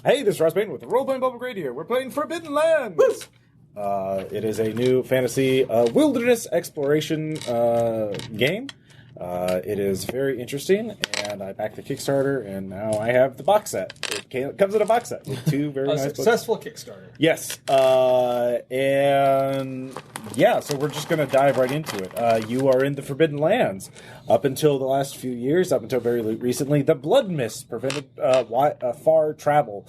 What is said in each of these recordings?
Hey, this is Ross Payton with the Role Playing Public Radio. We're playing Forbidden Lands. It is a new fantasy wilderness exploration game. It is very interesting, and I backed the Kickstarter, and now I have the box set. It comes in a box set with two very nice successful books. Kickstarter. Yes, and yeah, so we're just going to dive right into it. You are in the Forbidden Lands. Up until the last few years, up until very recently, the blood mist prevented far travel.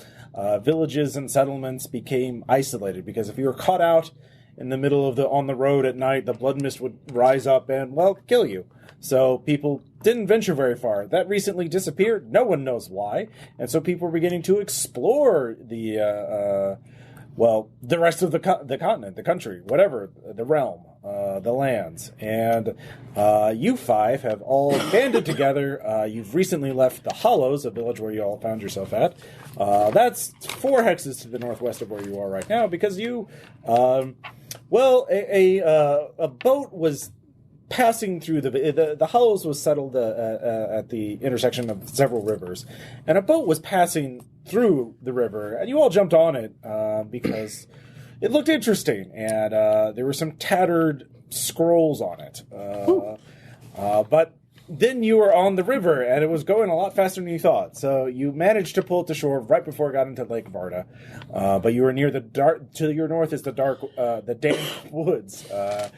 Villages and settlements became isolated because if you were caught out in the middle of on the road at night, the blood mist would rise up and, well, kill you. So people didn't venture very far. That recently disappeared. No one knows why. And so people were beginning to explore the rest of the continent, the country, whatever, the realm, the lands. And you five have all banded together. You've recently left the Hollows, a village where you all found yourself at. That's 4 hexes to the northwest of where you are right now because you, a boat was passing through the Hollows was settled at the intersection of several rivers, and a boat was passing through the river, and you all jumped on it because it looked interesting, and there were some tattered scrolls on it. But then you were on the river, and it was going a lot faster than you thought. So you managed to pull it to shore right before it got into Lake Varda. But you were near the dark. To your north is the dank woods, and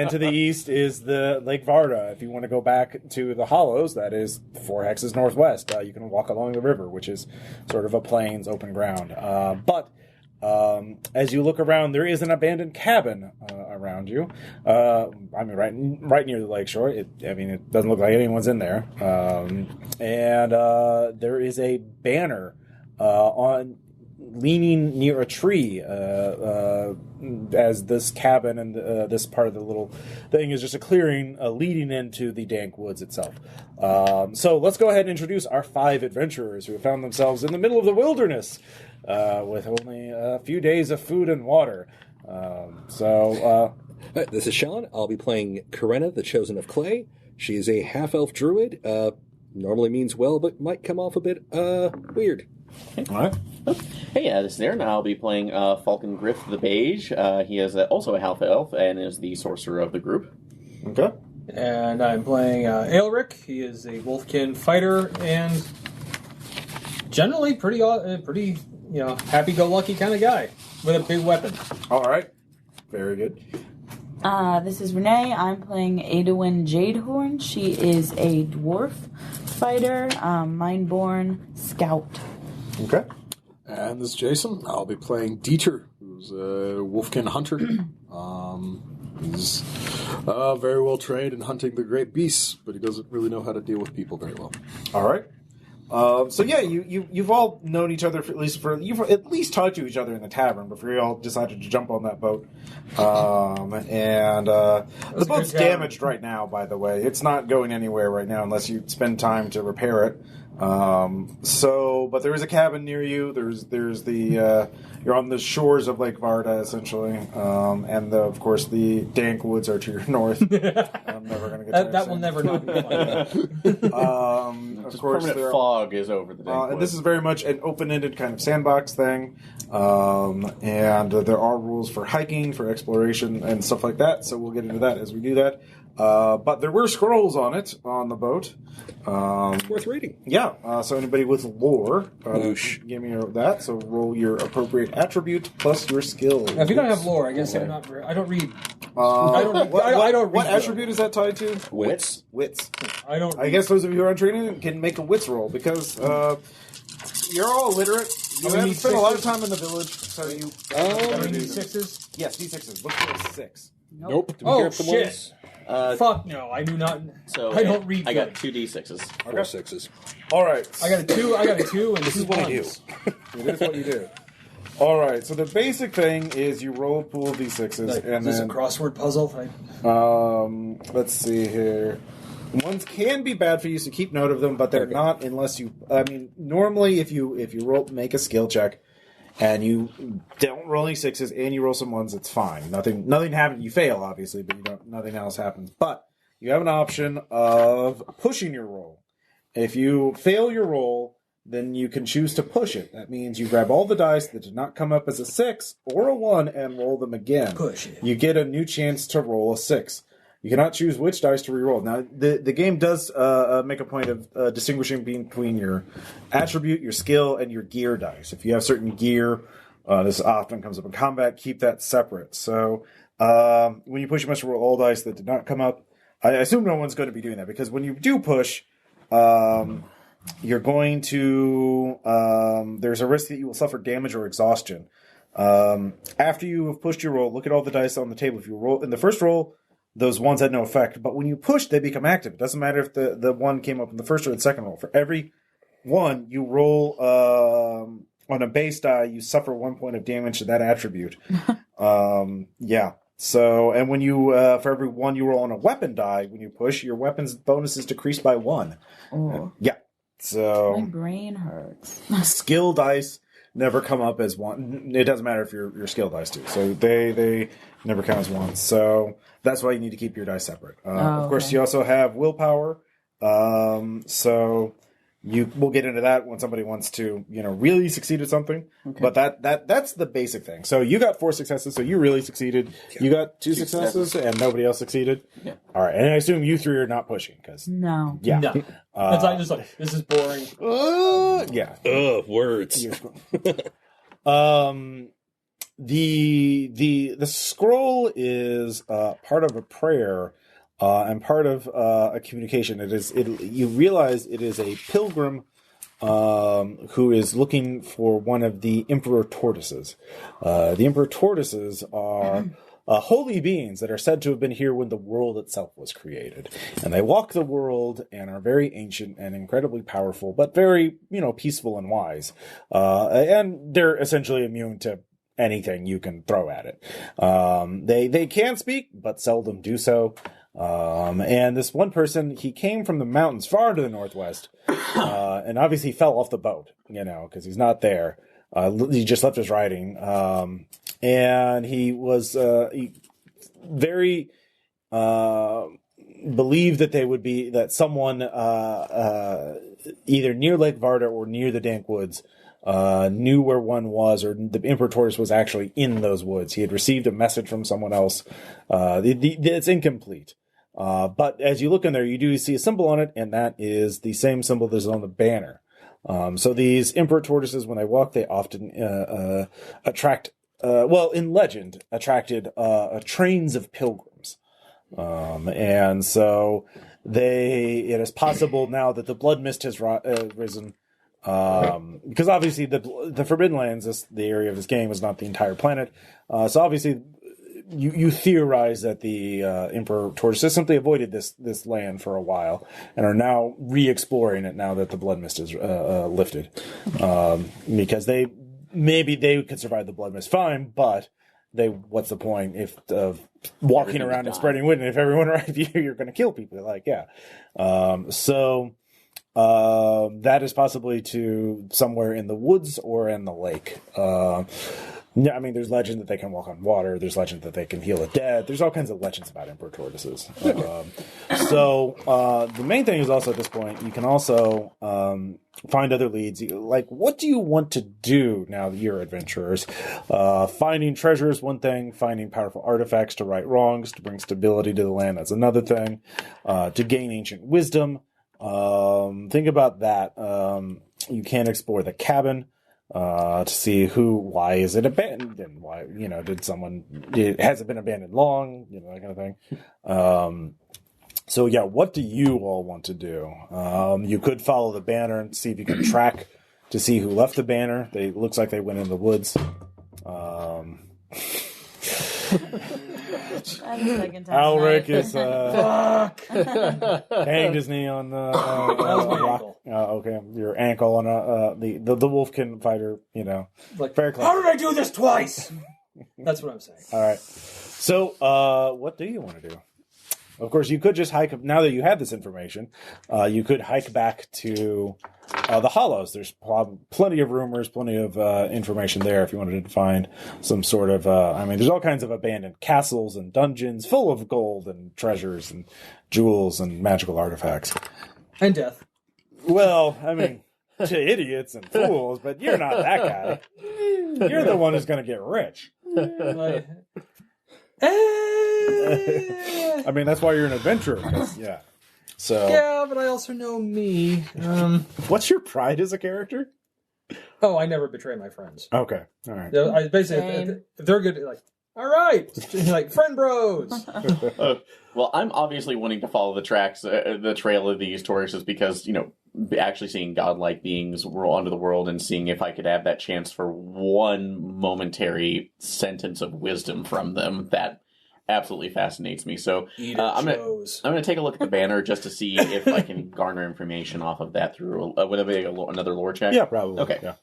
to the east is the Lake Varda. If you want to go back to the Hollows, that is 4 hexes northwest. You can walk along the river, which is sort of a plains, open ground. As you look around, there is an abandoned cabin around you. Right near the lakeshore. It doesn't look like anyone's in there. And there is a banner leaning near a tree as this cabin and this part of the little thing is just a clearing leading into the dank woods itself. So let's go ahead and introduce our 5 adventurers who have found themselves in the middle of the wilderness with only a few days of food and water. This is Sean. I'll be playing Karenna, the Chosen of Clay. She is a half-elf druid. Normally means well, but might come off a bit weird. All right. Hey, this is Aaron. I'll be playing Falcon Griff the Beige. He is also a half-elf and is the sorcerer of the group. Okay. And I'm playing Aelric. He is a Wolfkin fighter and generally pretty happy-go-lucky kind of guy with a big weapon. All right. Very good. This is Renee. I'm playing Adewin Jadehorn. She is a dwarf fighter, Mindborn scout. Okay. And this is Jason. I'll be playing Dieter, who's a Wolfkin hunter. He's very well trained in hunting the great beasts, but he doesn't really know how to deal with people very well. All right. You've all known each other you've at least talked to each other in the tavern before you all decided to jump on that boat. The boat's damaged right now, by the way. It's not going anywhere right now unless you spend time to repair it. But there is a cabin near you. There's the you're on the shores of Lake Varda essentially, and of course the dank woods are to your north. I'm never going to get that will never not be fun. Of course, permanent fog is over the dank and woods. this is very much an open-ended kind of sandbox thing, and there are rules for hiking, for exploration, and stuff like that. So we'll get into that as we do that. But there were scrolls on the boat. Worth reading. Yeah. So anybody with lore, give me that. So roll your appropriate attribute plus your skill. Now, if you don't have lore, I guess I don't read. What attribute is that tied to? Wits. I guess those of you who are training can make a wits roll because you're all illiterate. You haven't spent a lot of time in the village, so you. D6s? Yes, D6s. Look for a 6. Nope. Oh, shit. Fuck no, I do not. So I don't read. I got 2 D6s. 4 6s. All right. I got a 2, and This is what I do. It is what you do. All right. So the basic thing is you roll a pool of D6s, and this is then a crossword puzzle. let's see here. Ones can be bad for you, so keep note of them, but they're not unless you. I mean, normally if you make a skill check. And you don't roll any 6s, and you roll some 1s, it's fine. Nothing happens. You fail, obviously, but nothing else happens. But you have an option of pushing your roll. If you fail your roll, then you can choose to push it. That means you grab all the dice that did not come up as a 6 or a 1 and roll them again. Push it. You get a new chance to roll a 6. You cannot choose which dice to reroll. Now, the game does make a point of distinguishing between your attribute, your skill, and your gear dice. If you have certain gear, this often comes up in combat, keep that separate. So when you push, you must roll all dice that did not come up. I assume no one's going to be doing that, because when you do push, you're going to... there's a risk that you will suffer damage or exhaustion. After you have pushed your roll, look at all the dice on the table. If you roll in the first roll, those ones had no effect, but when you push, they become active. It doesn't matter if the one came up in the first or the second roll. For every one you roll on a base die, you suffer 1 point of damage to that attribute. Yeah. So, and when you for every one you roll on a weapon die, when you push, your weapon's bonus is decreased by 1. Oh. Yeah. So My brain hurts. skill dice never come up as 1. It doesn't matter if your skill dice do. So they never count as 1. So that's why you need to keep your dice separate. Of course, okay. you also have willpower. So we'll get into that when somebody wants to, really succeed at something. Okay. But that's the basic thing. So you got 4 successes, so you really succeeded. You got 2 successes, and nobody else succeeded. Yeah. All right, and I assume you 3 are not pushing because No. yeah, No. It's like, just like, this is boring. yeah. Ugh, words. The scroll is part of a prayer and part of a communication. You realize it is a pilgrim who is looking for one of the Emperor Tortoises. The Emperor Tortoises are holy beings that are said to have been here when the world itself was created. And they walk the world and are very ancient and incredibly powerful, but very, peaceful and wise. And they're essentially immune to anything you can throw at it. They can speak, but seldom do so. And this one person, he came from the mountains far to the northwest, and obviously fell off the boat, because he's not there. He just left his writing. And he was very believed that someone either near Lake Varda or near the Dank Woods knew where one was, or the Emperor Tortoise was actually in those woods. He had received a message from someone else. It's incomplete. But as you look in there, you do see a symbol on it, and that is the same symbol that's on the banner. So these Emperor Tortoises, when they walk, they often attract, in legend, attracted trains of pilgrims. And so it is possible now that the blood mist has risen. Because obviously the Forbidden Lands, the area of this game, is not the entire planet. So obviously you theorize that the Emperor Tortoise simply avoided this land for a while and are now re-exploring it now that the blood mist is lifted. Because maybe they could survive the blood mist fine, but what's the point of walking around and spreading wind? And if everyone arrives here, you're going to kill people. That is possibly to somewhere in the woods or in the lake. There's legend that they can walk on water. There's legend that they can heal the dead. There's all kinds of legends about Emperor Tortoises. The main thing is also at this point, you can also find other leads. Like, what do you want to do now that you're adventurers? Finding treasure is one thing. Finding powerful artifacts to right wrongs, to bring stability to the land, that's another thing. To gain ancient wisdom. Think about that. You can explore the cabin to see why is it abandoned, and why has it been abandoned long, that kind of thing. What do you all want to do? You could follow the banner and see if you can track to see who left the banner. It looks like they went in the woods. Alric is hanged his knee on the rock. Okay, your ankle on the Wolfkin fighter. Very close. How did I do this twice? That's what I'm saying. All right. So, what do you want to do? Of course, you could just hike. Now that you have this information, you could hike back to the Hollows. There's plenty of rumors, plenty of information there if you wanted to find some sort of... there's all kinds of abandoned castles and dungeons full of gold and treasures and jewels and magical artifacts. And death. Well, to idiots and fools, but you're not that guy. You're the one who's going to get rich. Like, I mean, that's why you're an adventurer. Yeah. So, yeah, but I also know me. what's your pride as a character? Oh, I never betray my friends. Okay. All right. I basically, if they're good, like, all right, like friend bros. Well, I'm obviously wanting to follow the tracks, the trail of these Tauruses because, actually seeing godlike beings roll onto the world and seeing if I could have that chance for one momentary sentence of wisdom from them, that absolutely fascinates me. So I'm gonna take a look at the banner just to see if I can garner information off of that through would it be another lore check? Yeah, probably. Okay. Yeah.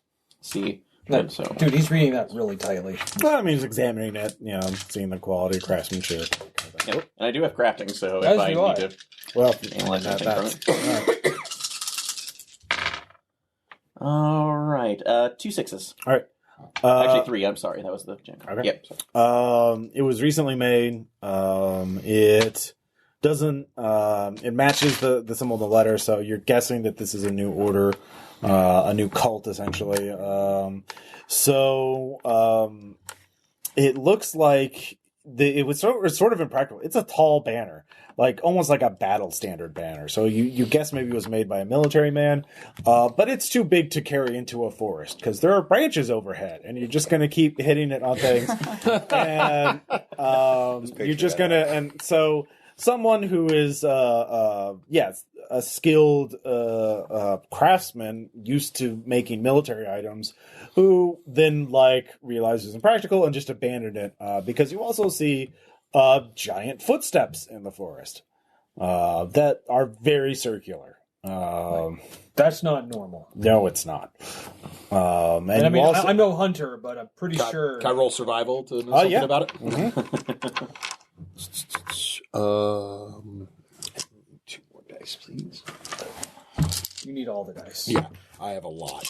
See. So Dude, he's reading that really tightly. Well, I mean, he's examining it, seeing the quality of craftsmanship. yeah. And I do have crafting, so As if I do I. need to Well, analyze anything from that's it. All right. 2 6s. all right. Actually, 3. I'm sorry. That was the gen. Okay. Yep. Sorry. It was recently made. It doesn't. It matches the symbol of the letter, so you're guessing that this is a new order, a new cult, essentially. It looks like it was sort of impractical. It's a tall banner, like almost like a battle standard banner. So you guess maybe it was made by a military man, but it's too big to carry into a forest because there are branches overhead, and you're just going to keep hitting it on things, and you're just going to. And so someone who is a skilled craftsman used to making military items, who then realizes it's impractical and just abandoned it because you also see giant footsteps in the forest that are very circular. That's not normal. No, it's not. And I mean, also, I'm no hunter, but I'm pretty sure. Can I roll survival to know something about it? Mm-hmm. 2 more dice, please. You need all the dice. Yeah, I have a lot.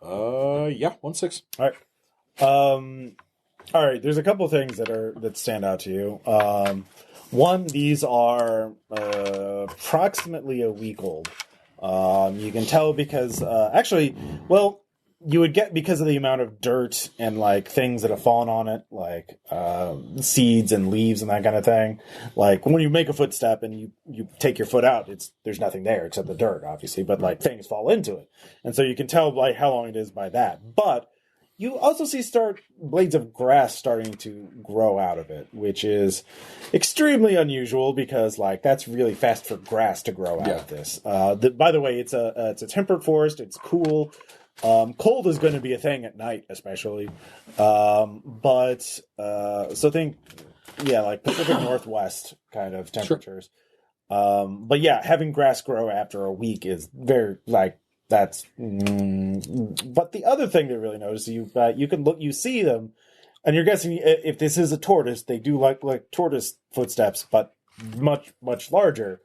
All right. Yeah, 1 6. All right. All right. There's a couple of things that stand out to you. One, these are approximately a week old. You can tell because you would get because of the amount of dirt and things that have fallen on it, seeds and leaves and that kind of thing. Like when you make a footstep and you take your foot out, there's nothing there except the dirt, obviously, but things fall into it. And so you can tell how long it is by that. But you also see blades of grass starting to grow out of it, which is extremely unusual because that's really fast for grass to grow out of this. By the way, it's a temperate forest. It's cool. Cold is going to be a thing at night, especially. So think, Pacific Northwest kind of temperatures. Sure. But yeah, having grass grow after a week is very that's. But the other thing to really notice, you can look, you see them, and you're guessing if this is a tortoise, they do like tortoise footsteps, but much much larger.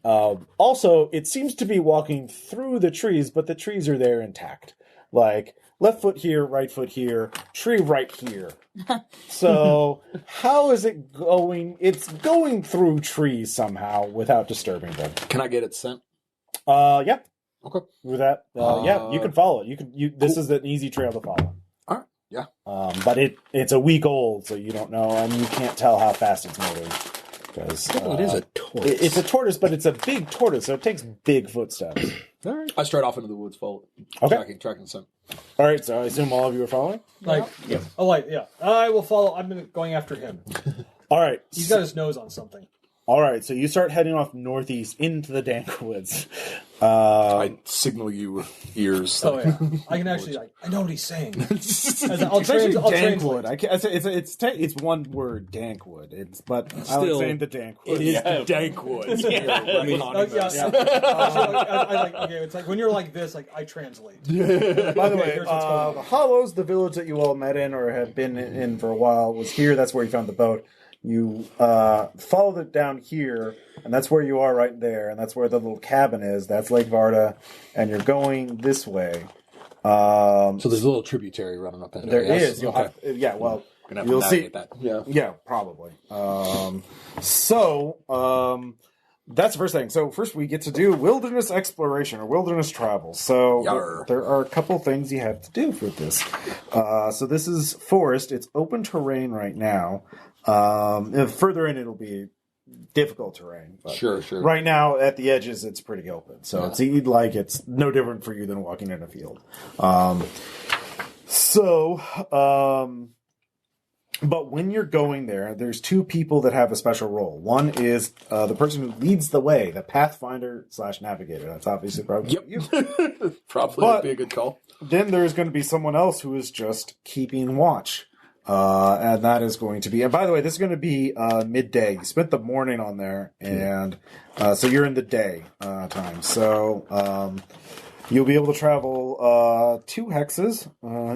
Also, it seems to be walking through the trees, but the trees are there intact. Left foot here, right foot here, tree right here. So, how is it going? It's going through trees somehow without disturbing them. Can I get it sent? Yeah. Okay. With that, yeah, you can follow it. This is an easy trail to follow. All right. Yeah. But it's a week old, so you don't know, and you can't tell how fast it's moving. Because it is a tortoise. It's a tortoise, but it's a big tortoise, so it takes big footsteps. All right. I straight off into the woods, Okay. tracking the scent. All right, so I assume all of you are following? Yeah. I will follow. I'm going after him. All right. He's got his nose on something. All right, so you start heading off northeast into the dank woods. I signal you with ears. Oh yeah, I can actually I know what he's saying. I'll Dankwood. translate. It's one word, Dankwood. I like Still, saying the Dankwood. It is the Dankwood. Okay, it's like when you're like this, I translate. By the way, here's what's going on. the Hollows, the village that you all met in or have been in for a while, was here. That's where you found the boat. You followed it down here, and that's where you are right there, and that's where the little cabin is. That's Lake Varda, and you're going this way. So there's a little tributary running up in there. There yes? is. You'll have, Gonna have you'll to see navigate that. Yeah. Yeah, probably. that's the first thing. So first we get to do wilderness exploration or wilderness travel. So Yarr. there are a couple things you have to do for this. So this is forest. It's open terrain right now. If further in, it'll be difficult terrain. But Sure. right now, at the edges, it's pretty open. So it's no different for you than walking in a field. But when you're going there, there's two people that have a special role. One is the person who leads the way, the Pathfinder/Navigator. That's obviously probably you. Probably would be a good call. Then there's going to be someone else who is just keeping watch. And that is going to be... And by the way, this is going to be midday. You spent the morning on there, and so you're in the day time. So you'll be able to travel 2 hexes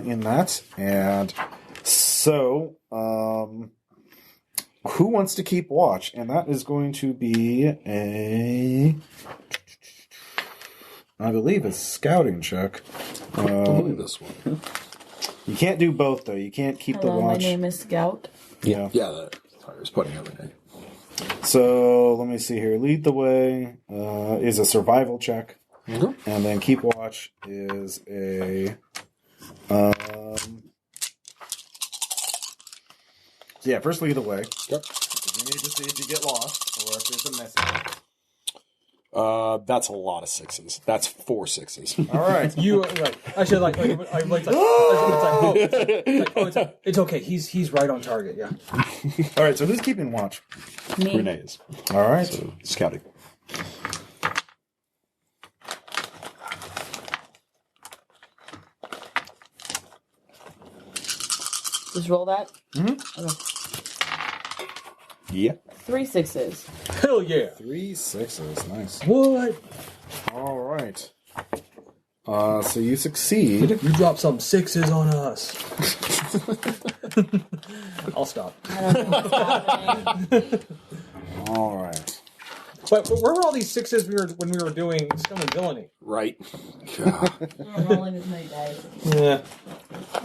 in that, and... So, who wants to keep watch? And that is going to be I believe a scouting check. This one. You can't do both, though. You can't keep the watch. My name is Scout. Yeah. Yeah, I was putting everything. So, let me see here. Lead the way is a survival check. Mm-hmm. And then keep watch is a... yeah, first lead the way. Yep. You need to see if you get lost or if there's a message. That's a lot of 6s. That's 4 6s. All right. You right? Actually, it's okay. He's right on target. Yeah. All right. So who's keeping watch? Me. Renee is. All right. So, scouting. Just roll that. Mm-hmm. Okay. Yeah. 3 6s. Hell yeah. 3 6s. Nice. What? All right. So you succeed. You dropped some 6s on us. I'll stop. I don't know what's happening. All right. But where were all these 6s when we were doing Scum and Villainy? Right. God. I'm rolling with my dice. Yeah.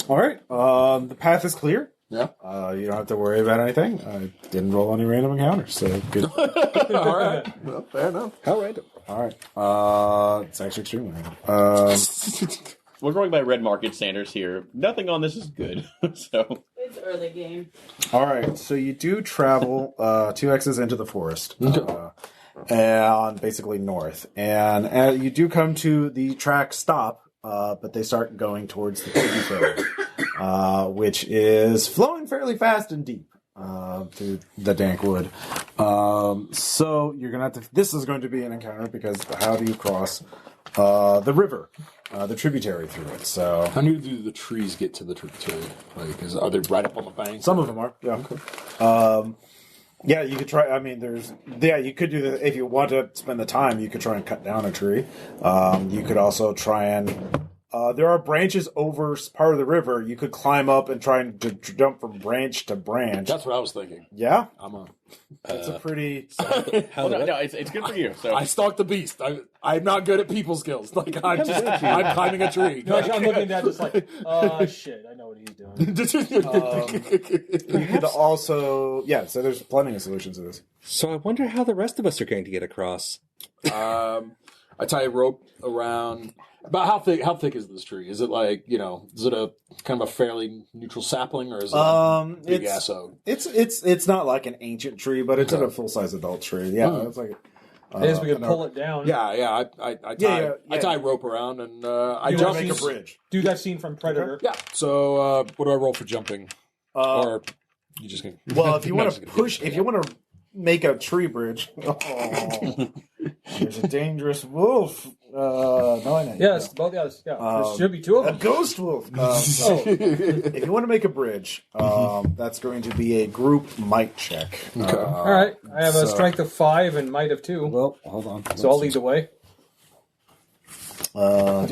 All right. The path is clear. Yeah. You don't have to worry about anything. I didn't roll any random encounters, so good. All right. Well, fair enough. How random. All right. It's actually extremely random. We're going by red market standards here. Nothing on this is good. So It's early game. All right. So you do travel 2 hexes into the forest. And basically north. And you do come to the track stop, but they start going towards the tributary, which is flowing fairly fast and deep through the dank wood. So you're going to have to... This is going to be an encounter because how do you cross the river, the tributary through it? So How near do the trees get to the tributary? Like, are they right up on the bank? some of them are, yeah. Okay. Yeah, you could try. I mean, you could do that if you want to spend the time. You could try and cut down a tree. You could also try and. There are branches over part of the river. You could climb up and try and jump from branch to branch. That's what I was thinking. Yeah, That's a pretty. well, no, it's good for you. So I stalked the beast. I'm not good at people skills. Like I'm climbing a tree. No, actually, I'm looking at that just like, oh shit, I know what he's doing. You could also, so there's plenty of solutions to this. So I wonder how the rest of us are going to get across. I tie a rope around. About how thick is this tree? Is it like, is it a kind of a fairly neutral sapling, or is it a big ass oak? It's not like an ancient tree, but it's a full size adult tree. Yeah, it's like. I guess we could pull it down. Yeah. I tie a rope around and I jump. Make a bridge. Do that scene from Predator. Yeah. So what do I roll for jumping? Or you just gonna? Well, if you want to push, if you want to make a tree bridge, there's a dangerous wolf. No, I know. Yes, both. Yes, yeah. There should be 2 of A them. ghost wolf. If you want to make a bridge, that's going to be a group might check. Okay. All right, I have a strength of 5 and might of 2. Well, hold on. So I'll lead the way. I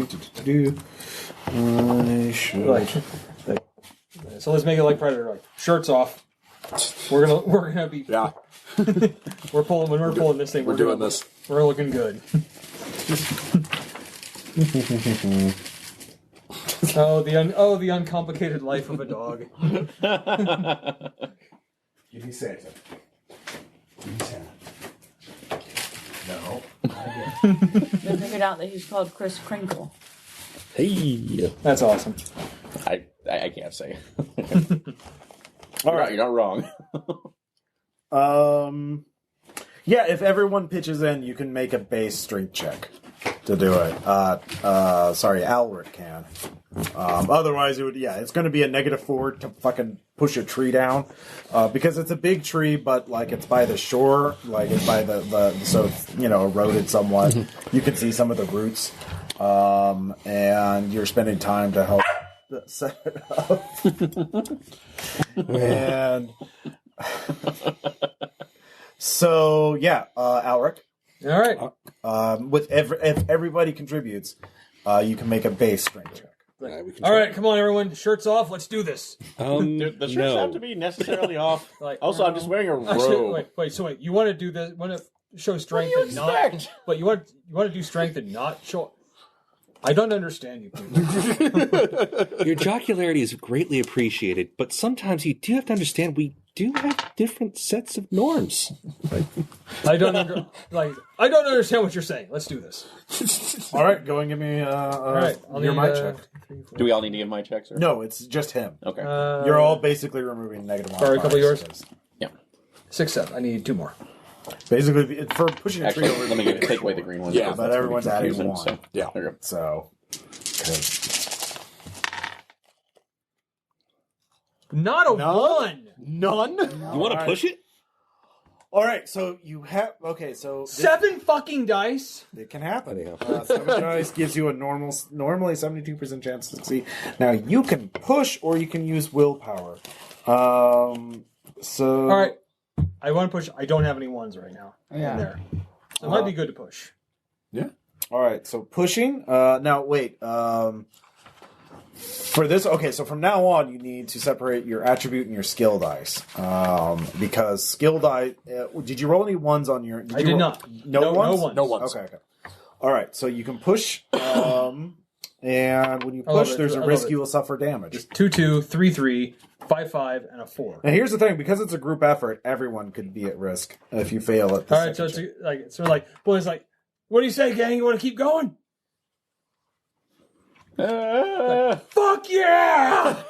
should. So let's make it like Predator. Like, shirts off. We're gonna be. Yeah. We're pulling this thing. We're doing this. We're looking good. the uncomplicated life of a dog. Give me Santa. No. They figured out that he's called Chris Crinkle. Hey. That's awesome. I can't say. All right. You're not wrong. Yeah, if everyone pitches in, you can make a base strength check to do it. Sorry, Alric can. Otherwise, it's going to be a -4 to fucking push a tree down, because it's a big tree, but like it's by the shore, like it's by so it's eroded somewhat. You can see some of the roots, and you're spending time to help set it up, and. So yeah, Alric. All right. If everybody contributes, you can make a base strength check. All right, come on, everyone. Shirts off. Let's do this. The shirts have to be necessarily off. Also, I'm just wearing a robe. Actually, wait. You want to do this? Want to show strength and not? But you want to do strength and not show. I don't understand you people. Your jocularity is greatly appreciated, but sometimes you do have to understand we do have different sets of norms. I don't understand what you're saying. Let's do this. All right, go and give me your might check. Do we all need to give my checks? Or? No, it's just him. Okay. You're all basically removing negative Sorry, a couple of yours? Yeah. 6, 7. I need 2 more. Basically, for pushing a tree Actually, over. let me take away the green ones. Yeah, but everyone's adding one. So, Yeah. there you go. So, Not a 1. None. You want to push it? All right, so you have 7 fucking dice. It can happen. Anyhow. 7 dice gives you a normally 72% chance to succeed. Now you can push or you can use willpower. All right. I want to push. I don't have any 1s right now. Yeah. In there. So it might be good to push. Yeah. All right, so pushing. Now wait. For this, so from now on, you need to separate your attribute and your skill dice. Because skill dice. Did you roll any 1s on your? I did not. No ones. No 1s. No ones. Okay. All right, so you can push. And when you push, there's a risk you will suffer damage. 2, 2, 3, 3, 5, 5, and a 4. Now here's the thing: because it's a group effort, everyone could be at risk if you fail at this. All right, so it's like boys, like, what do you say, gang? You want to keep going? Fuck yeah!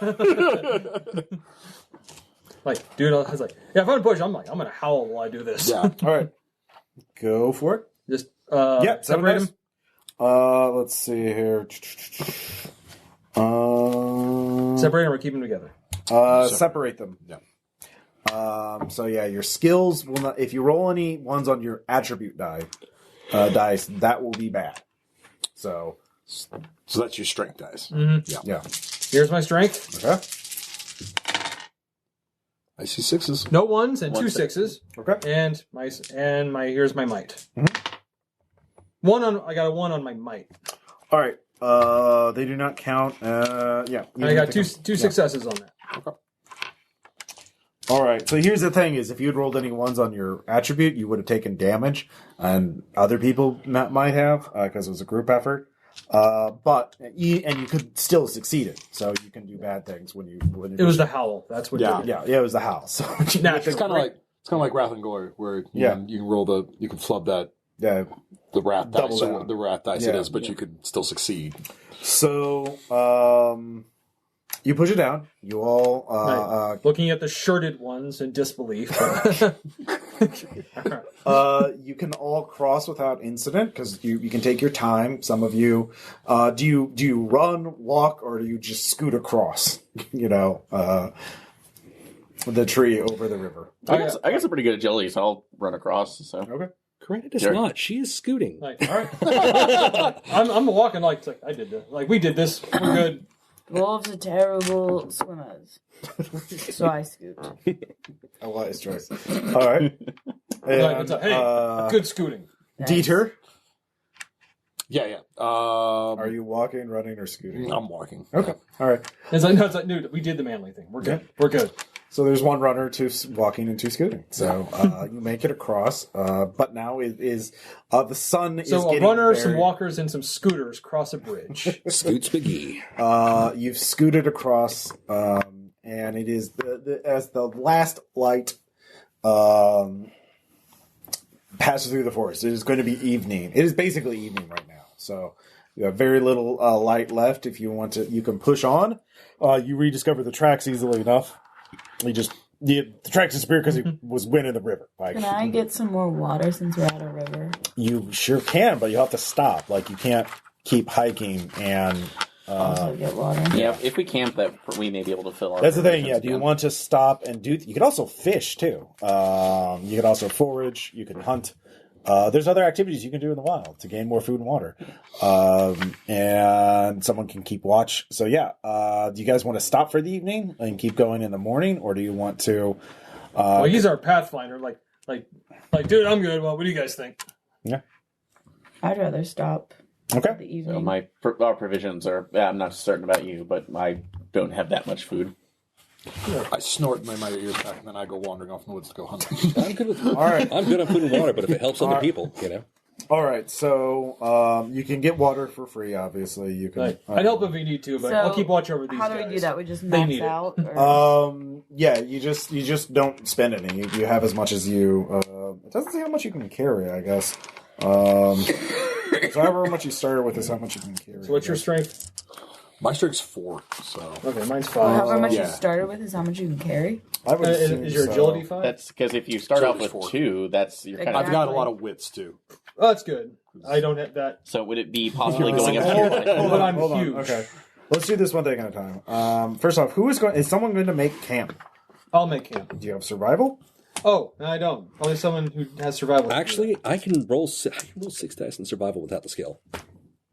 Like, dude, I was like, yeah, if I'm gonna push, I'm gonna howl while I do this. Yeah. All right, go for it. Just Separate them. Let's see here. Separate them or keep them together. Separate them. Yeah. So yeah, your skills will not. If you roll any 1s on your attribute dice, that will be bad. So that's your strength dice. Mm-hmm. yeah. Here's my strength. Okay. I see 6s. No 1s and 2 6. 6s. Okay. And my here's my might. Mm-hmm. I got a 1 on my might. All right. They do not count. Yeah. I got two successes on that. Okay. All right. So here's the thing: is if you had rolled any 1s on your attribute, you would have taken damage, and other people might have because it was a group effort. But you could still succeed it, so you can do bad things when you. It was the howl. That's what. Yeah. did it. Yeah. It was the house. So It's kind of like Wrath and Glory, where you can roll you can flub that the wrath dice, so the wrath dice it is, but you could still succeed. So you push it down. You all looking at the shirted ones in disbelief. you can all cross without incident because you can take your time. Some of you do you run, walk, or do you just scoot across? The tree over the river. I guess I'm pretty good at agility, so I'll run across. So Okay. Corinna does not. She is scooting. All right. I'm walking like I did this. Like we did this. We're good. Wolves are terrible swimmers. So I scoot. A wise choice. All right. And, good scooting. Dieter, Yeah. are you walking, running, or scooting? I'm walking. Okay. All right. It's like, dude, we did the manly thing. We're good. Yeah. We're good. So there's 1 runner, 2 walking, and 2 scooting. So you make it across. But now it is the sun is So a getting runner, very... some walkers, and some scooters cross a bridge. Scoots McGee. You've scooted across, and it is as the last light passes through the forest. It is going to be evening. It is basically evening right now. So you have very little light left. If you want to, you can push on. You rediscover the tracks easily enough. The tracks disappear because he was winning the river. Like, Can I get some more water since we're at a river? You sure can, but you have to stop. Like, you can't keep hiking and Also get water. Yeah, if we camp, that we may be able to fill our. that's the thing. Yeah, provisions do you again. want to stop and do? You could also fish too. You could also forage. You can hunt. There's other activities you can do in the wild to gain more food and water, and someone can keep watch. So yeah, do you guys want to stop for the evening and keep going in the morning, or do you want to? Well, he's our pathfinder. Like, dude, I'm good. Well, what do you guys think? Yeah. I'd rather stop Okay. the evening. So our provisions are. I'm not certain about you, but I don't have that much food. I snort my ears back, and then I go wandering off in the woods to go hunting. I'm good with All right. I'm good on food and water, but if it helps other people, you know. All right. So you can get water for free. Obviously, you can. Right. I'd help if we need to, but So, I'll keep watch over these How do guys. we do that? We just They max need it. out? Or? Yeah, you just don't spend any. You have as much as you. It doesn't say how much you can carry. I guess. So however much you started with is how much you can carry. So what's your strength? My strength's 4, so Okay, mine's 5. However much yeah. you started with is how much you can carry? I would assume Is your so. agility 5? That's because if you start So off it's with 4. 2, that's you're kind Exactly. of. I've got a lot of wits too. Oh, that's good. I don't have that. So would it be possibly Hold going on, up to your Hold on. hold on. huge. Okay, let's do this one thing at a time. First off, is someone going to make camp? I'll make camp. Do you have survival? Oh, no, I don't. Only someone who has survival. can do Actually, I can roll 6 dice in survival without the skill.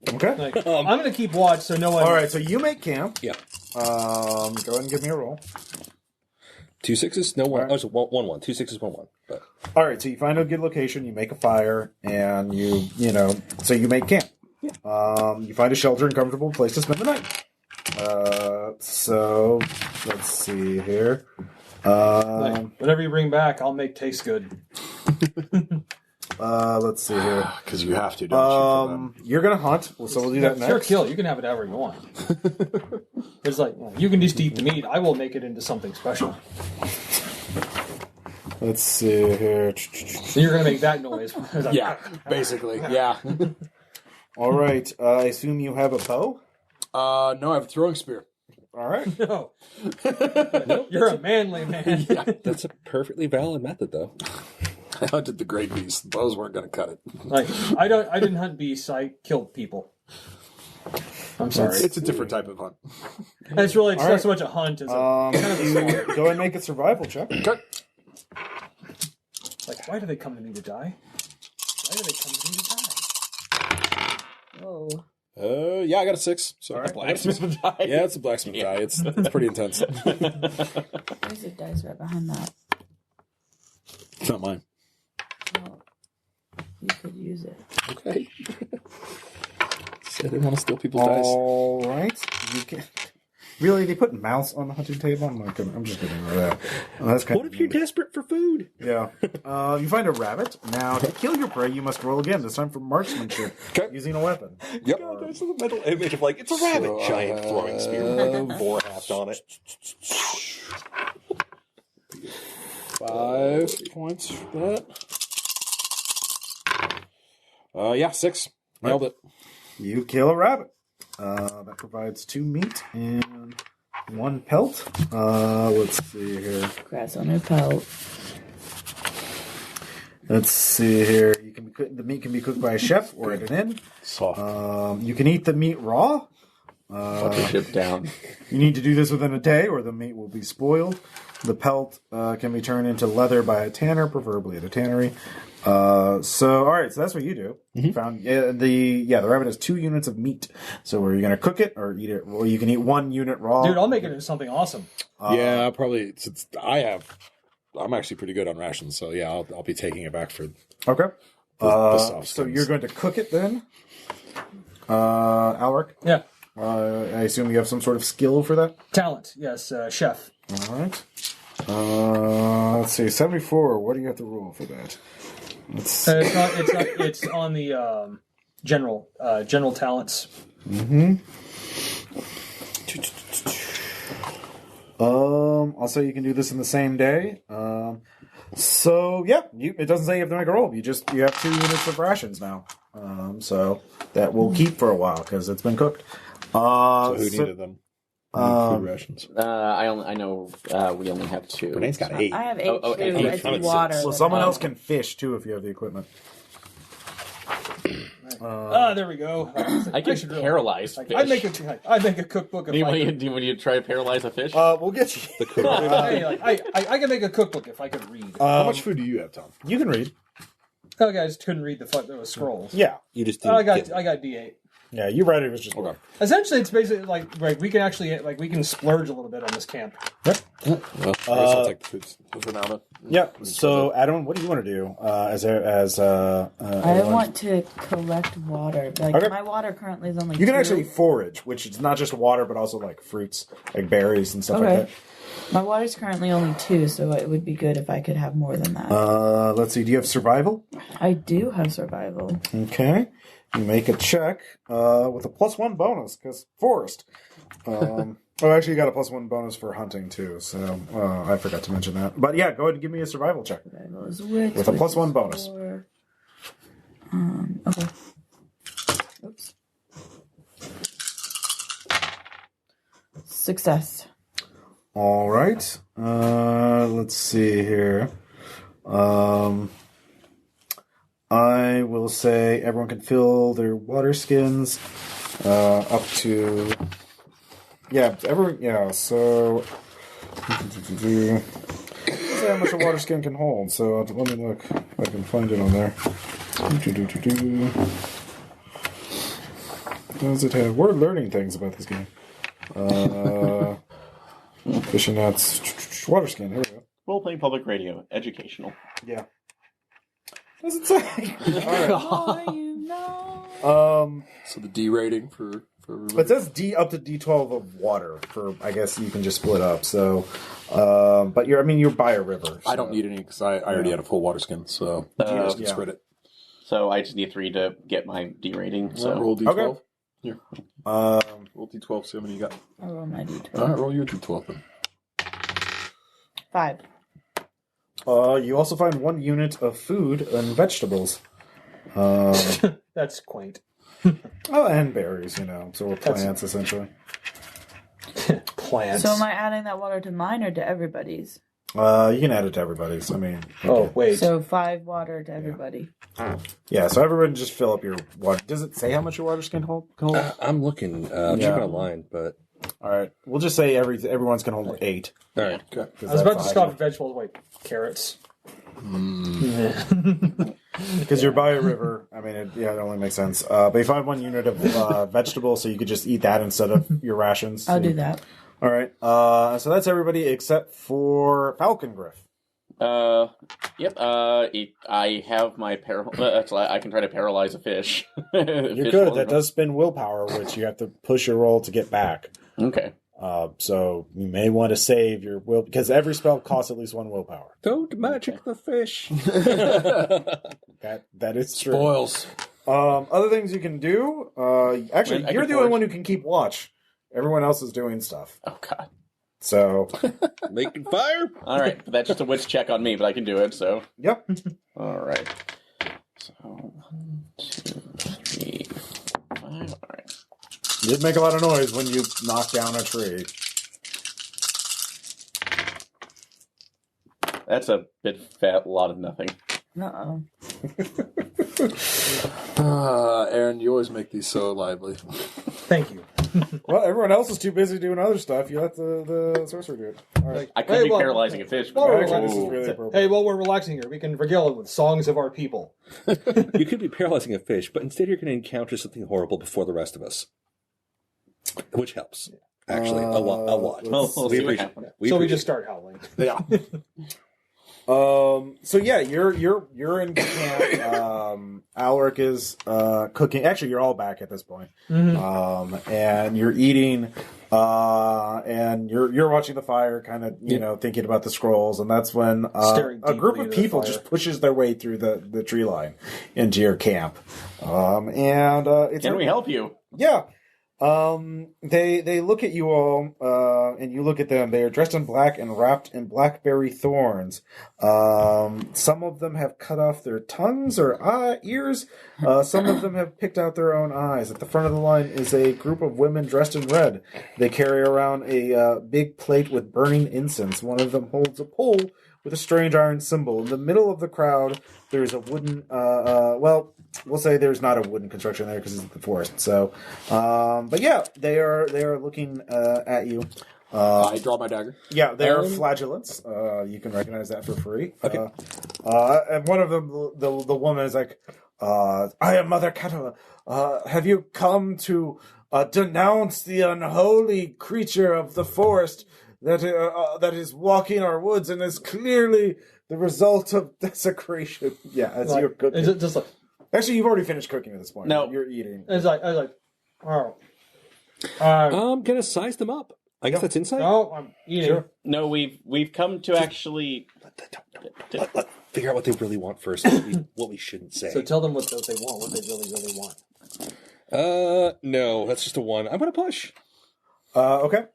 Okay. that. Like, I'm going to keep watch so no one. All right. So you make camp. Yeah. Go ahead and give me a roll. 2 6s, no 1. All right. Oh, so 1 1. 2 6s, 1 1. But All right. So you find a good location. You make a fire, and so you make camp. You find a shelter and comfortable place to spend the night. So let's see here. Like, whatever you bring back, I'll make taste good. Let's see here. Because you have to, don't you? For them? You're gonna hunt, so we'll do that It's your next. kill. You can have it however you want. It's like, you can just eat the meat. I will make it into something special. Let's see here. So you're going to make that noise. Yeah, basically, yeah. All right. I assume you have a bow. No, I have a throwing spear. All right. No. You're a manly man. that's a perfectly valid method, though. I hunted the great beast. The bows weren't going to cut it. Like, I didn't hunt beasts. I killed people. I'm sorry. It's a different type of hunt. It's really it's All not right. so much a hunt as a kind of a You sword. go ahead and make a survival check. Okay. Like, why do they come to me to die? Why do they come to me to die? Whoa. Yeah, I got a 6. So All right. blacksmith die. Yeah, it's a blacksmith die. It's pretty intense. There's a dice right behind that. It's not mine. Well, you could use it. Okay. I didn't want to steal people's dice. All right. You can. Really, they put mouse on the hunting table? I'm just getting rid of that. Oh, that's kind What if you're desperate for food? Yeah. You find a rabbit. Now, to kill your prey, you must roll again. This time for marksmanship, Okay. using a weapon. Yep. God, there's a mental image of it's a rabbit, So, giant throwing spear, boar haft on it. 5 points for that. Yeah, 6. Nailed it. You kill a rabbit. That provides 2 meat and 1 pelt. Let's see here. Grass on her pelt. Let's see here. The meat can be cooked by a chef or at an inn. Soft. You can eat the meat raw. Put the ship down. You need to do this within a day, or the meat will be spoiled. The pelt can be turned into leather by a tanner, preferably at a tannery. All right, so that's what you do. You found the rabbit has 2 units of meat. So are you going to cook it or eat it? Or you can eat 1 unit raw. Dude, I'll make it into something awesome. Yeah, probably. Since I'm actually pretty good on rations, so yeah, I'll be taking it back for. Okay. The soft So skins. you're going to cook it then, Alric? Yeah. I assume you have some sort of skill for that. Talent. Yes, chef. All right. Let's see, 74. What do you have to roll for that? It's on the general talents. I'll say you can do this in the same day. So yeah, it doesn't say you have to make a roll. You have 2 units of rations now. So that will keep for a while because it's been cooked. So who needed them? Food rations. I know we only have 2. Renee's got 8. I have 8 Oh, too. eight. It's I'm at water. 6. So someone else can fish too if you have the equipment. There we go. I can paralyze fish. I'd make a cookbook. Do you want to try to paralyze a fish? We'll get you. I can make a cookbook if I could read. How much food do you have, Tom? You can read. I just couldn't read the scrolls. Yeah, You just I got D8. yeah. You read it was just okay. Essentially, it's basically like we can actually we can splurge a little bit on this camp. Well, I guess I'll take the food for now. Then. Yeah. So Adam, what do you want to do? I want to collect water. Like Okay. my water currently is only. You can 2. actually forage, which is not just water, but also like fruits, like berries and stuff like Okay. My water's currently only 2, so it would be good if I could have more than that. that. Let's see. Do you have survival? I do have survival. Okay. You make a check with a +1 bonus because forest. Actually, you got a +1 bonus for hunting too. So I forgot to mention that. But yeah, go ahead and give me a survival check Survival is wit, with a which +1 is bonus. 4. Okay. Oops. Success. All right. Let's see here. I will say everyone can fill their water skins up to. Yeah, everyone. Yeah, so. Let's see how much a water skin can hold. So let me look if I can find it on there. Does it have? We're learning things about this game. Fishing nets, water skin. Here we go. Role-playing public radio, educational. Yeah. Does it say? All right. So the D rating for It says D up to D12 of water. For I guess you can just split up. So, but you're by a river. So. I don't need any because I already had a full water skin, so you guys can spread it. So I just need 3 to get my D rating. So Roll D12. Okay. Here. Roll D12. See how many you got. I roll my D12. All right, roll your D12 then. 5. You also find 1 unit of food and vegetables. That's quaint. And berries, so plants essentially. Plants. So am I adding that water to mine or to everybody's? You can add it to everybody's. Oh wait. So 5 water to everybody. Yeah, so everyone just fill up your water. Does it say how much your water skin can hold? I'm looking. Checking online, but All right, we'll just say everyone's can hold 8. all right. Okay. I was about to stop at vegetables like carrots. Because you're by a river. It only makes sense. But you find 1 unit of vegetables, so you could just eat that instead of your rations. I'll do that. All right. So that's everybody except for Falcon Griff. Yep. I have my I can try to paralyze a fish. You're good. That does spend willpower, which you have to push your roll to get back. Okay. So you may want to save your will because every spell costs at least 1 willpower. Don't magic the fish. That is true. Spoils. Other things you can do. Actually, I you're can the only forge. one who can keep watch. Everyone else is doing stuff. Oh God. So, Making fire. All right. That's just a witch check on me, but I can do it. So. yep. All right. So 1, 2, 3, 4, 5. All right. You did make a lot of noise when you knocked down a tree. That's a big fat lot of nothing. Uh-oh. Aaron, you always make these so lively. Thank you. Well, everyone else is too busy doing other stuff. You let the sorcerer do it. All right. I could be paralyzing a fish. Well, But Actually, this is Ooh. really appropriate. Hey, while we're relaxing here, we can regale it with songs of our people. You could be paralyzing a fish, but instead you're going to encounter something horrible before the rest of us, which helps. Actually, a lot. Well, we'll We see what appreciate- happens. So we just start howling. Yeah. So yeah, you're in camp. Alaric is cooking. Actually, you're all back at this point. And you're eating. And you're watching the fire, kind of thinking about the scrolls, and that's when Staring a group deeply of into the people fire. just pushes their way through the tree line into your camp. And it's Can we help you? Yeah. They look at you all, and you look at them. They are dressed in black and wrapped in blackberry thorns. Some of them have cut off their tongues or ears. Some of them have picked out their own eyes. At the front of the line is a group of women dressed in red. They carry around a big plate with burning incense. One of them holds a pole with a strange iron symbol. In the middle of the crowd, there's a wooden, we'll say there's not a wooden construction there because it's the forest. So, but yeah, they are looking at you. I draw my dagger. Yeah, they are flagellants. You can recognize that for free. Okay. And one of them, the woman is like, I am Mother Catala. Have you come to denounce the unholy creature of the forest that is walking our woods and is clearly the result of desecration? Yeah, as you're cooking. Is it just like... Actually, you've already finished cooking at this point. No. You're eating. I was like, oh. I'm gonna size them up. I guess that's insight. No, I'm eating. Sure. No, we've come to actually Figure out what they really want first. What we shouldn't say. So tell them what they want, what they really, really want. No, that's just a 1. I'm gonna push. Okay.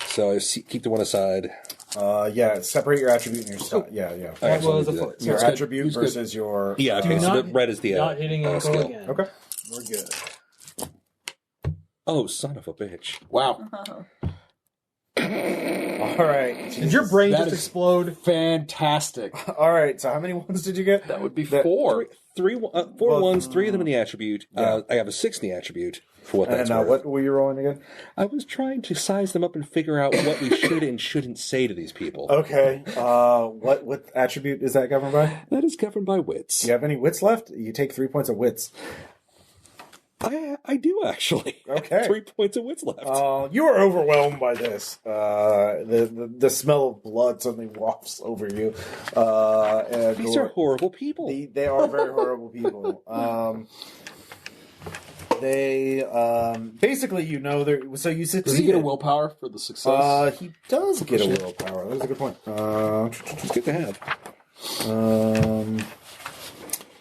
So I keep the 1 aside. Yeah, separate your attribute and your style. Yeah. That was a foot. Your attribute versus your... Yeah, okay, so the red is the not hitting a skill. again. Okay. We're good. Oh, son of a bitch. Wow. All right. Did your brain That just is explode? Fantastic. All right, so how many ones did you get? That would be 4. 4 ones, 3 of them in the attribute. I have a 6 in the attribute for what that's And worth. what were you rolling again? I was trying to size them up and figure out what we should and shouldn't say to these people. Okay. What attribute is that governed by? That is governed by wits. Do you have any wits left? You take 3 points of wits. I do, actually. Okay. 3 points of wits left. You are overwhelmed by this. The smell of blood suddenly wafts over you. And These are horrible people. They are very horrible people. They basically, so you succeed. Does he get a willpower for the success? He does get a willpower. That's a good point. It's good to have.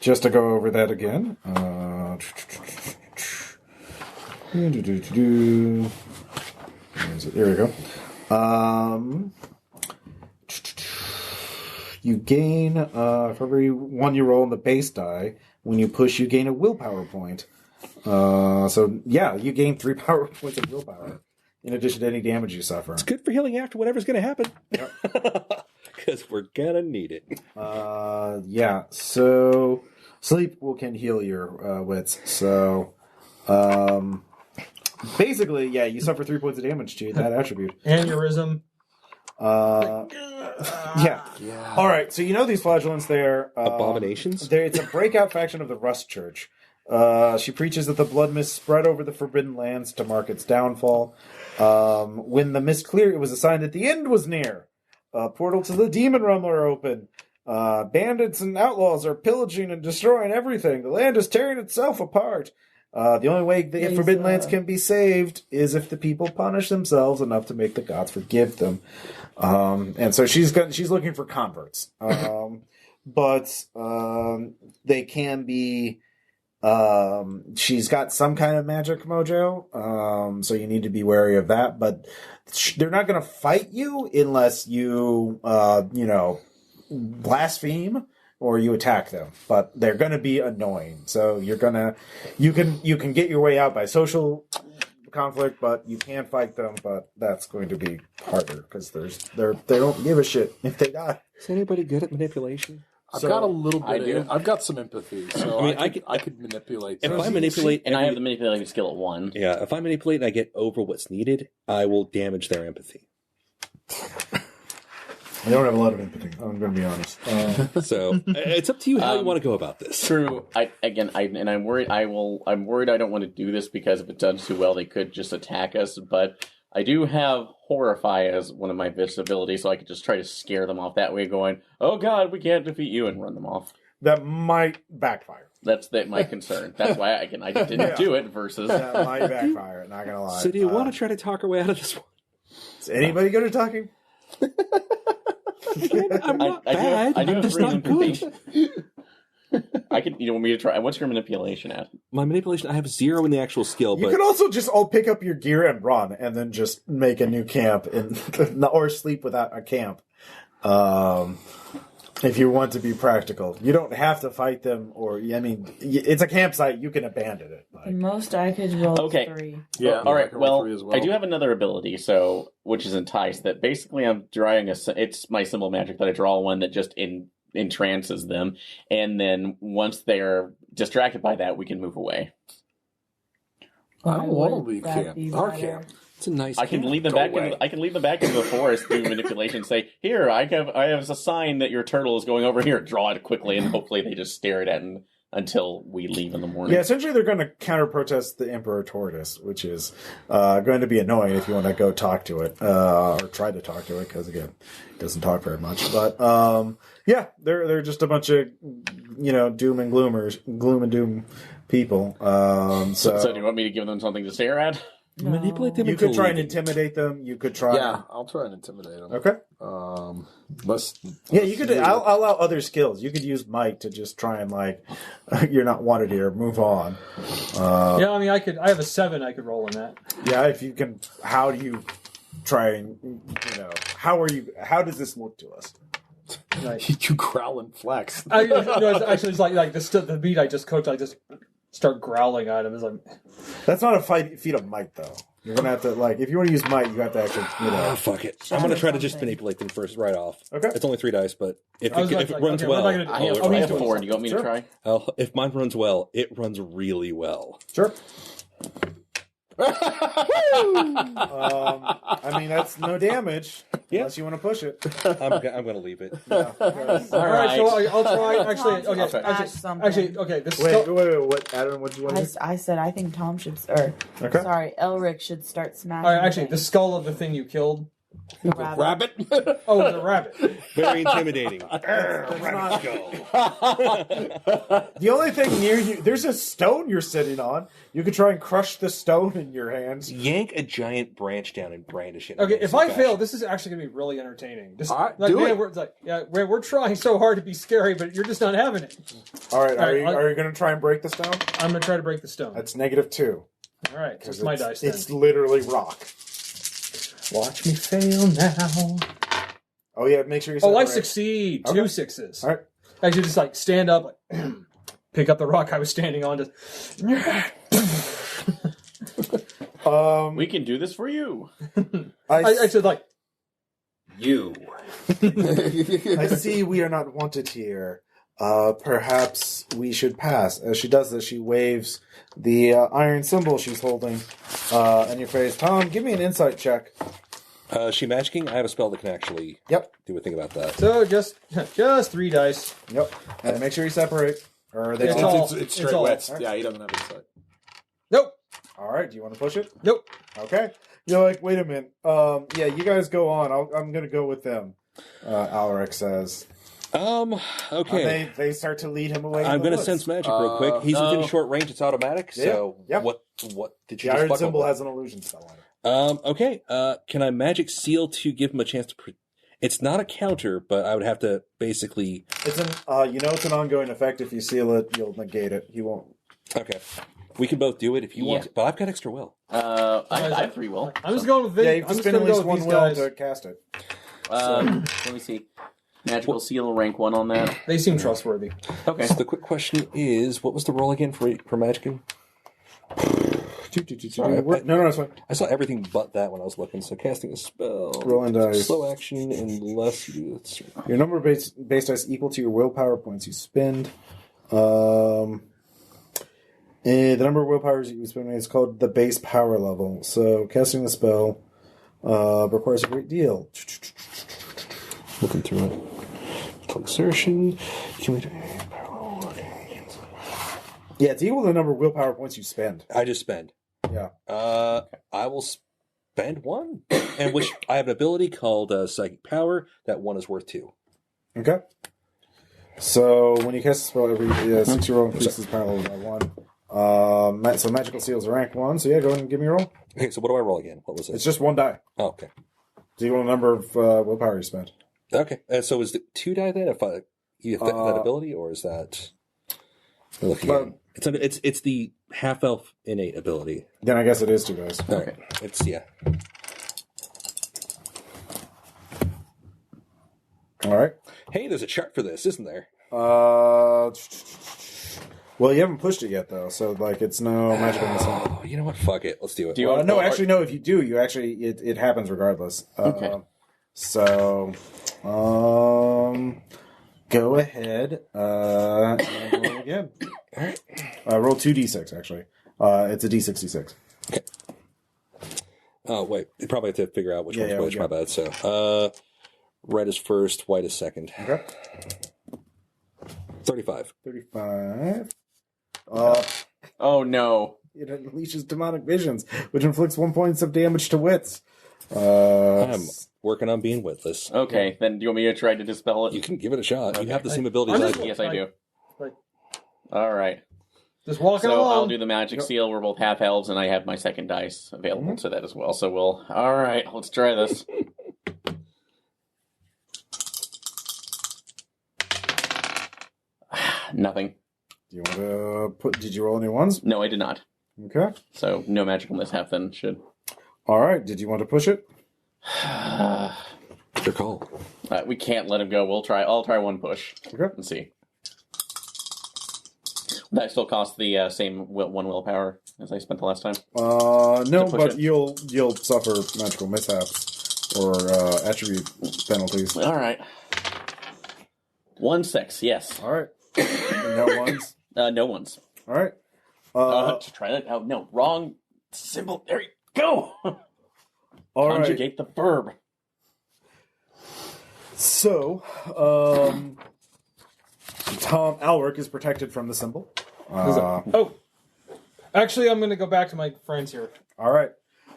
Just to go over that again. Where is it? Here we go. You gain for every 1 you roll on the base die. When you push, you gain a willpower point. So yeah, you gain 3 power points of willpower in addition to any damage you suffer. It's good for healing after whatever's going to happen. Because we're going to need it. Yeah. So sleep can heal your wits. So basically, yeah, you suffer 3 points of damage to that attribute. Aneurysm. Yeah. All right. So these flagellants there. Abominations? It's a breakout faction of the Rust Church. She preaches that the blood mist spread over the Forbidden Lands to mark its downfall. When the mist cleared, it was a sign that the end was near. Portal to the demon realm are open. Bandits and outlaws are pillaging and destroying everything. The land is tearing itself apart. The only way the Forbidden Lands can be saved is if the people punish themselves enough to make the gods forgive them. And so she's looking for converts. But they can be... she's got some kind of magic mojo, so you need to be wary of that. But they're not going to fight you unless you, blaspheme or you attack them. But they're going to be annoying. So you can get your way out by social conflict, but you can fight them. But that's going to be harder because they don't give a shit if they die. Is anybody good at manipulation? I've got a little bit. I do. I've got some empathy, so I could manipulate. If I manipulate, and I have the manipulating skill at 1. Yeah, if I manipulate and I get over what's needed, I will damage their empathy. I don't have a lot of empathy. I'm going to be honest. So it's up to you how you want to go about this. True. I'm worried. I'm worried. I don't want to do this because if it does too well, they could just attack us. But I do have Horrify as one of my abilities, so I could just try to scare them off that way, going, "Oh God, we can't defeat you," and run them off. That might backfire. That's my concern. That's why I didn't do it. Versus that might backfire. Not gonna lie. So do you want to try to talk our way out of this one? Is anybody good at talking? I'm not bad. I do I'm have just free not good. I could. You want me to try? What's your manipulation at? my manipulation, I have 0 in the actual skill. You but could also just all pick up your gear and run, and then just make a new camp, or sleep without a camp. If you want to be practical, you don't have to fight them, it's a campsite. You can abandon it. The most I could roll is 3. Yeah. All right. Well, 3 as I do have another ability, which is Entice. That basically I'm drawing it's my symbol magic that I draw one that just entrances them, and then once they're distracted by that, we can move away. I don't want to Would leave that camp. be Our better? camp. it's a nice. I can camp. lead them Go back. away. I can lead them back into the forest through manipulation. Say, here, I have a sign that your turtle is going over here. Draw it quickly, and hopefully they just stare at it until we leave in the morning. Yeah, essentially they're going to counter protest the Emperor Tortoise, which is going to be annoying if you want to go talk to it or try to talk to it, because again, it doesn't talk very much. But yeah, they're just a bunch of doom and doom people. So do you want me to give them something to stare at? Manipulate them. You into could try and leaving. intimidate them. You could try. Yeah, I'll try and intimidate them. Okay. Yeah, You could. I'll allow other skills. You could use might to just try and you're not wanted here. Move on. Yeah, I mean, I have a 7 I could roll in that. Yeah, if you can. How do you try and How How does this look to us? Right. You growl and flex. Actually, it's like the beat I just cooked. I just start growling at him. It's like, That's not a feat of might, though. You're gonna have to if you want to use might, you have to actually. Oh, fuck it. I'm going to try to just manipulate them first, right off. Okay. It's only 3 dice, but if I was it runs okay, well, what am I gonna do? I have doing 4. Do you want me to try? if mine runs well, it runs really well. Sure. That's no damage. Yeah. Unless you want to push it. I'm going to leave it. All right, so I'll try. Actually, Tom should smash something. okay. This Wait. What? Adam, what do you want to do? I said I think Tom should, Okay. sorry, Elric should start smashing. All right, actually, the things. skull of the thing you killed. The rabbit. Rabbit? Oh, it's a rabbit. Very intimidating. The only thing near you, there's a stone you're sitting on. You could try and crush the stone in your hands. Yank a giant branch down and brandish it. Okay, if I fail, this is actually going to be really entertaining. Just, All right, do it. We're trying so hard to be scary, but you're just not having it. All right, All right, are you going to try and break the stone? I'm going to try to break the stone. That's -2. All right, it's my dice then. It's literally rock. Watch me fail now. Oh yeah, make sure you. Oh, I separate. succeed. Okay. 2 6s. All right. I should just stand up, pick up the rock I was standing on. Just We can do this for you. I said You. I see we are not wanted here. Perhaps we should pass. As she does this, she waves the iron symbol she's holding in your face. Tom, give me an insight check. She magicking? I have a spell that can actually do a thing about that. so. Just 3 dice. Yep. And make sure you separate. Or they It's all. all- It's it's straight all- wets. Yeah, he doesn't have insight. Nope. All right. Do you want to push it? Nope. Okay. You're like, wait a minute. Yeah, you guys go on. I'm going to go with them. Alaric says. Okay. They start to lead him away. I'm going to sense magic real quick. He's within short range. It's automatic. So Yep. what did you The just iron fuck symbol up has an illusion spell on it. with? Okay. Can I magic seal to give him a chance to? It's not a counter, but I would have to basically. It's an it's an ongoing effect. If you seal it, you'll negate it. He won't. Okay. We can both do it if you want to, but I've got extra will. I have 3 will. I'm just going with Yeah, Vin. you have I'm to just spend going at to go least with one these will guys. to cast it. Let me see. Magical seal, rank 1 on that. They seem trustworthy. Okay. So the quick question is, what was the roll again for magicking? Sorry, No, it's fine. I saw everything but that when I was looking. So casting a spell, Rolling dice. slow action, unless you do this. Your number of base dice equal to your willpower points you spend. The number of willpowers you spend is called the base power level. So casting the spell requires a great deal. Looking through it. Full exertion. Yeah, it's equal to the number of willpower points you spend. I just spend. Yeah. I will spend 1, and which I have an ability called Psychic Power. That 1 is worth 2. Okay. So when you cast a spell, every 6-year-old increases power level by 1. So magical seals are rank 1. So yeah, go ahead and give me a roll. Okay, so what do I roll again? What was it? It's just 1 die. Oh, okay. It's equal to the number of willpower you spent. Okay, so is it 2 die then? If you have that ability, or is that? Look again. It's the half elf innate ability. Then I guess it is 2 dice. All right. It's All right. Hey, there's a chart for this, isn't there? Well, you haven't pushed it yet, though, so like it's no magical missing. Oh, you know what? Fuck it. Let's do it. Do you want No, actually, no. If you do, you actually it happens regardless. Okay. So, go ahead and roll again. All right. Roll 2d6. Actually, it's a d66. Okay. Oh wait, you probably have to figure out which one's which. yeah. My bad. So, red is first, white is second. Okay. 35. 35. Oh no. It unleashes demonic visions, which inflicts 1 point of damage to wits. I'm working on being witless. Okay, then do you want me to try to dispel it? You can give it a shot. Okay. You have the same abilities I do. Yes, I do. Like, All right. just walking So along. I'll do the magic seal. We're both half elves, and I have my second dice available to that as well. So we'll. All right, let's try this. Nothing. Do you want to put? Did you roll any ones? No, I did not. Okay. So no magical mishap then should. All right. Did you want to push it? Your call. We can't let him go. We'll try. I'll try one push Okay. and see. That still costs the same one willpower as I spent the last time. No, push but it. you'll suffer magical mishaps or attribute penalties. All right. 1-6. Yes. All right. No ones. No ones. All right. Try that. Oh no, wrong symbol. There you go. All right. Conjugate the verb. So, Tom Alric is protected from the symbol. Oh, actually, I'm going to go back to my friends here. All right.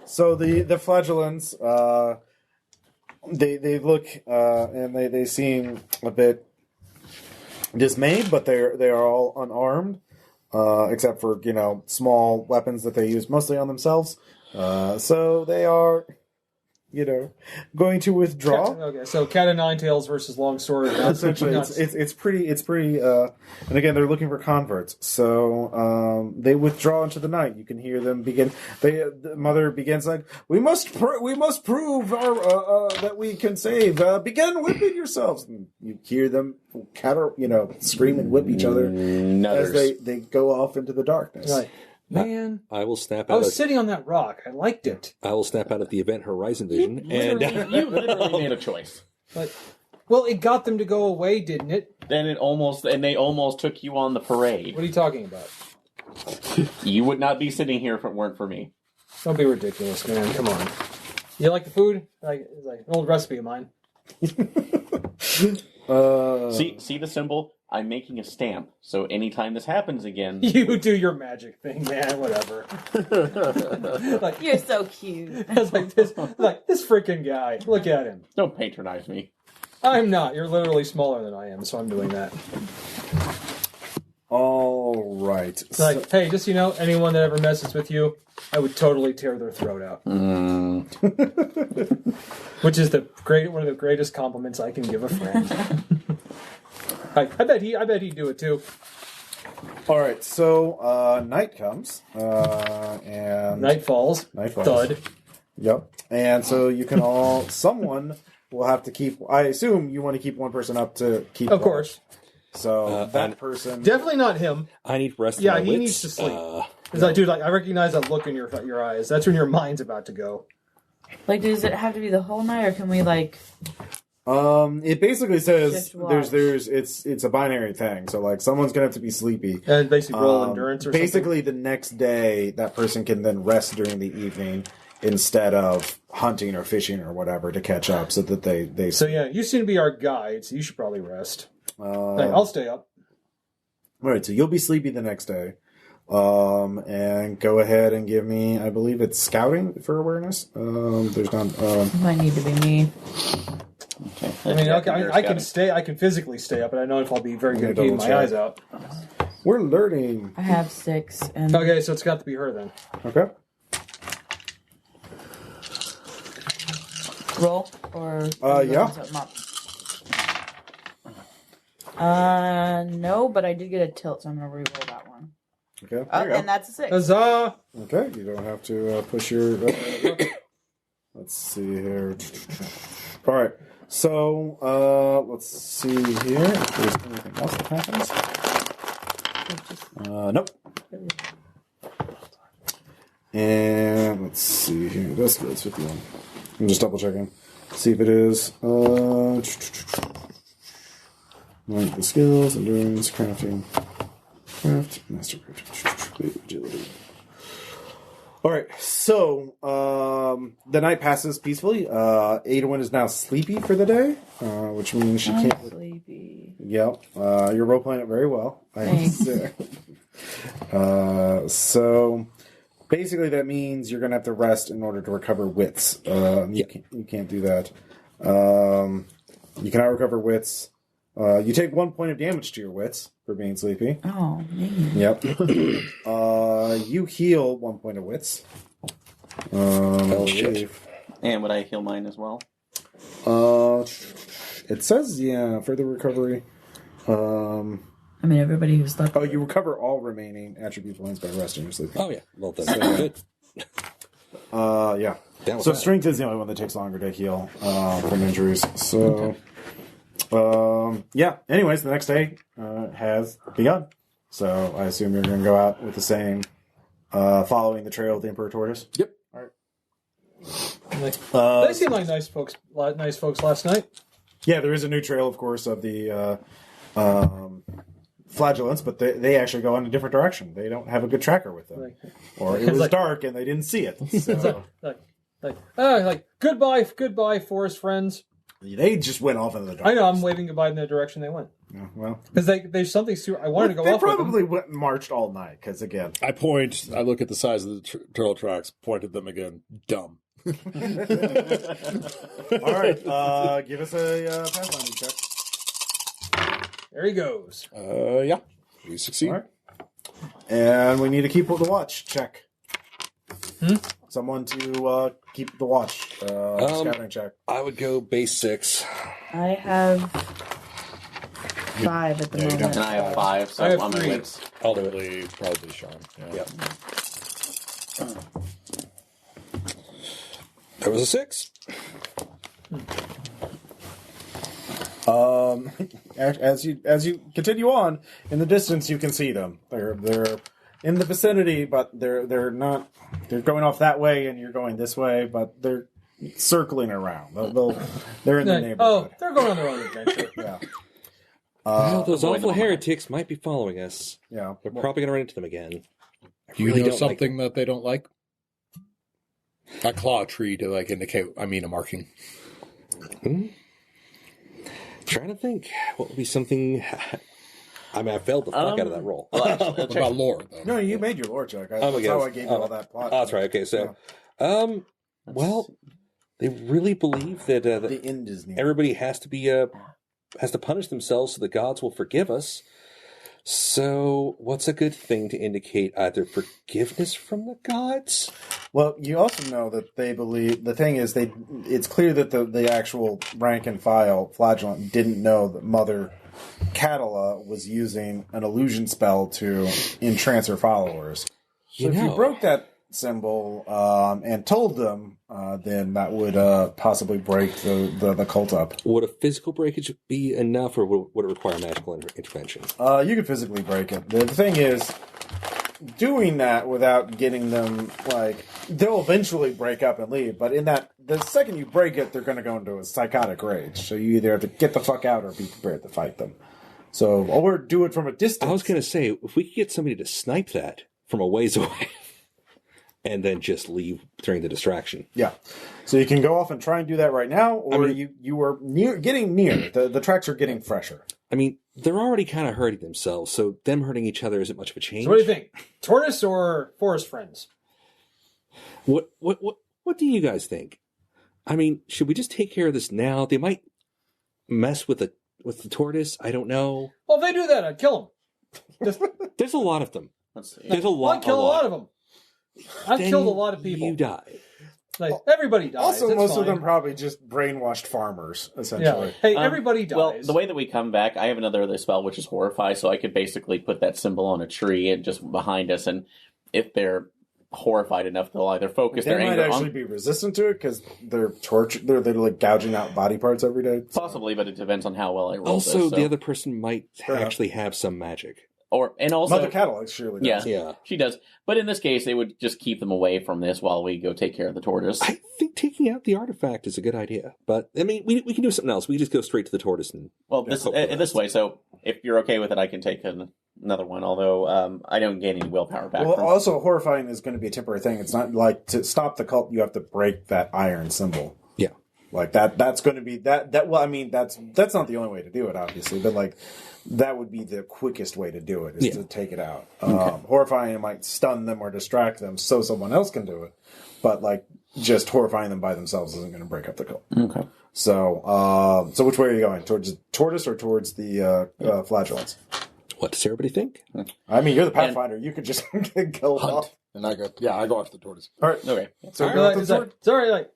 So the flagellants, they look and they seem a bit dismayed, but they are all unarmed, except for small weapons that they use mostly on themselves. So they are, going to withdraw. Okay, so cat of nine tails versus long sword. Essentially, it's pretty. And again, they're looking for converts. So they withdraw into the night. You can hear them begin. The mother begins like, "We must prove our that we can save. Begin whipping yourselves." And you hear them, scream and whip each other as they go off into the darkness. Right. Man, I will snap I out. was sitting on that rock. I liked it. I will snap out of the event Horizon Vision, You literally made a choice. Well, it got them to go away, didn't it? Then they almost took you on the parade. What are you talking about? You would not be sitting here if it weren't for me. Don't be ridiculous, man. Come on. You like the food? It's like an old recipe of mine. See the symbol? I'm making a stamp, so anytime this happens again... You do your magic thing, man. Whatever. You're so cute. It's like this freaking guy. Look at him. Don't patronize me. I'm not. You're literally smaller than I am, so I'm doing that. All right. It's like, hey, just anyone that ever messes with you, I would totally tear their throat out. Which is one of the greatest compliments I can give a friend. I bet he'd do it too. All right. So night comes, and Night falls. Thud. Yep. And so you can all. Someone will have to keep. I assume you want to keep one person up to keep. Of course. So that person. Definitely not him. I need rest. Yeah, of my he wits. needs to sleep. It's like, dude, I recognize that look in your eyes. That's when your mind's about to go. Does it have to be the whole night, or can we It basically says Just it's a binary thing. So someone's gonna have to be sleepy. And basically roll endurance or basically the next day that person can then rest during the evening instead of hunting or fishing or whatever to catch up, so that they. So yeah, you seem to be our guide, so you should probably rest. I'll stay up. All right, so you'll be sleepy the next day. And go ahead and give me, I believe it's scouting for awareness. There's not. might need to be me. Okay. I mean, I can stay. I can physically stay up, but I don't know if I'll be very good at keeping my eyes out. We're learning. I have 6. And Okay, so it's got to be her then. Okay. roll or yeah. No, but I did get a tilt, so I'm gonna re-roll that one. Okay. Oh, and that's a 6. Huzzah! Okay, you don't have to push your. Let's see here. All right, so let's see here if there's anything else that happens. Nope. And let's see here. That's good. It's 51. I'm just double checking. See if it is. Like the skills, endurance, crafting, mastercraft, agility. All right, so the night passes peacefully. Adawin is now sleepy for the day, which means she can't. Sleepy. Yep, you're role playing it very well. Thanks. So basically, that means you're going to have to rest in order to recover wits. You can't do that. You cannot recover wits. You take 1 point of damage to your wits for being sleepy. Oh, man. Yep. You heal 1 point of wits. Shit. And would I heal mine as well? It says, further recovery. I mean, everybody who's left. Oh, you recover all remaining attribute points by resting or sleeping. Oh, yeah. Well, that's good. Yeah. So strength is the only one that takes longer to heal from injuries. So, Anyways, the next day has begun. So I assume you're going to go out with the same, following the trail of the Emperor Tortoise. Yep. All right. They seem like nice folks last night. Yeah, there is a new trail, of course, of the flagellants, but they actually go in a different direction. They don't have a good tracker with them, or it was dark and they didn't see it. So. like goodbye, forest friends. They just went off into the dark. I know. I'm waving goodbye in the direction they went. Yeah, well, because there's something. I wanted to go they off. They probably went and marched all night. Because again, I look at the size of the turtle tracks, pointed them again. Dumb. All right, give us a pathfinding check. There he goes. Yeah, we succeed. All right. And we need to keep the watch. Check. Someone to keep the watch. Scouting check. I would go base 6. I have 5 at the moment. And I have 5, so I have I'm on my 3. wits. I'll do it. Probably Sean. Yeah. Yep. That was a 6. As you continue on in the distance, you can see them. They're in the vicinity, but they're not. They're going off that way, and you're going this way, but they're circling around. They're in the neighborhood. Oh, they're going on their own adventure. Yeah. Well, those awful heretics might be following us. Yeah. We're probably going to run into them again. Do you know something that they don't like? I claw a tree to indicate. I mean, a marking. Trying to think. What would be something? I mean, I failed the fuck out of that roll. Well, actually, What about lore, though? No, you made your lore check. That's I how I gave you all that plot. Oh, that's right. Okay, so, well, they really believe that the end is near. everybody has to punish themselves so the gods will forgive us. So, what's a good thing to indicate either forgiveness from the gods? Well, you also know that they believe the thing is it's clear that the actual rank and file flagellant didn't know that Mother Catala was using an illusion spell to entrance her followers. So if you broke that symbol and told them, then that would possibly break the cult up. Would a physical breakage be enough, or would it require magical intervention? You could physically break it. The thing is, doing that without getting them, they'll eventually break up and leave, but the second you break it, they're going to go into a psychotic rage. So you either have to get the fuck out or be prepared to fight them. So, or do it from a distance. I was going to say, if we could get somebody to snipe that from a ways away, and then just leave during the distraction. Yeah. So you can go off and try and do that right now, or you are getting near. The tracks are getting fresher. I mean, they're already kind of hurting themselves, so them hurting each other isn't much of a change. So what do you think? Tortoise or forest friends? What do you guys think? I mean, should we just take care of this now? They might mess with the tortoise. I don't know. Well, if they do that, I'd kill them. There's a lot of them. Let's see. There's a lot. I'd kill a lot of them. I've killed a lot of people. You die. Like, everybody dies. Also, it's most fine. of them probably just brainwashed farmers, essentially. Yeah. Hey, everybody dies. Well, the way that we come back, I have another other spell, which is Horrify, so I could basically put that symbol on a tree and just behind us, and if they're horrified enough, they'll either focus They their might anger actually on... be resistant to it because they're they're like gouging out body parts every day. So. Possibly, but it depends on how well I roll Also, this. So. the other person might actually have some magic. And also... Mother Catalog surely does. Yeah. She does. But in this case, it would just keep them away from this while we go take care of the tortoise. I think taking out the artifact is a good idea. But, I mean, we can do something else. We just go straight to the tortoise. And Well, this way, so if you're okay with it, I can take another one, although I don't gain any willpower back. Well, from... also, horrifying is going to be a temporary thing. It's not like to stop the cult, you have to break that iron symbol. Yeah. Like that's going to be that. Well, I mean, that's not the only way to do it, obviously, but like that would be the quickest way to do it is to take it out. Horrifying might stun them or distract them, so someone else can do it. But like just horrifying them by themselves isn't going to break up the cult. Okay. So, which way are you going? Towards the tortoise or towards the flagellants? what does everybody think? I mean, you're the pathfinder. You could just go Hunt. off. And I go after the tortoise. All right. Okay. So All go right, with the sword?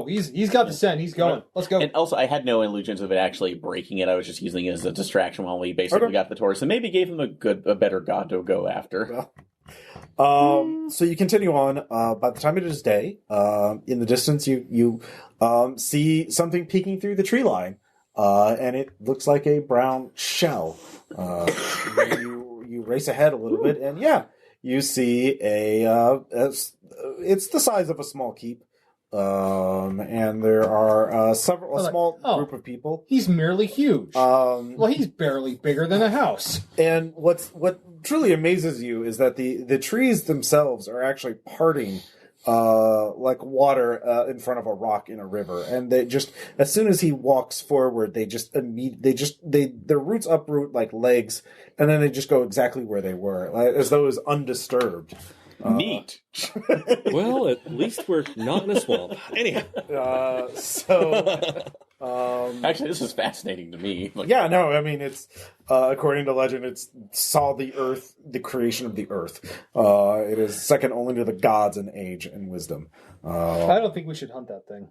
he's got the scent. He's going. Let's go. And also, I had no illusions of it actually breaking it. I was just using it as a distraction while we basically got the tortoise, and maybe gave him a better god to go after. So you continue on. By the time it is day, in the distance, you see something peeking through the tree line, and it looks like a brown shell. You race ahead a little bit, and you see it's the size of a small keep, and there are a small group of people. He's merely huge. Well, he's barely bigger than a house. And what truly amazes you is that the trees themselves are actually parting like water in front of a rock in a river, and they just as soon as he walks forward, their roots uproot like legs, and then they just go exactly where they were, as though it was undisturbed. Neat. Well, at least we're not in a swamp. Anyhow. Actually, this is fascinating to me. I mean, it's according to legend, it saw the earth, the creation of the earth. It is second only to the gods in age and wisdom. I don't think we should hunt that thing.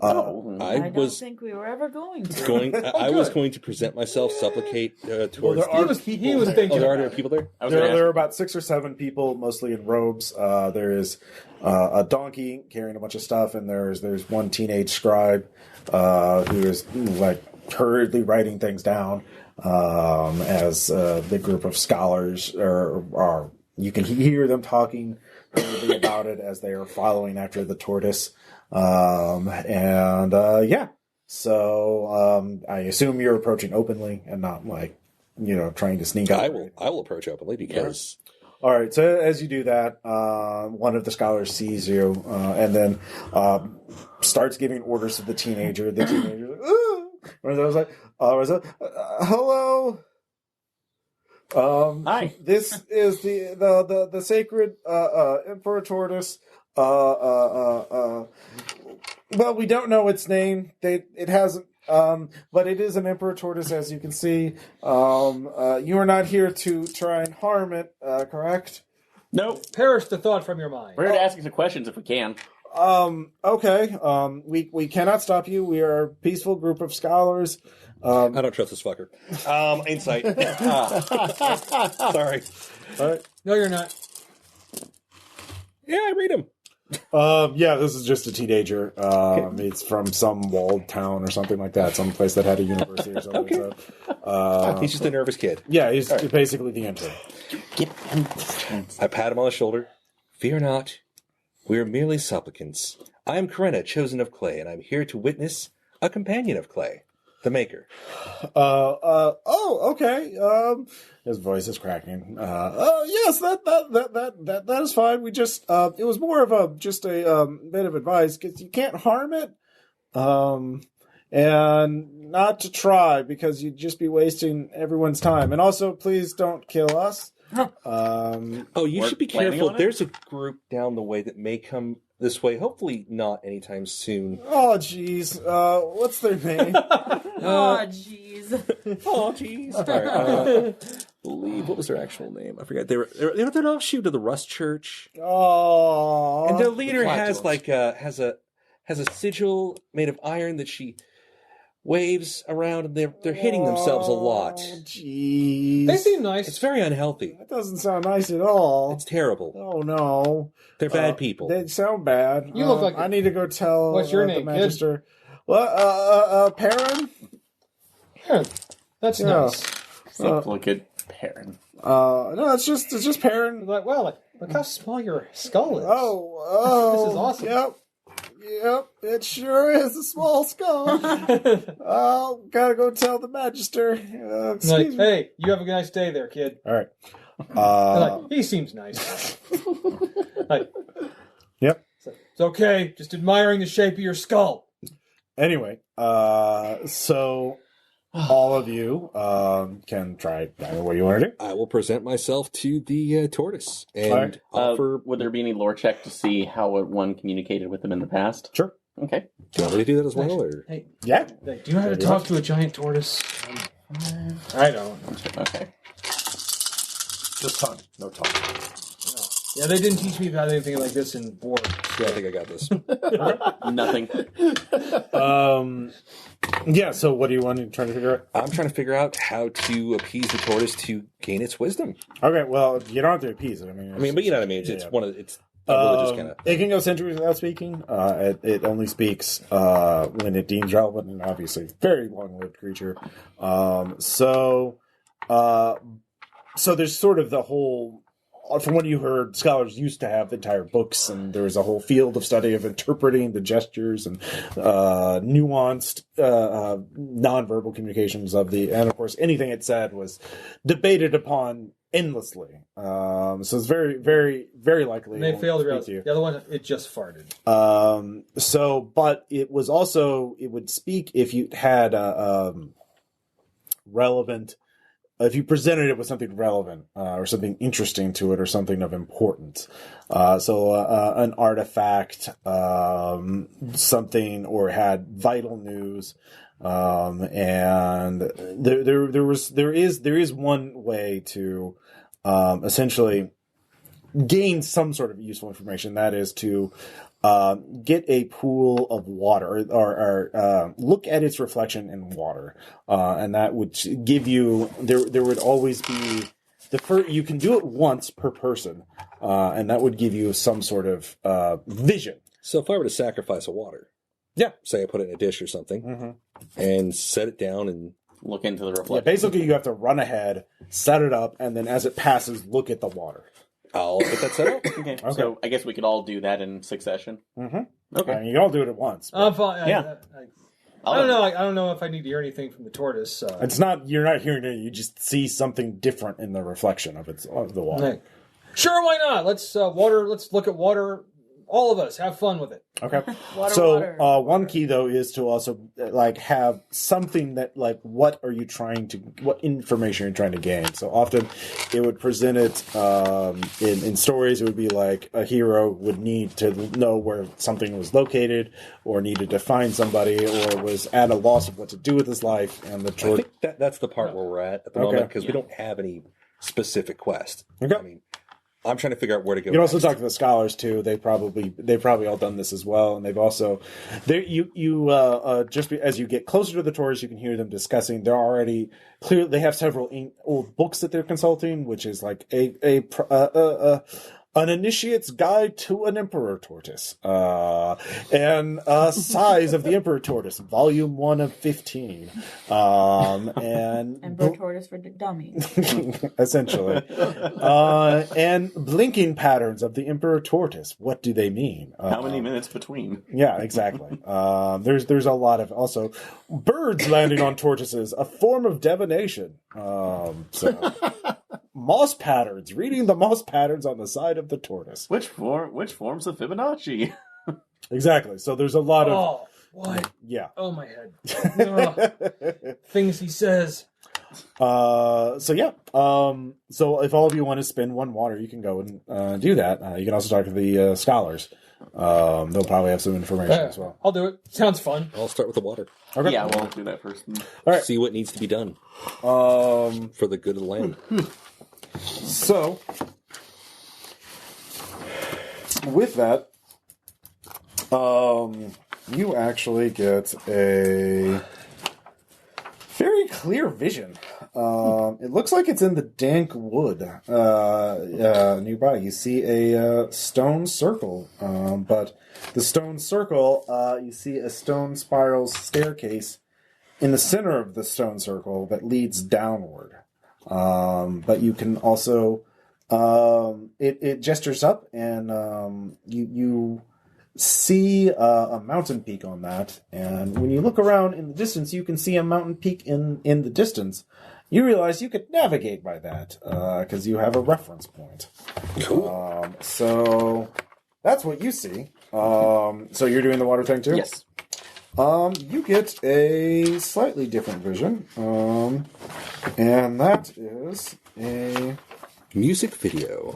I don't think we were ever going to. I was going to present myself, supplicate towards. He was thinking. There are people there. There are about 6 or 7 people, mostly in robes. There is a donkey carrying a bunch of stuff, and there's one teenage scribe who is like hurriedly writing things down as the group of scholars are. You can hear them talking hurriedly about it as they are following after the tortoise. So I assume you're approaching openly and not like trying to sneak out. I will approach openly because. All right, so as you do that, one of the scholars sees you and then starts giving orders to the teenager. The teenager, hello. Hi. This is the sacred Emperor Tortoise. Well, we don't know its name. It hasn't. But it is an Emperor Tortoise, as you can see. You are not here to try and harm it, correct? Nope. Perish the thought from your mind. We're here to ask you some questions if we can. Okay. We cannot stop you. We are a peaceful group of scholars. I don't trust this fucker. Insight. Sorry. All right. No, you're not. Yeah, I read him. This is just a teenager. It's from some walled town or something like that. Some place that had a university or something. Okay. So, He's just a nervous kid. yeah, he's basically the intern. I pat him on the shoulder. Fear not. We are merely supplicants. I am Corinna, chosen of clay, and I'm here to witness a companion of clay, the maker. Okay. His voice is cracking. Yes, that is fine. We just, it was more of a bit of advice, because you can't harm it, and not to try, because you'd just be wasting everyone's time. And also, please don't kill us. You should be careful. There's a group down the way that may come this way. Hopefully not anytime soon. Oh, jeez. What's their name? Oh, jeez. Oh, jeez. All right. believe, what was their actual name? I forget. They're an offshoot of the Rust Church. Oh, And their leader has has a sigil made of iron that she waves around, and they're hitting themselves a lot. Jeez. They seem nice. It's very unhealthy. That doesn't sound nice at all. It's terrible. Oh no, They're bad people. They sound bad. You look like I need to go tell. What's your the name, Magister. What? Perrin? Yeah, that's nice. Look at Perrin. No, it's just Perrin. Like, well, look how small your skull is. Oh, This is awesome. Yep, it sure is a small skull. Oh, gotta go tell the Magister. Excuse me. Hey, you have a nice day there, kid. All right. He seems nice. Yep. It's okay. Just admiring the shape of your skull. Anyway, so all of you can try what you want to do. I will present myself to the tortoise and offer. Would there be any lore check to see how one communicated with them in the past? Sure. Okay. Do you want me to do that as well? Or? Hey, Yeah. do you know how to talk to a giant tortoise? I don't. Okay. Just tongue, no tongue. Yeah, they didn't teach me about anything like this in board. Yeah, I think I got this. Nothing. Yeah, so what do you want to try to figure out? I'm trying to figure out how to appease the tortoise to gain its wisdom. Okay, well, you don't have to appease it. But you know what I mean. It's Yeah. one of it's a religious kind of. It can go centuries without speaking. It only speaks when it deems relevant, and obviously, very long-lived creature. So there's sort of the whole. From what you heard, scholars used to have entire books, and there was a whole field of study of interpreting the gestures and nuanced nonverbal communications of and of course, anything it said was debated upon endlessly. So it's very, very, very likely. And they failed to speak realize to you. the other one, it just farted. But it was also, it would speak if you had relevant. If you presented it with something relevant or something interesting to it or something of importance, an artifact, something, or had vital news, and there is one way to essentially gain some sort of useful information. That is to get a pool of water or look at its reflection in water. And that would give you, there would always be, you can do it once per person. And that would give you some sort of vision. So if I were to sacrifice a water, Yeah. say I put it in a dish or something, Mm-hmm. and set it down and Look into the reflection. Yeah, basically you have to run ahead, set it up, and then as it passes, look at the water. I'll get that set up. Okay. So I guess we could all do that in succession. Mm-hmm. Okay. I mean, you can all do it at once. but I'm fine. Yeah. I don't know. I don't know if I need to hear anything from the tortoise. It's not, you're not hearing it, you just see something different in the reflection of the water. Hey. Sure, why not? Let's look at water. All of us have fun with it. Okay. Water. One key though is to also have something that what information you're trying to gain. So often it would present it in stories. It would be like a hero would need to know where something was located, or needed to find somebody, or was at a loss of what to do with his life. And the I think that's the part where we're at the moment, because we don't have any specific quest. Okay. I mean, I'm trying to figure out where to go. You can also next. talk to the scholars too. They've probably all done this as well, and they've also as you get closer to the tortoise, you can hear them discussing. They're already clear. They have several old books that they're consulting, which is like an initiate's guide to an emperor tortoise, and size of the emperor tortoise, volume 1 of 15, and Emperor tortoise for dummies. essentially, and blinking patterns of the emperor tortoise. What do they mean? How many minutes between? Yeah, exactly. There's a lot of also birds landing on tortoises, a form of divination. Moss patterns, reading the moss patterns on the side of the tortoise. Which forms of Fibonacci? Exactly. So there's a lot of Oh, what? yeah. Oh, my head. Ugh. Things he says. So yeah. So if all of you want to spend 1 water, you can go and do that. You can also talk to the scholars. They'll probably have some information as well. I'll do it. Sounds fun. I'll start with the water. Okay. Yeah, we'll do that first. All right. See what needs to be done for the good of the land. So with that, you actually get a very clear vision. It looks like it's in the dank wood nearby. You see a stone circle, but the stone circle, you see a stone spiral staircase in the center of the stone circle that leads downward. But you can also, it gestures up, and you see a mountain peak on that. And when you look around in the distance, you can see a mountain peak in the distance. You realize you could navigate by that because you have a reference point. Cool. So that's what you see. So you're doing the water thing too? Yes. You get a slightly different vision. And that is a Music video.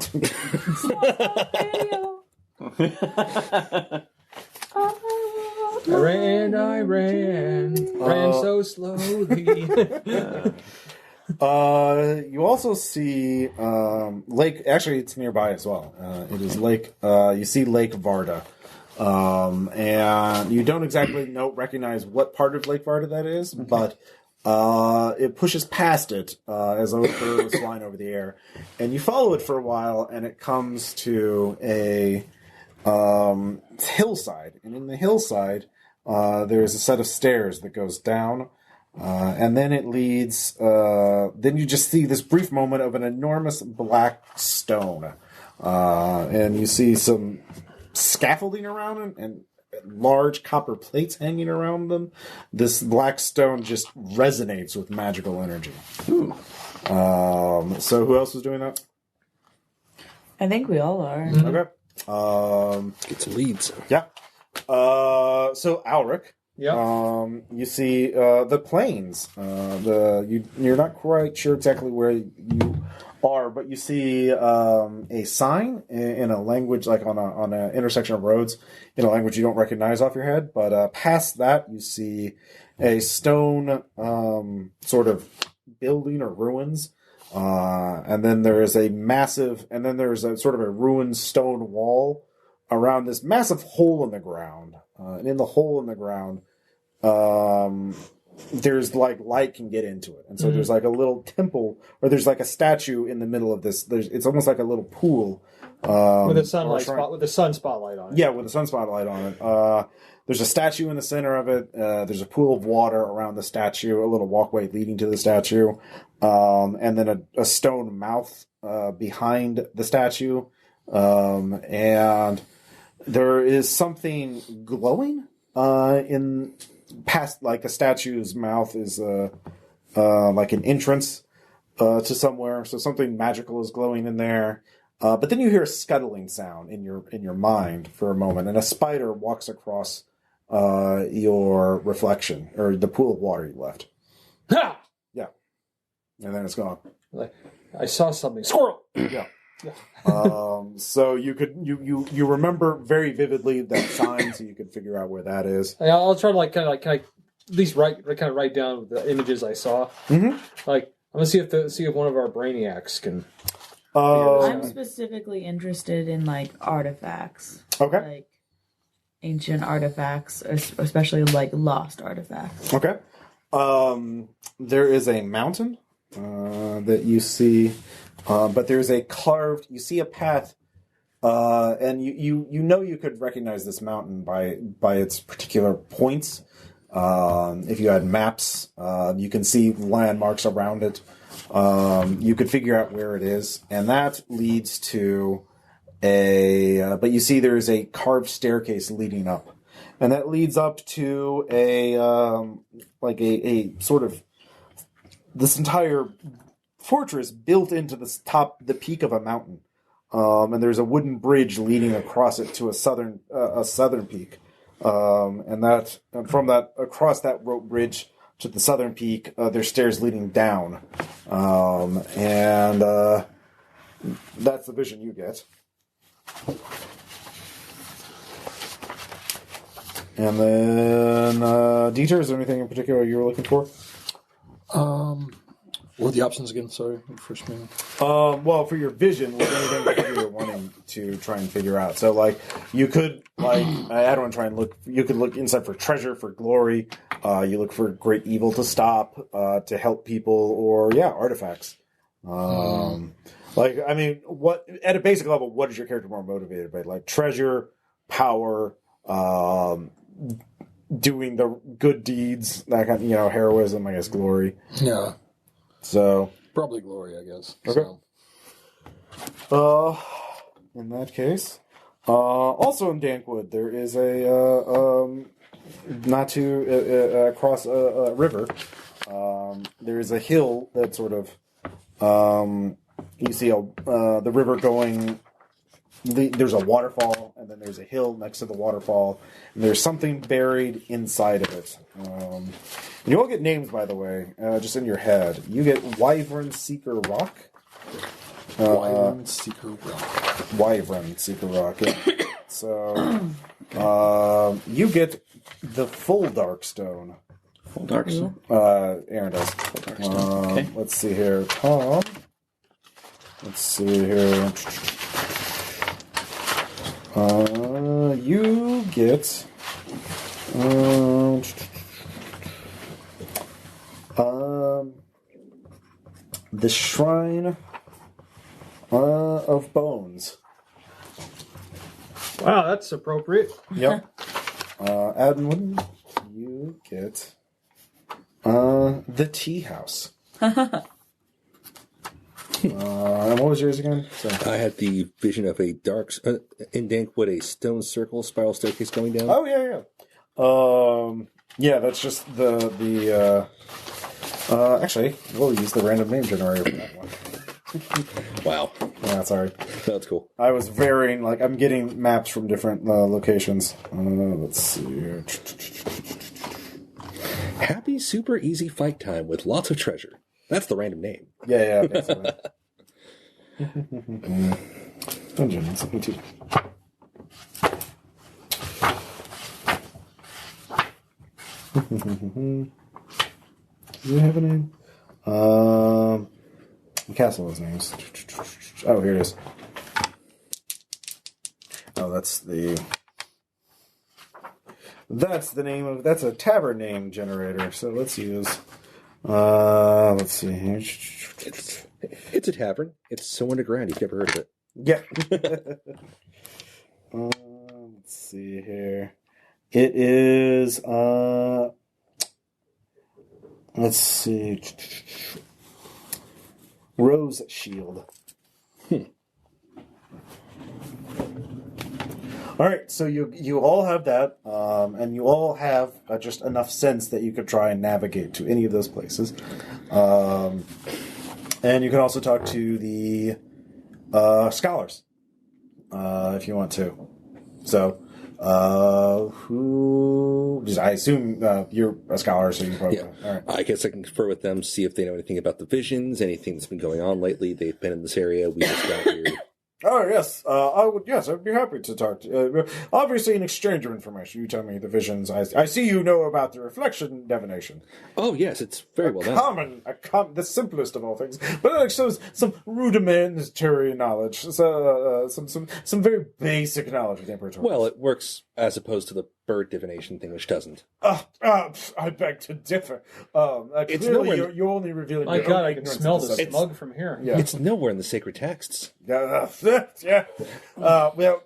I ran so slowly. You also see Lake. Actually, it's nearby as well. It is Lake. You see Lake Varda, and you don't exactly recognize what part of Lake Varda that is, but it pushes past it as though it was flying over the air, and you follow it for a while, and it comes to a hillside, and in the hillside there is a set of stairs that goes down. And then it leads, then you just see this brief moment of an enormous black stone. And you see some scaffolding around it and large copper plates hanging around them. This black stone just resonates with magical energy. So who else was doing that? I think we all are. Okay. Get some leads. Yeah. So Alric. Yeah. You see the plains. You're not quite sure exactly where you are, but you see a sign in a language like on an intersection of roads in a language you don't recognize off your head. But past that, you see a stone sort of building or ruins, and then there is a massive, and then there's a sort of a ruined stone wall around this massive hole in the ground. And in the hole in the ground, there's like light can get into it, and so there's like a little temple, or there's like a statue in the middle of this. It's almost like a little pool with a sun spotlight on it. Yeah, with a sun spotlight on it. There's a statue in the center of it. There's a pool of water around the statue, a little walkway leading to the statue, and then a stone mouth behind the statue, and there is something glowing in past, like a statue's mouth is like an entrance to somewhere. So something magical is glowing in there. But then you hear a scuttling sound in your mind for a moment, and a spider walks across your reflection, or the pool of water you left. Ha! Yeah, and then it's gone. Like, I saw something. Squirrel. Yeah. So you remember very vividly that sign, so you could figure out where that is. I'll try to at least write down the images I saw. Mm-hmm. Like, I'm gonna see if one of our brainiacs can. I'm specifically interested in like artifacts. Okay. Like ancient artifacts, especially like lost artifacts. Okay. There is a mountain that you see, but there's a carved. You see a path, and you know you could recognize this mountain by its particular points. If you had maps, you can see landmarks around it. You could figure out where it is, and that leads to but you see there is a carved staircase leading up, and that leads up to a sort of this entire fortress built into the peak of a mountain, and there's a wooden bridge leading across it to a southern peak, and from that across that rope bridge to the southern peak. There's stairs leading down, and that's the vision you get. And then, Dieter, is there anything in particular you were looking for? What were the options again? Sorry, first meeting. Well, for your vision, was anything that you're wanting to try and figure out? So, like, you could, like, I don't want to try and look. You could look inside for treasure, for glory. You look for great evil to stop, to help people, or artifacts. Like, I mean, what at a basic level, what is your character more motivated by? Like treasure, power, doing the good deeds, that kind of, heroism, I guess, glory. Yeah. So probably glory, I guess. Okay. So. In that case, also in Dankwood, there is a not to across a river. There is a hill that sort of you see the river going. There's a waterfall, and then there's a hill next to the waterfall, and there's something buried inside of it. And you all get names, by the way, just in your head. You get Wyvern Seeker Rock. Wyvern Seeker Rock. Wyvern Seeker Rock. Yeah. So you get the full Darkstone. Full Darkstone? Aaron does. Full Darkstone. Okay. Let's see here. Tom. Let's see here. You get the Shrine of Bones. Wow, that's appropriate. Yep. Adam, you get the Tea House. And what was yours again? I had the vision of a dark, in Dankwood, a stone circle spiral staircase going down. Oh, yeah. That's just the actually, we'll use the random name generator for that one. Wow. Yeah, sorry. That's cool. I was varying, I'm getting maps from different locations. Let's see here. Happy, super easy fight time with lots of treasure. That's the random name. Yeah, basically. Dungeons. Do you have a name? The castle has names. Oh, here it is. Oh, that's the name of... That's a tavern name generator, so let's use... let's see here. It's a tavern. It's so underground you've never heard of it. Yeah. Let's see here. It is, let's see. Rose Shield. All right, so you all have that, and you all have just enough sense that you could try and navigate to any of those places. And you can also talk to the scholars if you want to. So, I assume you're a scholar, so you probably... Yeah. All right. I guess I can confer with them, see if they know anything about the visions, anything that's been going on lately. They've been in this area. We just got here. Oh, yes. I'd be happy to talk to obviously, in exchange of information, you tell me the visions. I see you know about the reflection divination. Oh, yes, it's very well done. The simplest of all things. But it shows some rudimentary knowledge. Some very basic knowledge of the Emperor. Well, it works as opposed to the bird divination thing, which doesn't. I beg to differ. It's clearly nowhere... you're only revealing My your God, own I can ignorance smell of the subject. smug from here. Yeah. It's nowhere in the sacred texts. Yeah. Well,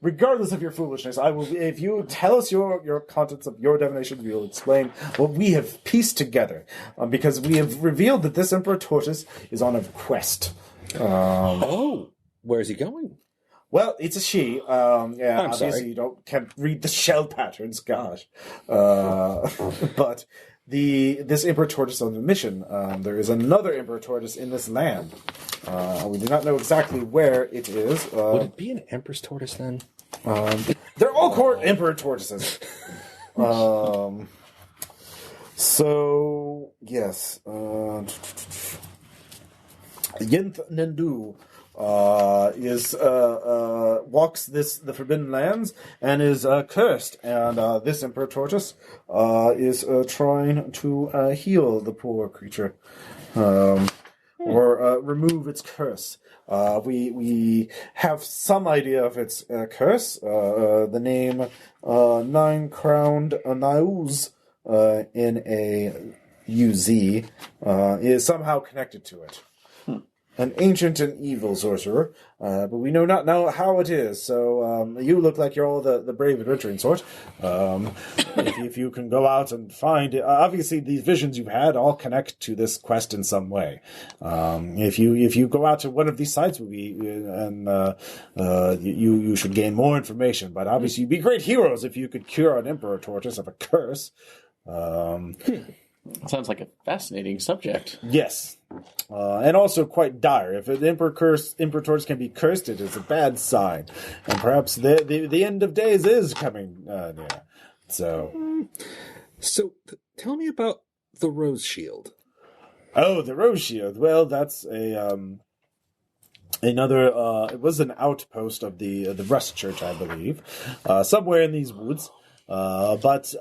regardless of your foolishness, I will. If you tell us your contents of your divination, we will explain what we have pieced together. Because we have revealed that this Emperor Tortoise is on a quest. Where's he going? Well, it's a she. I'm obviously sorry. you can't read the shell patterns. Gosh, but. This Emperor Tortoise on the mission. There is another Emperor Tortoise in this land. We do not know exactly where it is. Would it be an Empress Tortoise then? They're all Emperor Tortoises. So, yes. Yinth Nindu walks the Forbidden Lands and is cursed. And this Emperor Tortoise is trying to heal the poor creature. Or remove its curse. We have some idea of its curse. The name Nine-Crowned Nauz in a UZ is somehow connected to it. An ancient and evil sorcerer, but we know not know how it is. So you look like you're all the brave adventuring sort. If you can go out and find it, obviously these visions you've had all connect to this quest in some way. If you go out to one of these sites, you should gain more information. But obviously, you'd be great heroes if you could cure an Emperor Tortoise of a curse. Sounds like a fascinating subject. Yes. And also quite dire. If an Emperor Tortoise can be cursed, it is a bad sign. And perhaps the end of days is coming near. So tell me about the Rose Shield. Oh, the Rose Shield. Well, that's another, it was an outpost of the Rust Church, I believe. Somewhere in these woods. But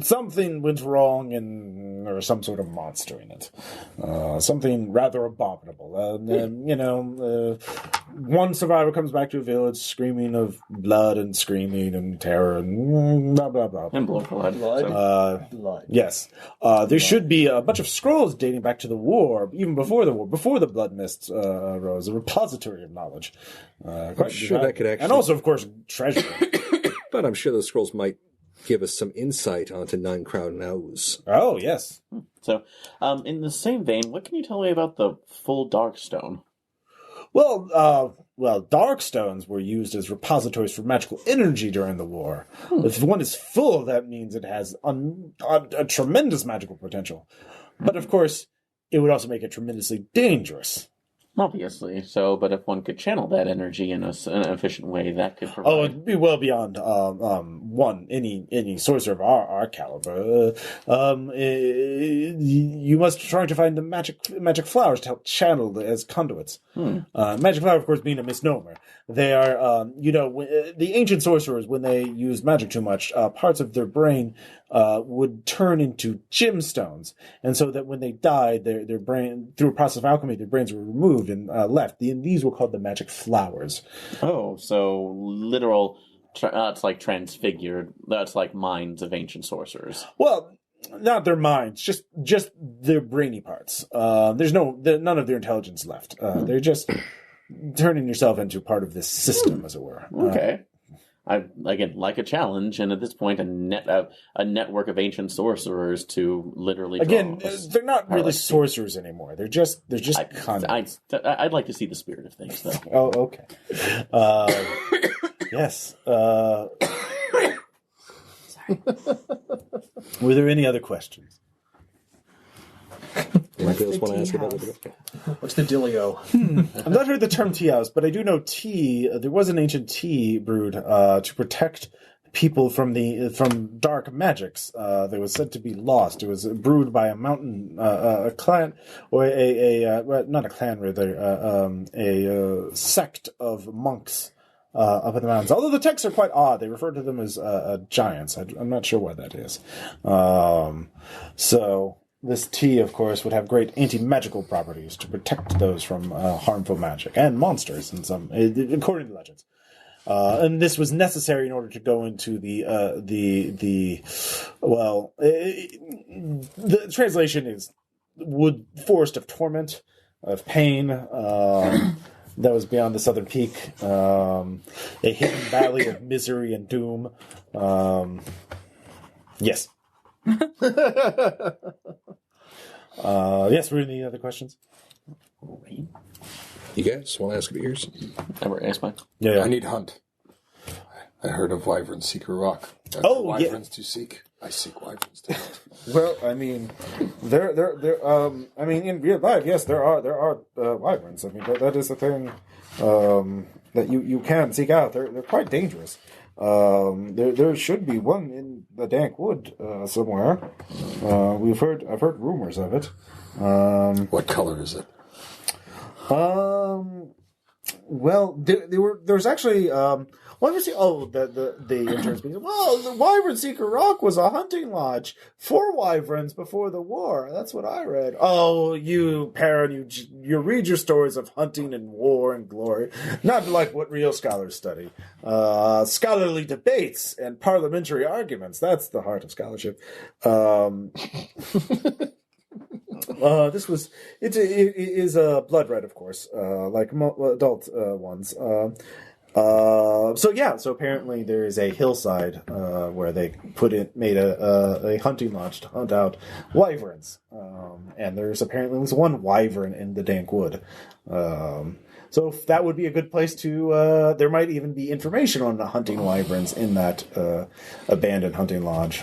something went wrong, and there was some sort of monster in it. Something rather abominable. One survivor comes back to a village screaming of blood and screaming and terror and blah, blah, blah. And blood. Blood. Yes. There should be a bunch of scrolls dating back to the war, even before the war, before the Blood Mist arose, a repository of knowledge. I'm sure that could actually... And also, of course, treasure. But I'm sure those scrolls might give us some insight onto Nine-Crowned Nauz. Oh, yes. So, in the same vein, what can you tell me about the full Darkstone? Well, Darkstones were used as repositories for magical energy during the war. If one is full, that means it has a tremendous magical potential. But, of course, it would also make it tremendously dangerous. Obviously. So, but if one could channel that energy in an efficient way, that could provide... Oh, it'd be well beyond any sorcerer of our caliber. You must try to find the magic flowers to help channel as conduits. Magic flower, of course, being a misnomer. They are, the ancient sorcerers, when they used magic too much, parts of their brain would turn into gemstones, and so that when they died, their brain, through a process of alchemy, their brains were removed and left. These were called the magic flowers. Oh, so literal. That's like transfigured. That's like minds of ancient sorcerers. Well, not their minds, just their brainy parts. There's none of their intelligence left. They're just turning yourself into part of this system, as it were. Okay. I again like a challenge, and at this point, a network of ancient sorcerers to literally. Again, they're not really sorcerers anymore. They're just conduits. I'd like to see the spirit of things, though. Oh, okay. Yes. Sorry. Were there any other questions? Anybody else want to ask about it? What's the dealio? I've not heard the term tea house, but I do know tea. There was an ancient tea brewed to protect people from dark magics that was said to be lost. It was brewed by a mountain a clan, or not a clan, rather a sect of monks up in the mountains. Although the texts are quite odd, they refer to them as giants. I'm not sure why that is. So. This tea, of course, would have great anti-magical properties to protect those from harmful magic and monsters, according to legends. And this was necessary in order to go into the translation is forest of torment, of pain. That was beyond the southern peak, a hidden valley of misery and doom. Yes. Yes, were there any other questions? You guys want to ask about yours? Ever ask mine? Yeah. I need hunt. I heard of wyverns seek a rock. Wyverns to seek. I seek wyverns to hunt. Well, I mean, in real life, yes, there are wyverns. I mean, that is a thing that you can seek out. They're quite dangerous. There should be one in the dank wood somewhere. I've heard rumors of it. What color is it? Well, there's actually the interns being, well, the Wyvern Seeker Rock was a hunting lodge for wyverns before the war. That's what I read. Oh, you parent, you read your stories of hunting and war and glory, not like what real scholars study. Scholarly debates and parliamentary arguments. That's the heart of scholarship. It is blood red, of course, like adult ones. So apparently there is a hillside where they made a hunting lodge to hunt out wyverns, and there's apparently one wyvern in the dank wood. So that would be a good place to. There might even be information on the hunting wyverns in that abandoned hunting lodge.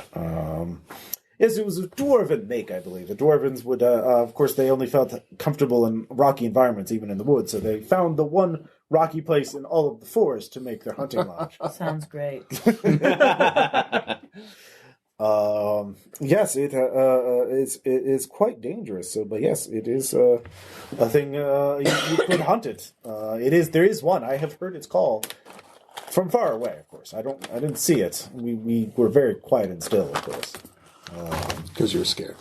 Yes, it was a dwarven make, I believe. The dwarvens would, of course, they only felt comfortable in rocky environments, even in the woods. So they found the one rocky place in all of the forest to make their hunting lodge. Sounds great. Yes, it is quite dangerous. So, but yes, it is a thing you could hunt it. There is one. I have heard its call from far away. Of course, I didn't see it. We were very quiet and still, of course. Because you're scared.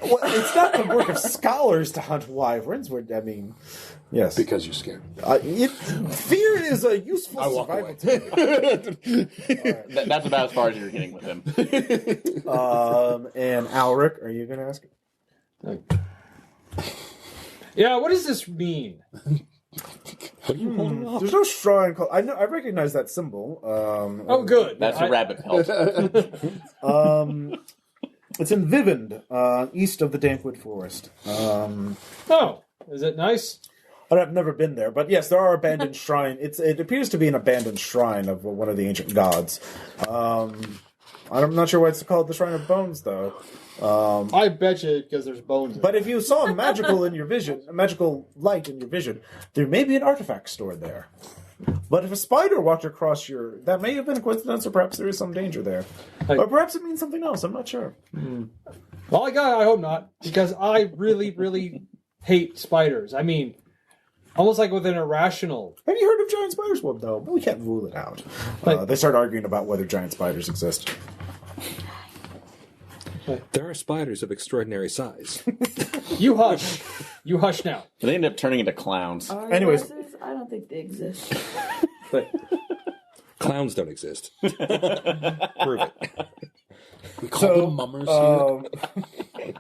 Well, it's not the work of scholars to hunt wyverns. Yes. Because you're scared. Fear is a useful survival technique. That's about as far as you're getting with him. And Alric, are you going to ask? Yeah, what does this mean? What are you holding off? There's no shrine called. I recognize that symbol. Oh, good. That's a rabbit pelt. It's in Vivend, east of the Dankwood Forest. Oh, is it nice? I've never been there, but yes, there are abandoned shrine. It appears to be an abandoned shrine of one of the ancient gods. I'm not sure why it's called the Shrine of Bones, though. I bet you because there's bones. But if you saw a magical light in your vision, there may be an artifact stored there. But if a spider walked across that may have been a coincidence, or perhaps there is some danger there. Or perhaps it means something else, I'm not sure. Well, I hope not, because I really, really hate spiders. I mean, almost like with an irrational... Have you heard of giant spiders? Well, no, but we can't rule it out. They start arguing about whether giant spiders exist. There are spiders of extraordinary size. You hush. You hush now. They end up turning into clowns. Anyways. I don't think they exist. Clowns don't exist. Prove it. We call them mummers here.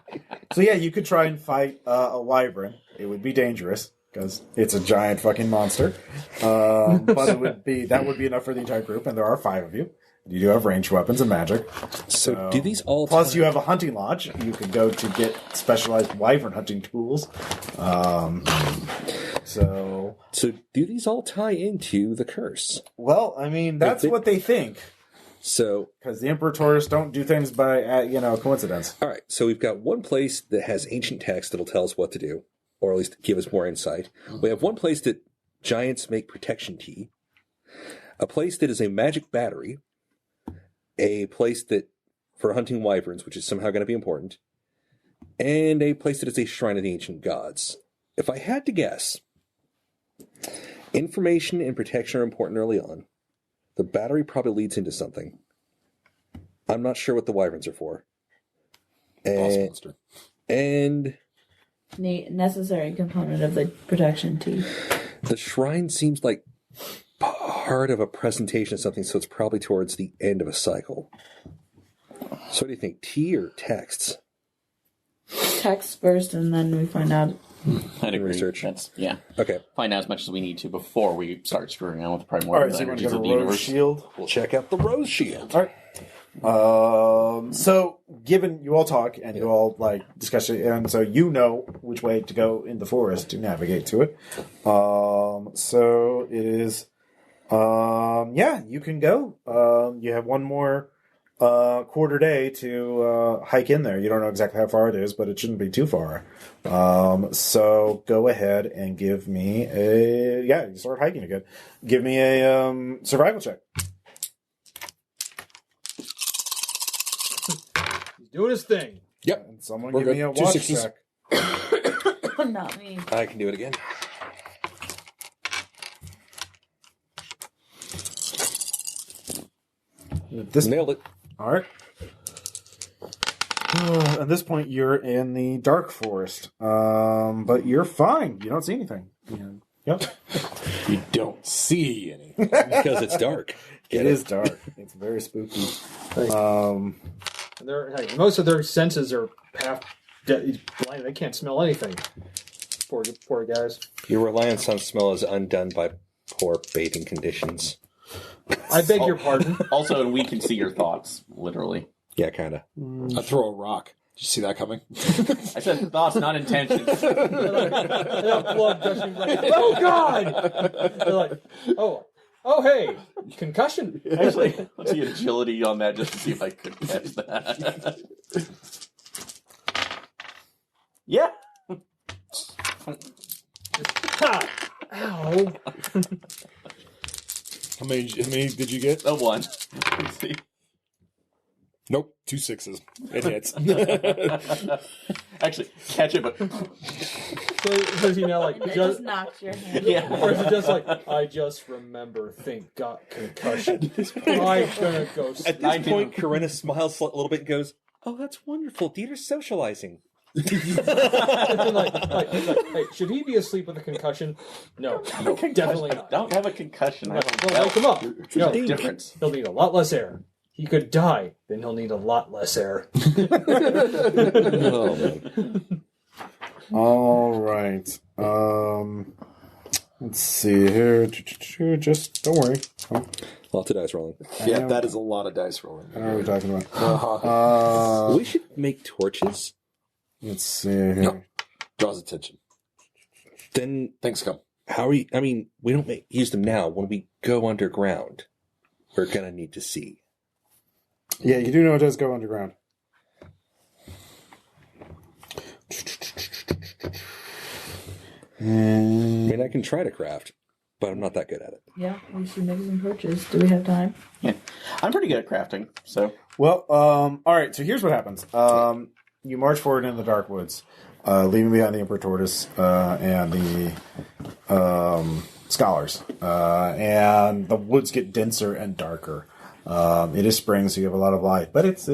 So yeah, you could try and fight a wyvern. It would be dangerous because it's a giant fucking monster. But that would be enough for the entire group, and there are 5 of you. You do have ranged weapons and magic. So do these all... Plus, you have a hunting lodge. You can go to get specialized wyvern hunting tools. So do these all tie into the curse? Well, I mean, that's what they think. So... Because the Imperators don't do things by, coincidence. All right, so we've got one place that has ancient text that'll tell us what to do, or at least give us more insight. We have one place that giants make protection tea. A place that is a magic battery. A place that for hunting wyverns, which is somehow going to be important, and a place that is a shrine of the ancient gods. If I had to guess, information and protection are important early on. The battery probably leads into something. I'm not sure what the wyverns are for. And necessary component of the protection tea. The shrine seems like part of a presentation of something, so it's probably towards the end of a cycle. So what do you think, tea or texts? Text first, and then we find out. I'd agree. Research. Yeah. Okay. Find out as much as we need to before we start screwing around with the All primordial right, so you want to energies go of to the Rose universe. Shield? We'll check out the rose shield. All right. So given you all talk and you all discuss it, and so you know which way to go in the forest to navigate to it. So it is, you can go. You have one more quarter day to hike in there. You don't know exactly how far it is, but it shouldn't be too far. So go ahead and give me you start hiking again. Give me a survival check. doing his thing. Yep. And someone We're give good. me a 2 watch sixes. check. Not me. I can do it again. Nailed it. All right. At this point, you're in the dark forest, but you're fine. You don't see anything. Yep. You don't see any. Because it's dark. It is dark. It's very spooky. And most of their senses are half blind. They can't smell anything. Poor guys. Your reliance on smell is undone by poor bathing conditions. I beg your pardon. Also, and we can see your thoughts, literally. Yeah, kind of. I throw a rock. Did you see that coming? I said thoughts, not intentions. Blood gushing. Like, oh God! They're like, oh, hey, concussion. Actually, let's see agility on that just to see if I could catch that. Yeah. Ow. How many did you get? A 1. Let's see. Nope, 2 sixes. It hits. Actually, catch it, but So is he now like And it just? just knocks your hand. yeah. Or is it just like, I just remember, got concussion. I'm gonna go At this point, Corinna smiles a little bit and goes, "Oh, that's wonderful. Dieter's socializing." like, hey, should he be asleep with a concussion? No, definitely I not. don't have a concussion. I have Well, wake him up. There's No, a difference. he'll need a lot less air. He could die, then he'll need a lot less air. Oh, man. All right. Let's see here. Just don't worry. Lots of dice rolling. Yeah, that is a lot of dice rolling. What are we talking about? We should make torches. Let's see here. No. Draws attention. Then Things come. how are we? I mean, we don't use them now. When we go underground, we're gonna need to see. Yeah, you do know it does go underground. I mean, I can try to craft, but I'm not that good at it. Yeah, we should make some torches. Do we have time? Yeah. I'm pretty good at crafting, so. Well, all right. So here's what happens. You march forward into the dark woods, leaving behind the Emperor Tortoise and the scholars, and the woods get denser and darker. It is spring, so you have a lot of light, but it's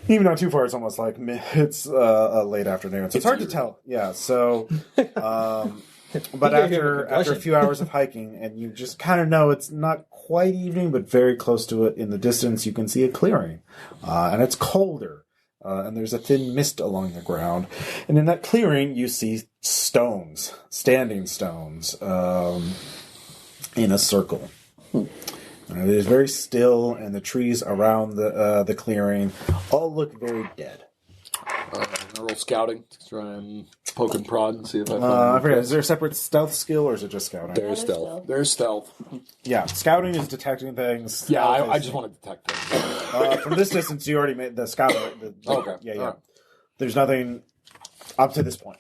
even not too far. It's almost like it's a late afternoon, so it's hard to tell. Yeah. So, but after a few hours of hiking, and you just kind of know it's not quite evening, but very close to it. In the distance, you can see a clearing, and it's colder. And there's a thin mist along the ground. And in that clearing, you see stones, standing stones, in a circle. It is very still, and the trees around the clearing all look very dead. A roll scouting to try and poke and prod and see if I find I forget, is there a separate stealth skill, or is it just scouting? There's stealth. There's stealth. Yeah, scouting is detecting things. Yeah, Stealth I is- just want to detect things. from this distance, you already made the scout. Okay. Yeah. All right. There's nothing up to this point.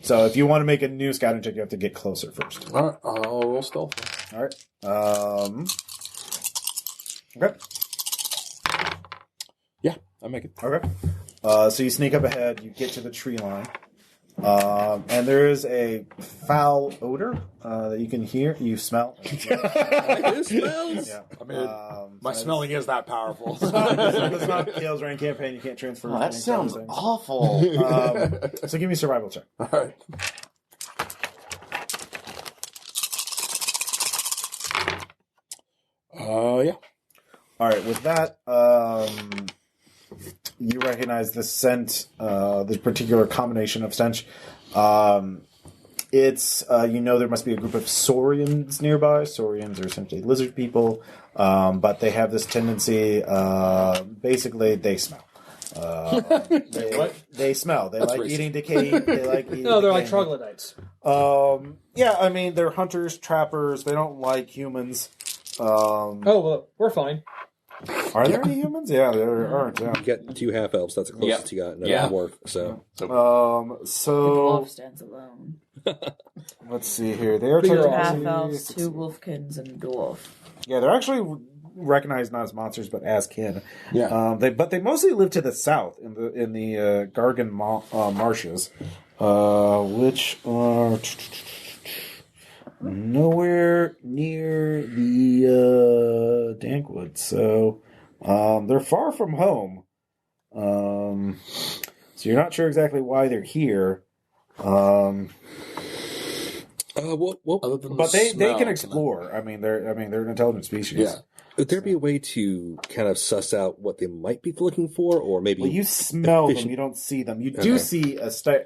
So if you want to make a new scouting check, you have to get closer first. All right, I'll roll stealth. All right. Okay. Yeah, I make it. Okay. So you sneak up ahead. You get to the tree line, and there is a foul odor that you can hear. You smell. It smells. Yeah. I mean, my smelling is that powerful. It's not Chaos Rain campaign. You can't transfer. Oh, that things, sounds things. awful. So give me a survival check. All right. Yeah. All right. With that, you recognize the scent, the particular combination of stench. It's there must be a group of saurians nearby. Saurians are essentially lizard people, but they have this tendency. Basically, they smell. They smell. They like racist. eating decayed. They like eating. No, they're like decaying- troglodytes. Yeah, I mean they're hunters, trappers. They don't like humans. Oh, well, we're fine. Are there any humans? Yeah, there aren't. Yeah. You got 2 half elves. That's the closest you got. And Yeah. a dwarf. So The So dwarf stands alone. let's see here. They are Bigger technically- Half elves, 2 wolfkins, and a dwarf. Yeah, they're actually recognize not as monsters, but as kin. Yeah. They mostly live to the south in the Gargan marshes, which are nowhere near the Dankwood. So they're far from home. So you're not sure exactly why they're here. Other than But the they smell, can explore. I mean they're an intelligent species. Yeah. Would there be a way to kind of suss out what they might be looking for, or maybe Well, you smell them, efficient- you don't see them. You do see actually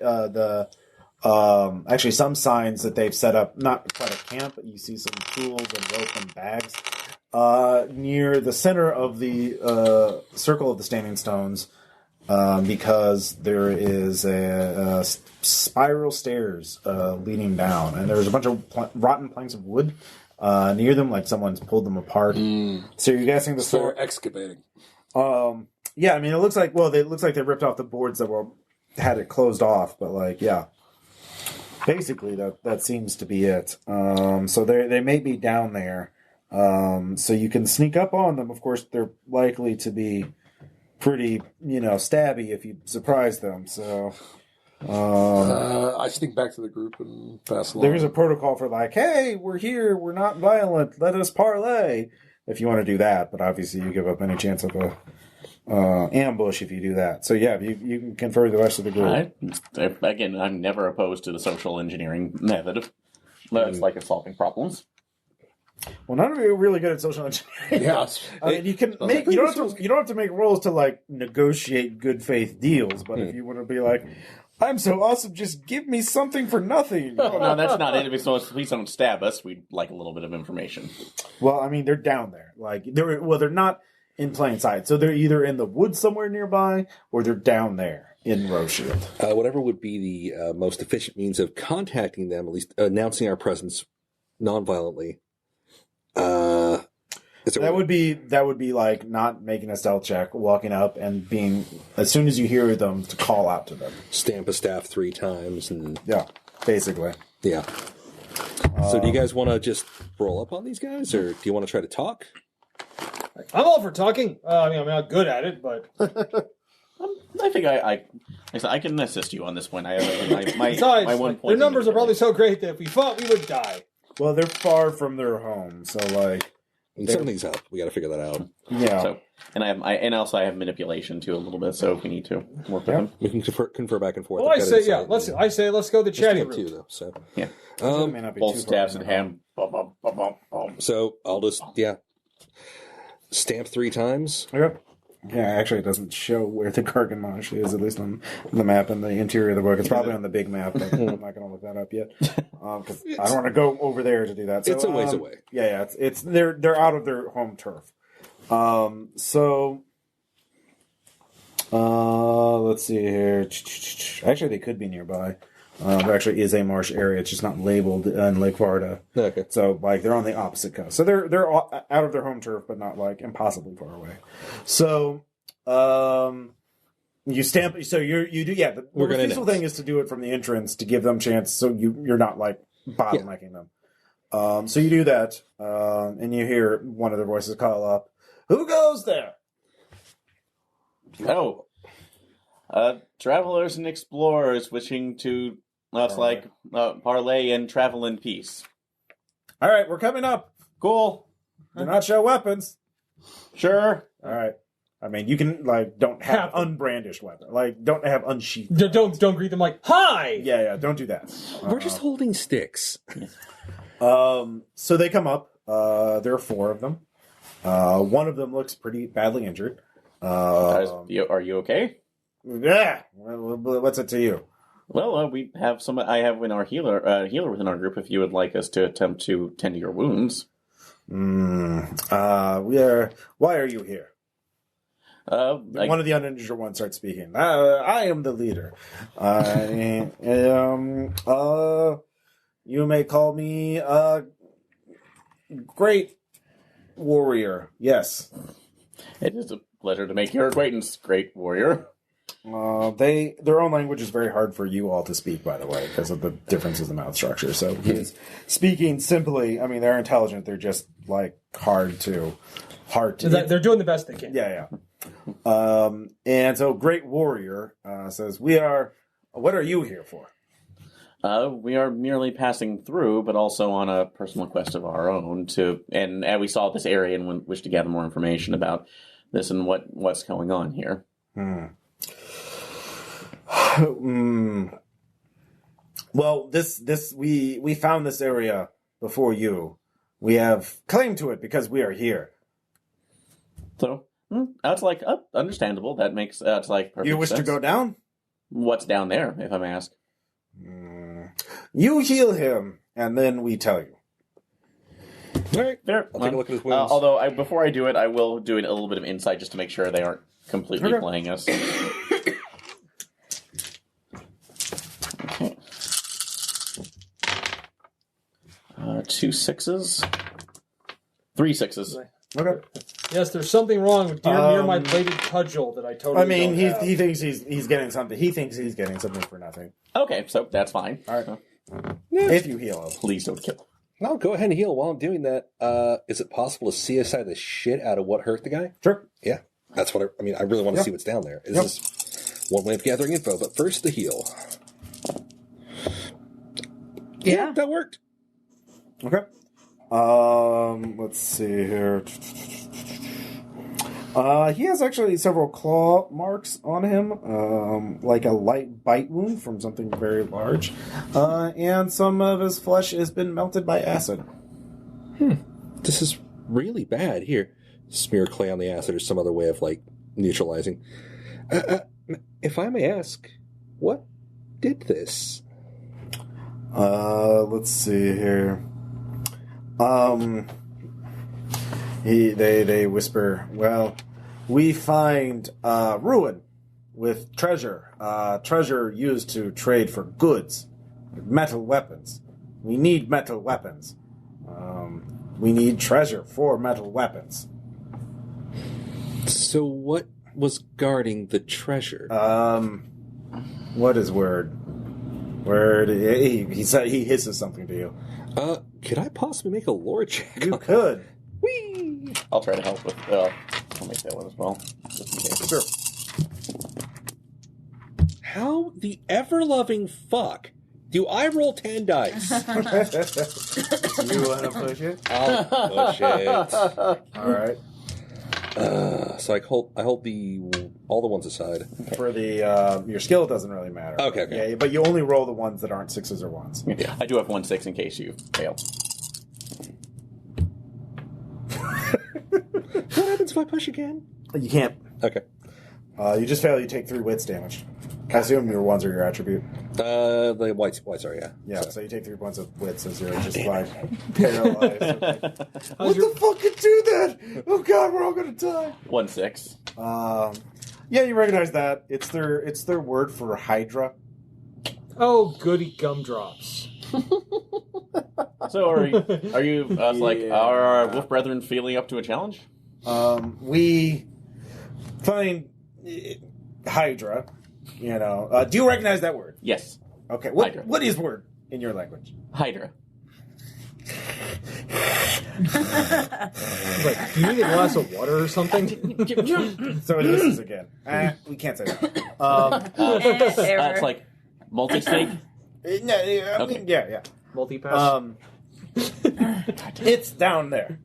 some signs that they've set up, not quite a camp, but you see some tools and rope and bags near the center of the circle of the Standing Stones, because there is a spiral stairs leading down, and there's a bunch of rotten planks of wood near them, like someone's pulled them apart. So you're guessing the So floor. they're excavating. Yeah, I mean, it looks like they ripped off the boards that had it closed off, but like, yeah, basically that seems to be it. So they may be down there. So you can sneak up on them. Of course, they're likely to be pretty, stabby if you surprise them. So I sneak back to the group and pass along. there's a protocol for like, hey, we're here, we're not violent, let us parlay. If you want to do that, but obviously you give up any chance of a ambush if you do that. So yeah, you can confer the rest of the group. Again, I'm never opposed to the social engineering method. That's like solving problems. Well, none of you are really good at social engineering. Yeah. I mean, you can make you don't have to make rolls to like negotiate good faith deals, but if you want to be like, I'm so awesome, just give me something for nothing. Oh, no, that's not it. Please don't stab us. We'd like a little bit of information. Well, I mean, they're down there. Like they're not in plain sight. So they're either in the woods somewhere nearby or they're down there in Roshield. whatever would be the most efficient means of contacting them, at least announcing our presence non-violently. That would be like not making a stealth check, walking up and being, as soon as you hear them, to call out to them. Stamp a staff 3 times and Yeah, basically. yeah. So do you guys want to just roll up on these guys, or do you want to try to talk? I'm all for talking. I mean, I'm not good at it, but I think I can assist you on this point. besides, my one point. their numbers are probably so great that if we fought, we would die. Well, they're far from their home, so like, Something's up. We got to figure that out. yeah. So, and I have manipulation too a little bit. So if we need to work with them, We can confer back and forth. Well, I've I got say insight yeah. and- Let's go the chatty Still have 2 route. though. So yeah. It may not be Both too far stabs from in their hand. Bum, bum, bum, bum, bum. So I'll just stamp 3 times. home. Okay. Yeah, actually, it doesn't show where the Gargan Marsh is, at least on the map in the interior of the book. It's probably on the big map, but I'm not going to look that up yet because I don't want to go over there to do that. So, It's a ways away. Yeah, it's they're out of their home turf. Let's see here. Actually, they could be nearby. There actually is a marsh area. It's just not labeled in Lake Varda. Okay. So, like, they're on the opposite coast. So they're out of their home turf, but not like impossibly far away. So, you stamp. So you do. Yeah, the We're gonna refusal announce. thing is to do it from the entrance to give them chance. So you're not like bottlenecking them. So you do that, and you hear one of their voices call up, "Who goes there?" Oh, travelers and explorers wishing to parlay and travel in peace. All right, we're coming up. Cool. Do not show weapons. Sure. All right. I mean, you can don't have unbrandished weapon. Like, don't have unsheathed. Don't greet them like hi. Yeah, don't do that. We're just holding sticks. So they come up. There are 4 of them. One of them looks pretty badly injured. Are you okay? Yeah. What's it to you? Well, we have some. I have in our healer within our group. If you would like us to attempt to tend to your wounds. Why are you here? One of the uninjured ones starts speaking. I am the leader. You may call me Great Warrior. Yes. It is a pleasure to make your acquaintance, Great Warrior. Their own language is very hard for you all to speak, by the way, because of the differences in mouth structure. So he is speaking simply. I mean, they're intelligent. They're just like hard to heart. They're doing the best they can. Yeah. And so Great Warrior says, what are you here for? We are merely passing through, but also on a personal quest of our own and we saw this area and wish to gather more information about this and what's going on here. Well, we found this area before you. We have claim to it because we are here. So that's like understandable. That's like perfect You wish sense. to go down? What's down there, if I may ask? You heal him, and then we tell you. All right. Fair. I'll take a look at his wounds. Although, before I do it, I will do a little bit of insight just to make sure they aren't completely playing us. Okay. 2 6s. 3 6s. Okay. Yes, there's something wrong with near my bladed cudgel that I totally. I mean, don't have. he thinks he's getting something. He thinks he's getting something for nothing. Okay, so that's fine. All right. If you heal him, Please don't kill him. I'll go ahead and heal. While I'm doing that, is it possible to CSI the shit out of what hurt the guy? Sure. Yeah, that's what I mean. I really want to see what's down there. This is one way of gathering info, but first the heal. Yeah, that worked. Okay. Let's see here. He has actually several claw marks on him, like a light bite wound from something very large, and some of his flesh has been melted by acid. This is really bad. Here, smear clay on the acid or some other way of, like, neutralizing. If I may ask, what did this? Let's see here. They whisper, well, we find ruin with treasure. Treasure used to trade for goods, metal weapons. We need metal weapons. We need treasure for metal weapons. So what was guarding the treasure? What is word? Word. He said he hisses something to you. Could I possibly make a lore check? You could. Whee! I'll try to help with. I'll make that one as well. Just in case. Sure. How the ever-loving fuck do I roll 10 dice? You want to push it? I'll push it. All right. So I hold all the ones aside. For the your skill doesn't really matter. Okay. Yeah, but you only roll the ones that aren't 6s or 1s. Yeah, I do have 1 6 in case you fail. What happens if I push again? You can't. Okay. You just fail. You take 3 wits damage. I assume your 1s are your attribute. The whites are, yeah. Yeah, so you take 3 points of wits as you're just like paralyzed. What the fuck could do that? Oh god, we're all gonna die. 1 6. Yeah, you recognize that. It's their word for Hydra. Oh, goody gumdrops. So are you like our wolf brethren feeling up to a challenge? We find Hydra. You know, do you recognize that word? Yes. Okay. Hydra. What is word in your language? Hydra. Like, do you need a glass of water or something? So this is again. We can't say that. It's like multi-stake. Yeah. Multi-pass? It's down there.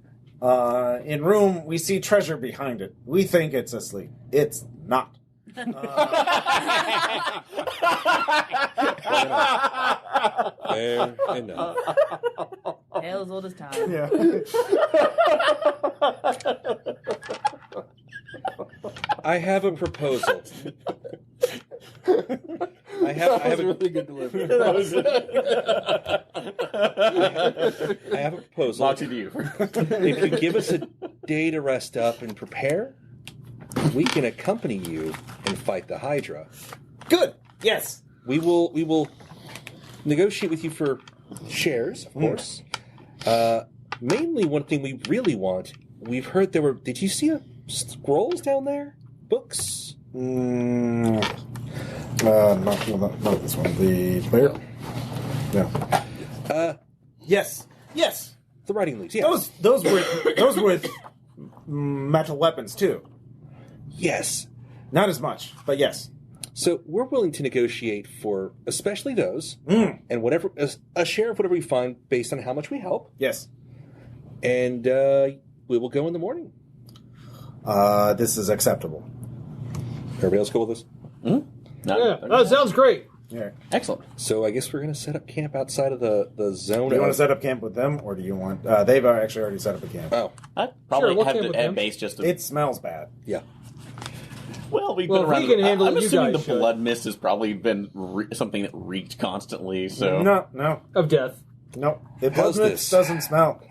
In room, we see treasure behind it. We think it's asleep. It's not. Fair enough. Tale as old as time. Yeah. I have a proposal. I have a really good delivery. I have a proposal. Lots of you. If you give us a day to rest up and prepare, we can accompany you and fight the Hydra. Good. Yes. We will negotiate with you for shares, of course. Mainly, one thing we really want. We've heard there were. Did you see scrolls down there? Books. Not this one. The player. Yeah. Yes. The writing leaves. Yeah. Those were metal weapons too. Yes. Not as much, but yes. So we're willing to negotiate for especially those, and whatever a share of whatever we find based on how much we help. Yes. And we will go in the morning. This is acceptable. Everybody else go with us? Yeah, that sounds great. Yeah. Excellent. So I guess we're going to set up camp outside of the zone. Do you want to set up camp with them, or do you want... they've actually already set up a camp. Oh. I'd probably we'll have camp the with them. base just to... It smells bad. Yeah. Well, we've Well, been if around... we can handle I'm it, you assuming the guys should. blood mist has probably been something that reeked constantly, so... No. Of death. The How's blood this? mist doesn't smell.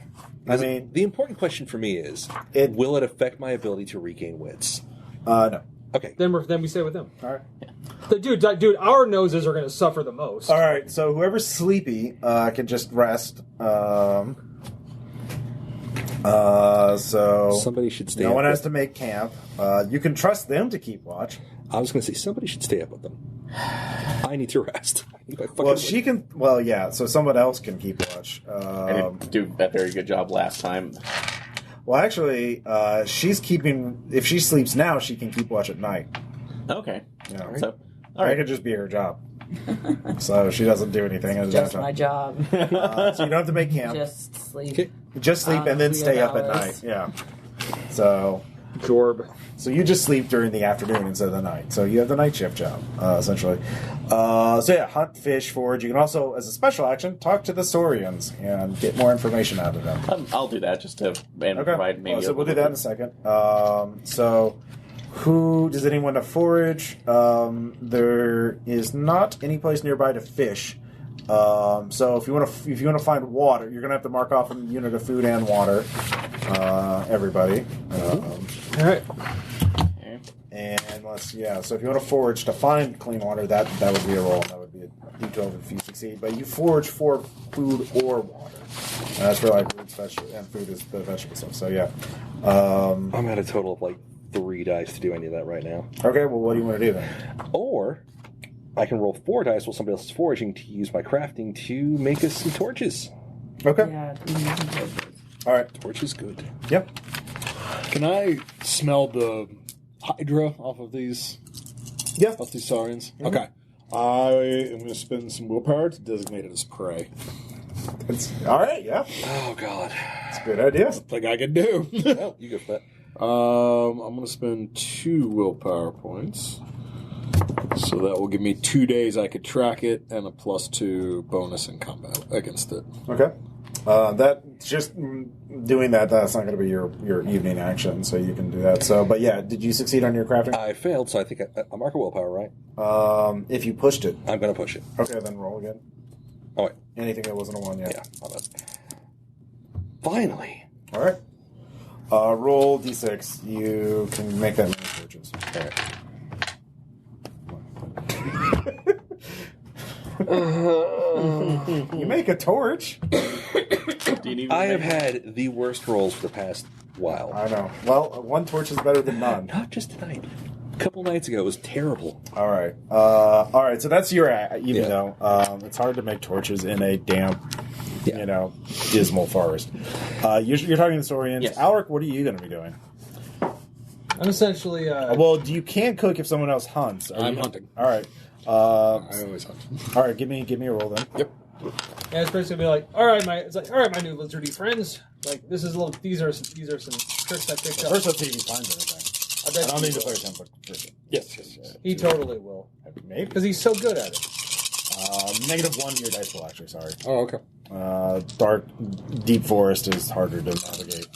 I mean... The important question for me is, will it affect my ability to regain wits? No. Okay. Then we stay with them. All right. Dude, our noses are going to suffer the most. All right, so whoever's sleepy can just rest. So Somebody should stay no up one has with- to make camp. You can trust them to keep watch. I was going to say, somebody should stay up with them. I need to rest. I need my fucking Well, wits. she can. Well, yeah. So someone else can keep watch. I didn't do a very good job last time. Well, actually, she's keeping. If she sleeps now, she can keep watch at night. Okay. Yeah. So, all That right. could just be her job. So she doesn't do anything. at Just that my time. job. So you don't have to make camp. Just sleep. Okay. Just sleep and then weird stay up at hours. night. Yeah. So Jorb. you just sleep during the afternoon instead of the night. So you have the night shift job, essentially. So yeah, hunt, fish, forage. You can also, as a special action, talk to the Saurians and get more information out of them. I'll do that just to Okay. provide maybe. So we'll do that in a second. So does anyone to forage? There is not any place nearby to fish. So if you want to find water, you're going to have to mark off a unit of food and water. Everybody. All right. And so if you want to forage to find clean water, that would be a roll. That would be a D12 if you succeed. But you forage for food or water. And that's for like roots, vegetables, and food is the vegetable stuff. So yeah. I'm at a total of like 3 dice to do any of that right now. Okay, well, what do you want to do then? Or I can roll 4 dice while somebody else is foraging to use my crafting to make us some torches. Okay. Yeah, we need some torches. All right. Torches, good. Yep. Can I smell the Hydra off of these Yeah. saurians? Okay. I am going to spend some willpower to designate it as prey. All right. Yeah. Oh, God. It's a good idea. Like I can do. Well, you go for that. I'm going to spend 2 willpower points. So that will give me 2 days I could track it and a +2 bonus in combat against it. Okay. That just doing that. That's not going to be your evening action, so you can do that. So, but yeah, did you succeed on your crafting? I failed, so I think I mark a willpower, right? If you pushed it. I'm going to push it. Okay, then roll again. Oh, wait. Anything that wasn't a 1 yet. Yeah. Hold on. Finally. All right. Roll d6. You can make that many torches. All right. You make a torch. I have had the worst rolls for the past while. I know. Well, 1 torch is better than none. Not just tonight. A couple nights ago, it was terrible. All right. All right. So that's your even Yeah. though it's hard to make torches in a damp, dismal forest. You're talking to the Saurians. Yes. Alric, what are you going to be doing? I'm essentially. Well, you can cook if someone else hunts. I'm hunting. All right. I always hunt. All right. Give me a roll then. Yep. Yeah, it's basically like, all right, my new lizardy friends. Like, this is a little. These are some tricks I picked up. First, let's see if he finds anything. I bet I don't he need to will. play template first. Yes. He totally will, Maybe. because he's so good at it. -1 to your dice roll, actually. Sorry. Oh, okay. Dark, deep forest is harder to navigate.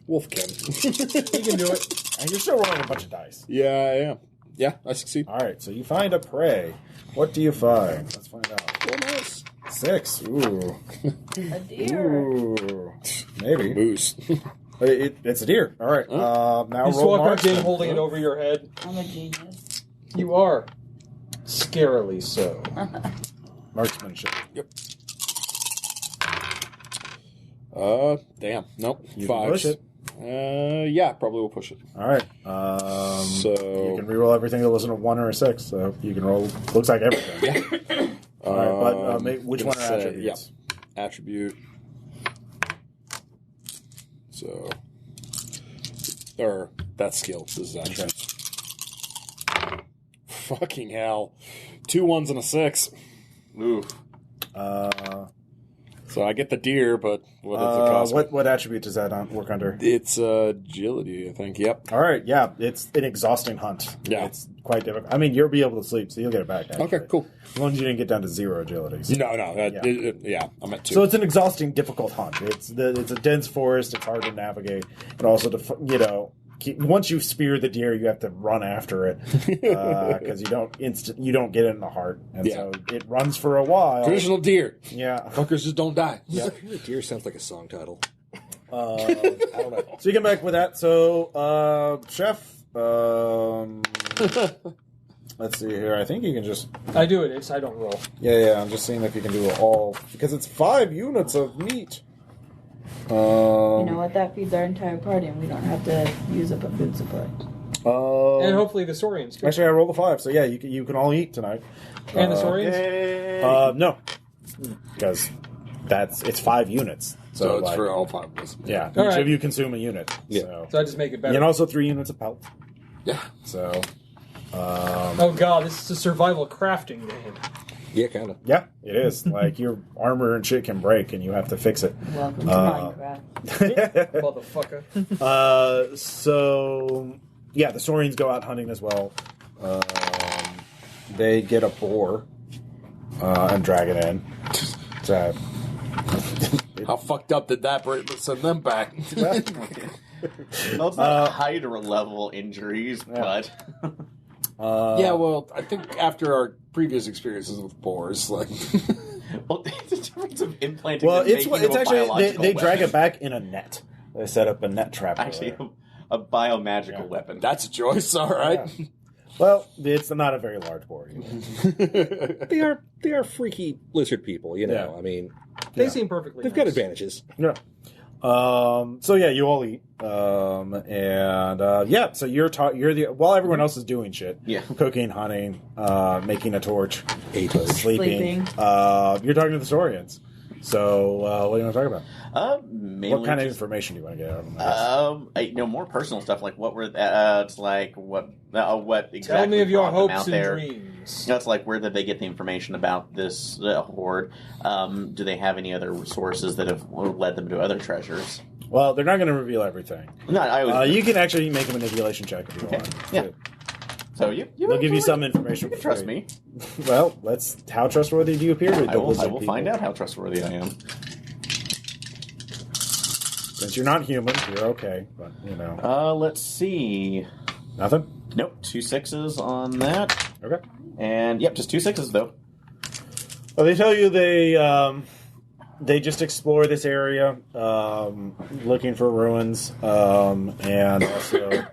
Wolfkin. He can do it. And you're still rolling a bunch of dice. Yeah, I am. Yeah, I succeed. All right, so you find a prey. What do you find? Let's find out. Oh, nice. 6. Ooh. A deer. Ooh. Maybe. Moose. It's a deer. All right. Now You just roll walk up in marksman. holding it over your head. I'm a genius. You are. Scarily so. Marksmanship. Yep. Damn. Nope. You can 5. push it. Yeah, probably will push it. All right. So you can reroll everything that wasn't a 1 or a 6. So you can roll. Looks like everything. All right, but which one are gonna say, attributes? Yeah. Attribute. So or that skill. This is action. Fucking hell. 2 1s and a 6. Oof. So I get the deer, but what does it cost me? What attribute does that work under? It's agility, I think. Yep. All right, yeah, it's an exhausting hunt. Yeah. It's quite difficult. I mean, you'll be able to sleep, so you'll get it back. Actually. Okay, cool. As long as you didn't get down to 0 agility. So. No, I'm at 2. So it's an exhausting, difficult hunt. It's a dense forest. It's hard to navigate, and also to once you spear the deer, you have to run after it because you don't get it in the heart, and so it runs for a while. Traditional deer. Yeah, Fuckers just don't die. Yeah. Deer sounds like a song title. I don't know. So you come back with that. So, Chef, let's see here. I think you can just. I do it. I don't roll. Yeah. I'm just seeing if you can do it all because it's 5 units of meat. You know what? That feeds our entire party, and we don't have to use up a food supply. And hopefully the Saurians too. Actually, I rolled a 5, so yeah, you can all eat tonight. And the Saurians? No, because it's 5 units. So it's for all 5 of us. Yeah, All each right. of you consume a unit. Yeah. So I just make it better. And also 3 units of pelt. Yeah. So. Oh god, this is a survival crafting game. Yeah, kind of. Yeah, it is. Like your armor and shit can break, and you have to fix it. Welcome to Minecraft. Motherfucker. So yeah, the Saurians go out hunting as well. They get a boar and drag it in. So, How fucked up did that send them back? Well, it's not Hydra level injuries, but yeah, well, I think after our previous experiences with boars, like, well, the difference of implanting. well, and it's making a actually biological they drag weapon. it back in a net. They set up a net trap. Actually, for it. a biomagical weapon. that's a choice. All right. Yeah. Well, it's not a very large boar. Either. They are freaky lizard people, you know. Yeah. I mean, They seem perfectly they've nice. got advantages. Yeah. So yeah, you all eat, so you're the while everyone else is doing shit, cooking, hunting, making a torch, sleeping. You're talking to the Saurians. So what do you want to talk about? Mainly What kind of just, information do you want to get out of them? more personal stuff like what were it's like what exactly. Tell me of your brought them hopes out and there. dreams. That's like where did they get the information about this horde? Do they have any other sources that have led them to other treasures? Well, they're not going to reveal everything. No, I was. You can actually make a manipulation check if you want. Yeah. So They'll give you some information. You can trust me. Well, how trustworthy do you appear to? I will find out how trustworthy I am. Since you're not human, you're okay. But you know. Let's see. Nothing. Nope, 2 6s on that, Okay. and yep, just 2 6s though. Well, they tell you they just explore this area, looking for ruins, and also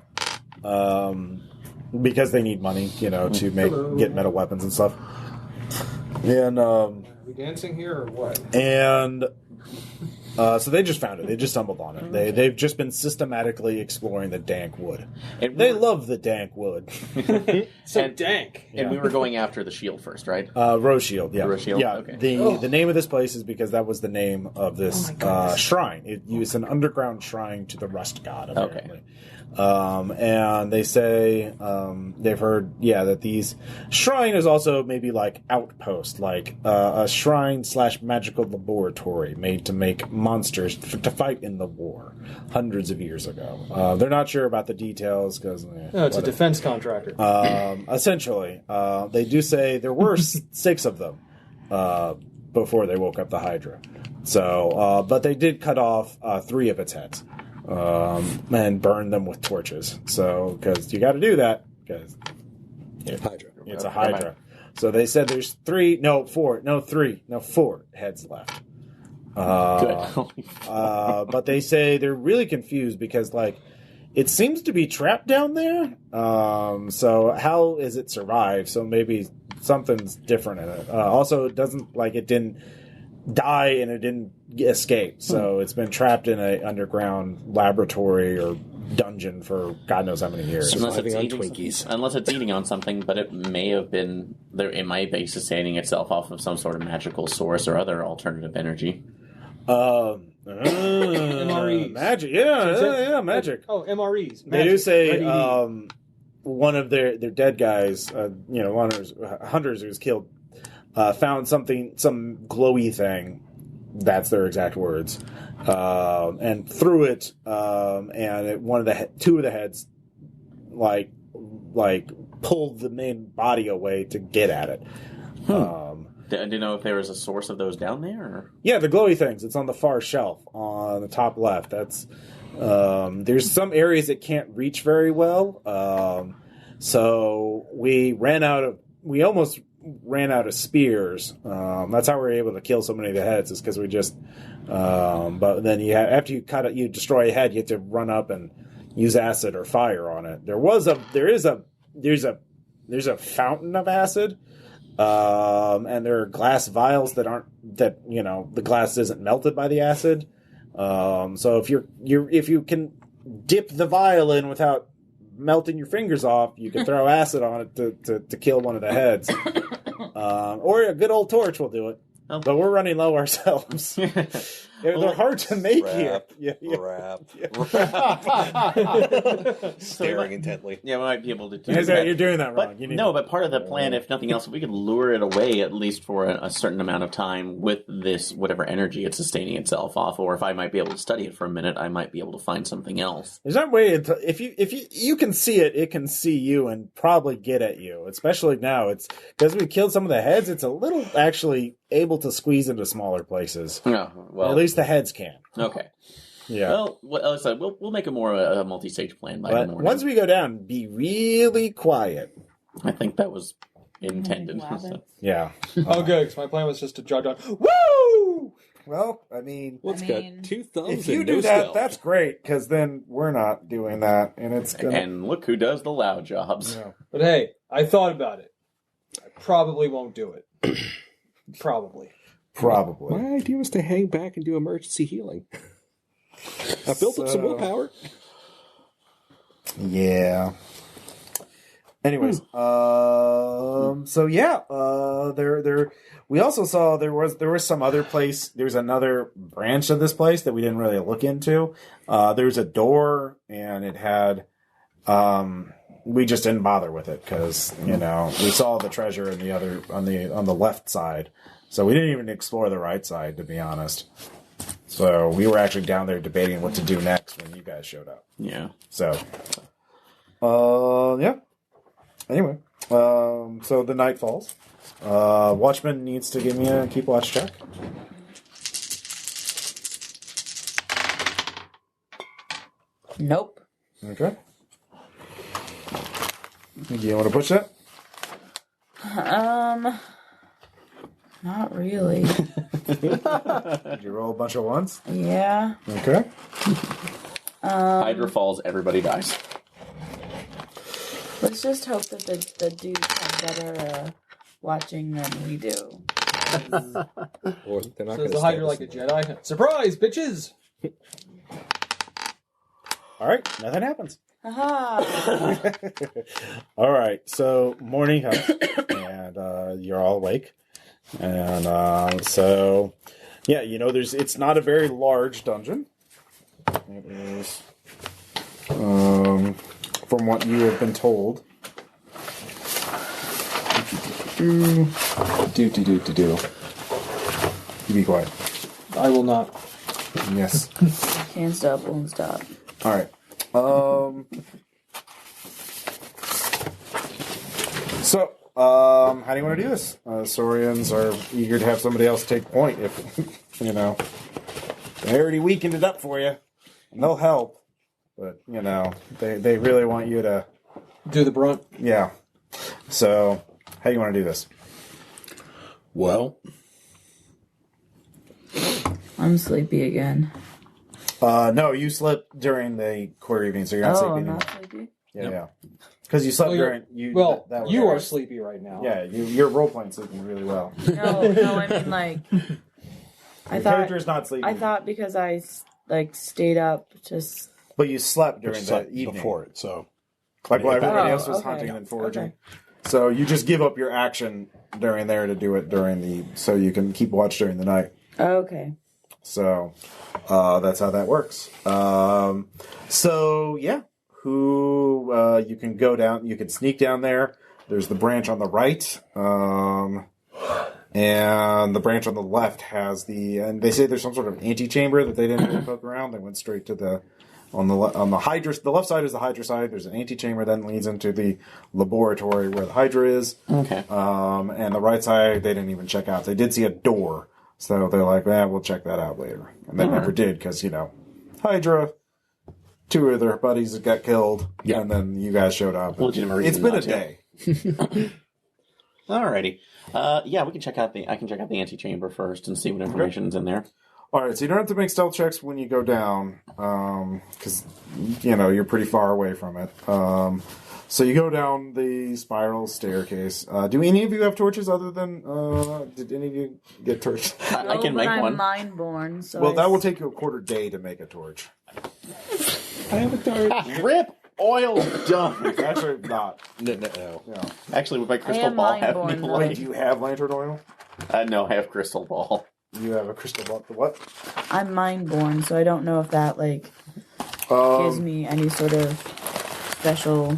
because they need money, to get metal weapons and stuff. And Are we dancing here or what? and so they just found it. They just stumbled on it. They've just been systematically exploring the dank wood. They love the dank wood. So dank. And we were going after the shield first, right? Rose Shield, yeah. Rose Shield? Yeah. Okay. The name of this place is because that was the name of this shrine. It's an underground shrine to the rust god, apparently. And they say they've heard, that these shrine is also maybe like outpost, like a shrine / magical laboratory made to make monsters to fight in the war hundreds of years ago. They're not sure about the details because It's a defense contractor. essentially, they do say there were 6 of them before they woke up the Hydra. So, but they did cut off 3 of its heads. And burn them with torches. So, because you got to do that, because Hydra. it's a Hydra. So they said there's 4 heads left. But they say they're really confused because, it seems to be trapped down there. So how is it survive? So maybe something's different in it. Also, it doesn't, it didn't die and it didn't escape. So it's been trapped in an underground laboratory or dungeon for God knows how many years. Unless it's, on eating Twinkies. unless it's eating on something, but it may have been it might be sustaining itself off of some sort of magical source or other alternative energy. MREs. Magic. Yeah, magic. Oh, MREs. They do Magic. say Ready. one of their dead guys, hunters who's killed, found some glowy thing. That's their exact words, and threw it, and two of the heads, like pulled the main body away to get at it. Do you know if there was a source of those down there? Or? Yeah, the glowy things. It's on the far shelf on the top left. That's there's some areas it can't reach very well. So we almost ran out of spears. That's how we were able to kill so many of the heads. Is because we just. But then after you destroy a head, you have to run up and use acid or fire on it. There's a fountain of acid. And there are glass vials that the glass isn't melted by the acid. So if you can dip the vial in without melting your fingers off, you can throw acid on it to kill one of the heads. Or a good old torch will do it. Oh. But we're running low ourselves. They're hard to make here. Staring intently. Yeah, we might be able to do that. You're doing that wrong. But part of the plan, if nothing else, if we could lure it away at least for a certain amount of time with this, whatever energy it's sustaining itself off, or if I might be able to study it for a minute, I might be able to find something else. There's that way, if you can see it can see you and probably get at you, especially now. It's because we killed some of the heads, it's a little actually able to squeeze into smaller places. Oh, well, at least the heads can. Okay. Yeah. Well, we'll make a more a multi-stage plan by the morning. Once we go down, be really quiet. I think that was intended. Yeah. Oh, good. Because my plan was just to jog down. Woo! Well, I mean, got two thumbs. If you do that, that's great. Because then we're not doing that, and it's gonna. And look who does the loud jobs. Yeah. But hey, I thought about it. I probably won't do it. Probably. My idea was to hang back and do emergency healing. I built up some willpower. Yeah. Anyways, we also saw there was some other place. There's another branch of this place that we didn't really look into. There's a door, and it had. We just didn't bother with it because we saw the treasure in the other on the left side, so we didn't even explore the right side, to be honest. So we were actually down there debating what to do next when you guys showed up. Yeah. So, yeah. Anyway, so the night falls. Watchman needs to give me a keep watch check. Nope. Okay. Do you want to push that? Not really. Did you roll a bunch of ones? Yeah. Okay. Hydra falls, everybody dies. Let's just hope that the dudes have better watching than we do. Or they're not So is the Hydra like a Jedi? Surprise, bitches! All right. Nothing happens. Aha! All right. So morning comes, and you're all awake. And so, yeah, it's not a very large dungeon. It is, from what you have been told. Do. You be quiet. I will not. Yes. Can't stop, won't stop. All right. So, how do you want to do this? Saurians are eager to have somebody else take point if, they already weakened it up for you. And they'll help. But, they really want you to... Do the brunt. Yeah. So, how do you want to do this? Well... I'm sleepy again. No, you slept during the quarter evening, so you're not sleepy anymore. Not sleepy? Yeah. Because you slept during... You are sleepy right now. Yeah, you're role-playing sleeping really well. No, I mean, like... Your character's not sleeping. I thought because I, stayed up just... But you slept during the evening. Before it, so... Like while everybody else was hunting and foraging. Okay. So you just give up your action during there to do it during so you can keep watch during the night. Okay. So that's how that works. So yeah, you can go down. You can sneak down there. There's the branch on the right, and the branch on the left has and they say there's some sort of antechamber that they didn't really poke around. They went straight to on the Hydra. The left side is the Hydra side. There's an antechamber that leads into the laboratory where the Hydra is. Okay. And the right side they didn't even check out. They did see a door, so they're like, we'll check that out later. And they never did because Hydra. 2 of their buddies got killed, and then you guys showed up. It's been a day. Alrighty. Yeah, we can check out I can check out the antechamber first and see what information's in there. Alright, so you don't have to make stealth checks when you go down, because, you're pretty far away from it. So you go down the spiral staircase. Do any of you have torches other than, did any of you get torches? I can make one. I'm Mindborn, so Well, that will take you a quarter day to make a torch. I have a torch. Rip! Oil done! Actually, not. No. Yeah. Actually, with my crystal ball, have any Mindborn, Wait, do you have lantern oil? No, I have crystal ball. You have a crystal ball. What? I'm Mindborn, so I don't know if that gives me any sort of special.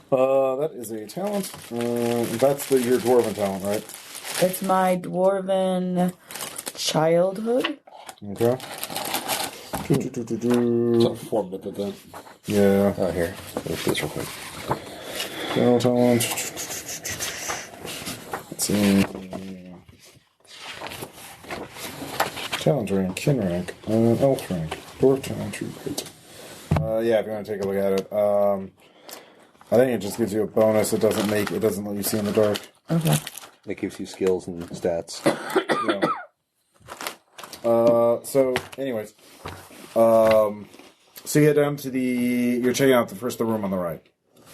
That is a talent. That's your dwarven talent, right? It's my dwarven childhood. Okay. It's a formative event. Yeah. Oh, here. Finish this real quick. Talent. Let's see. Talent rank, kin rank, elf rank, dwarf talent, true crit. Yeah, if you want to take a look at it. I think it just gives you a bonus. It doesn't let you see in the dark. Okay. It gives you skills and stats. Yeah. So, anyways. So you get down to you're checking out the room on the right.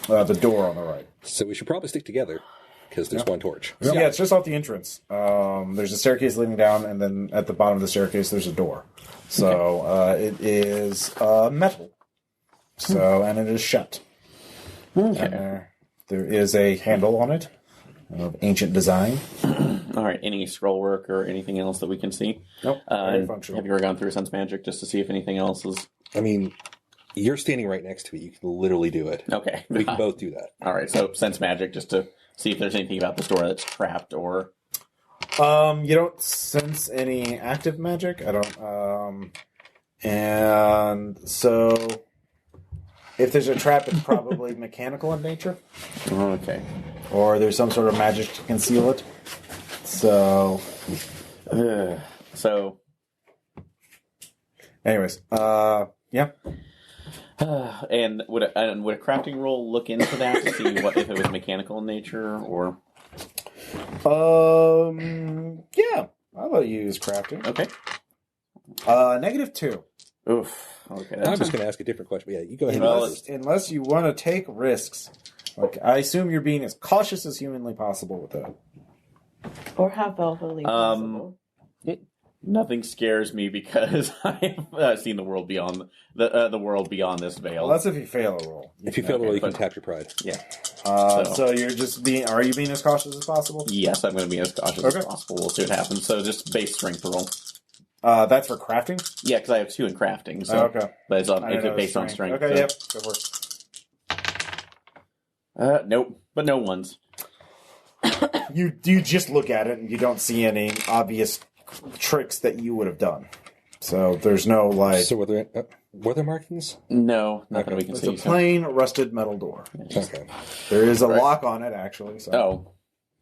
The door on the right. So we should probably stick together, because there's one torch. So, yeah, it's just off the entrance. There's a staircase leading down, and then at the bottom of the staircase, there's a door. So, it is metal. So, and it is shut. Okay. And there is a handle on it of ancient design. All right. Any scroll work or anything else that we can see? Nope. Very functional. Have you ever gone through Sense Magic just to see if anything else is... I mean, you're standing right next to it. You can literally do it. Okay. We can both do that. All right. So Sense Magic just to see if there's anything about this door that's trapped or... You don't sense any active magic. I don't. And so... If there's a trap, it's probably mechanical in nature. Okay. Or there's some sort of magic to conceal it. So... Anyways, yeah. And would a crafting roll look into that to see if it was mechanical in nature or? Yeah. I'll let you use crafting. Okay. -2. Oof. Okay. I'm just going to ask a different question. But yeah, you go ahead. Unless you want to take risks. Okay, I assume you're being as cautious as humanly possible with that. Or how healthily possible. Nothing scares me because I've seen the world beyond the world beyond this veil. Well, that's if you fail a roll. If you fail the roll, you can tap your pride. Yeah. So you're just being... Are you being as cautious as possible? Yes, I'm going to be as cautious as possible. We'll see what happens. So just base strength roll. That's for crafting? Yeah, because I have 2 in crafting. So, okay. But it's based on strength. Okay, so. yep. Good work. Nope. But no ones. You just look at it and you don't see any obvious tricks that you would have done. So there's no So were there markings? No, not that we can see. It's a plain rusted metal door. Okay. There is a lock on it, actually. So. Oh.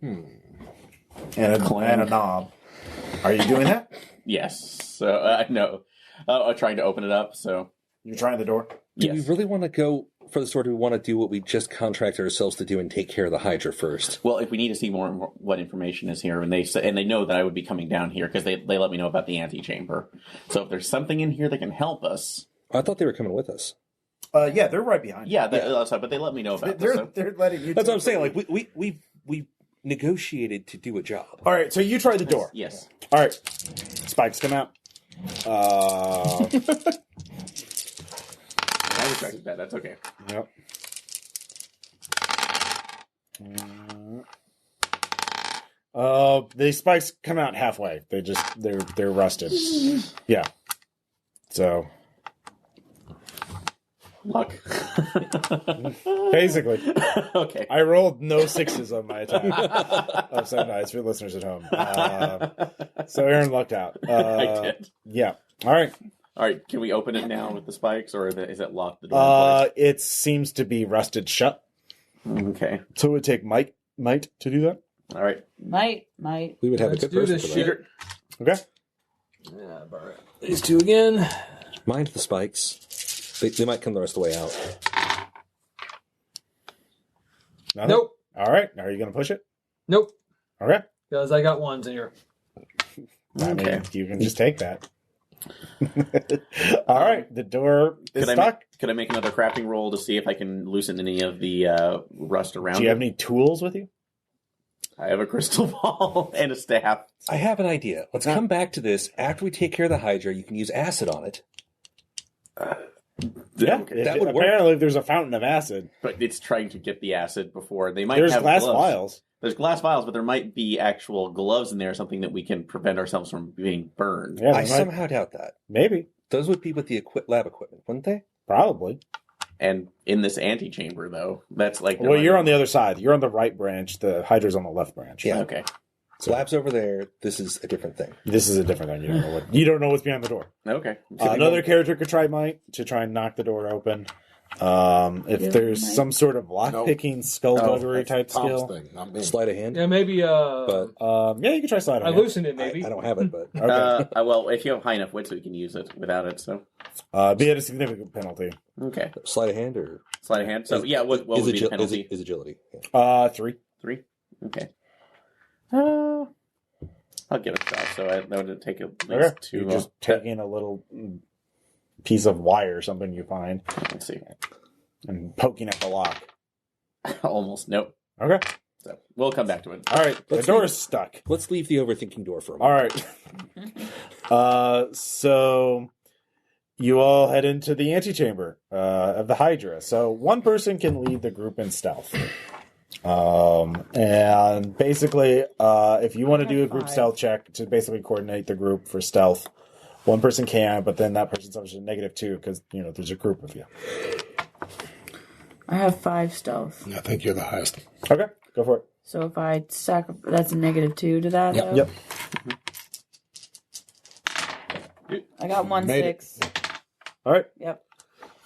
And a knob. Are you doing that? Yes. So no. I'm trying to open it up. So you're trying the door. Do yes. we really want to go for the sword? Do we want to do what we just contracted ourselves to do and take care of the Hydra first? Well, if we need to see more what information is here, and they know that I would be coming down here because they let me know about the antechamber. So if there's something in here that can help us, I thought they were coming with us. Yeah, they're right behind. Yeah, but they let me know about this. They're letting you. That's what I'm saying. Like we negotiated to do a job. All right, so you try the door. Yes. All right, spikes come out. I retracted that. That's okay. Yep. The spikes come out halfway. They're rusted. Yeah. So Luck. basically, Okay. I rolled no 6s on my attack. Oh, so nice for listeners at home. So Aaron lucked out. I did. Yeah. All right. All right. Can we open it now with the spikes, or is it locked? The door. It seems to be rusted shut. Okay. So it would take might to do that. All right. Might. We would have Let's a good do person this for shit. that. Okay. Yeah, borrow these two again. Mind the spikes. They might come the rest of the way out. Nothing? Nope. All right. Now are you going to push it? Nope. Okay. Because I got ones in here. I mean, Okay. you can just take that. All right. The door is stuck. Could I make another crafting roll to see if I can loosen any of the rust around? Do you have it? any tools with you? I have a crystal ball and a staff. I have an idea. Let's come back to this after we take care of the Hydra. You can use acid on it. Yeah. Okay. That would work. Apparently, there's a fountain of acid. But it's trying to get the acid before they might There's have glass gloves. vials. There's glass vials, but there might be actual gloves in there, something that we can prevent ourselves from being burned. Yeah, I they might- somehow doubt that. maybe. Those would be with the lab equipment, wouldn't they? Probably. And in this antechamber, though, that's like... Well, you're on the other side. You're on the right branch. The Hydra's on the left branch. Yeah. Okay. So lab's over there. This is a different thing. This is a different thing. You don't know what's behind the door. Okay. Another character could try might to try and knock the door open. If Yeah, there's might. some sort of lock-picking, skullduggery type Tom's skill. thing, not me. Sleight of hand. Yeah, maybe But Yeah, you can try slide I on loosened it, maybe. I don't have it, but Okay. Well, if you have high enough wits, we can use it without it, so... Be at a significant penalty. Okay. sleight of hand or Sleight of hand. So, yeah, what would be the penalty? Is agility. Yeah. 3. 3? Okay. I'll give it a shot, so that would take at least Okay. 2. You're just taking a little piece of wire or something you find Let's see. and poking at the lock. Almost. Nope. Okay. So, we'll come back to it. All right. The Let's door leave- is stuck. Let's leave the overthinking door for a All moment. right. So you all head into the antechamber of the Hydra. So one person can lead the group in stealth. And basically, if you want to do a group 5. stealth check to basically coordinate the group for stealth, one person can, but then that person's obviously -2 because, there's a group of you. I have 5 stealth. I think you're the highest. Okay, go for it. So if I that's a -2 to that. Yep. though? Yep. I got 1 Made it. 6. All right. Yep.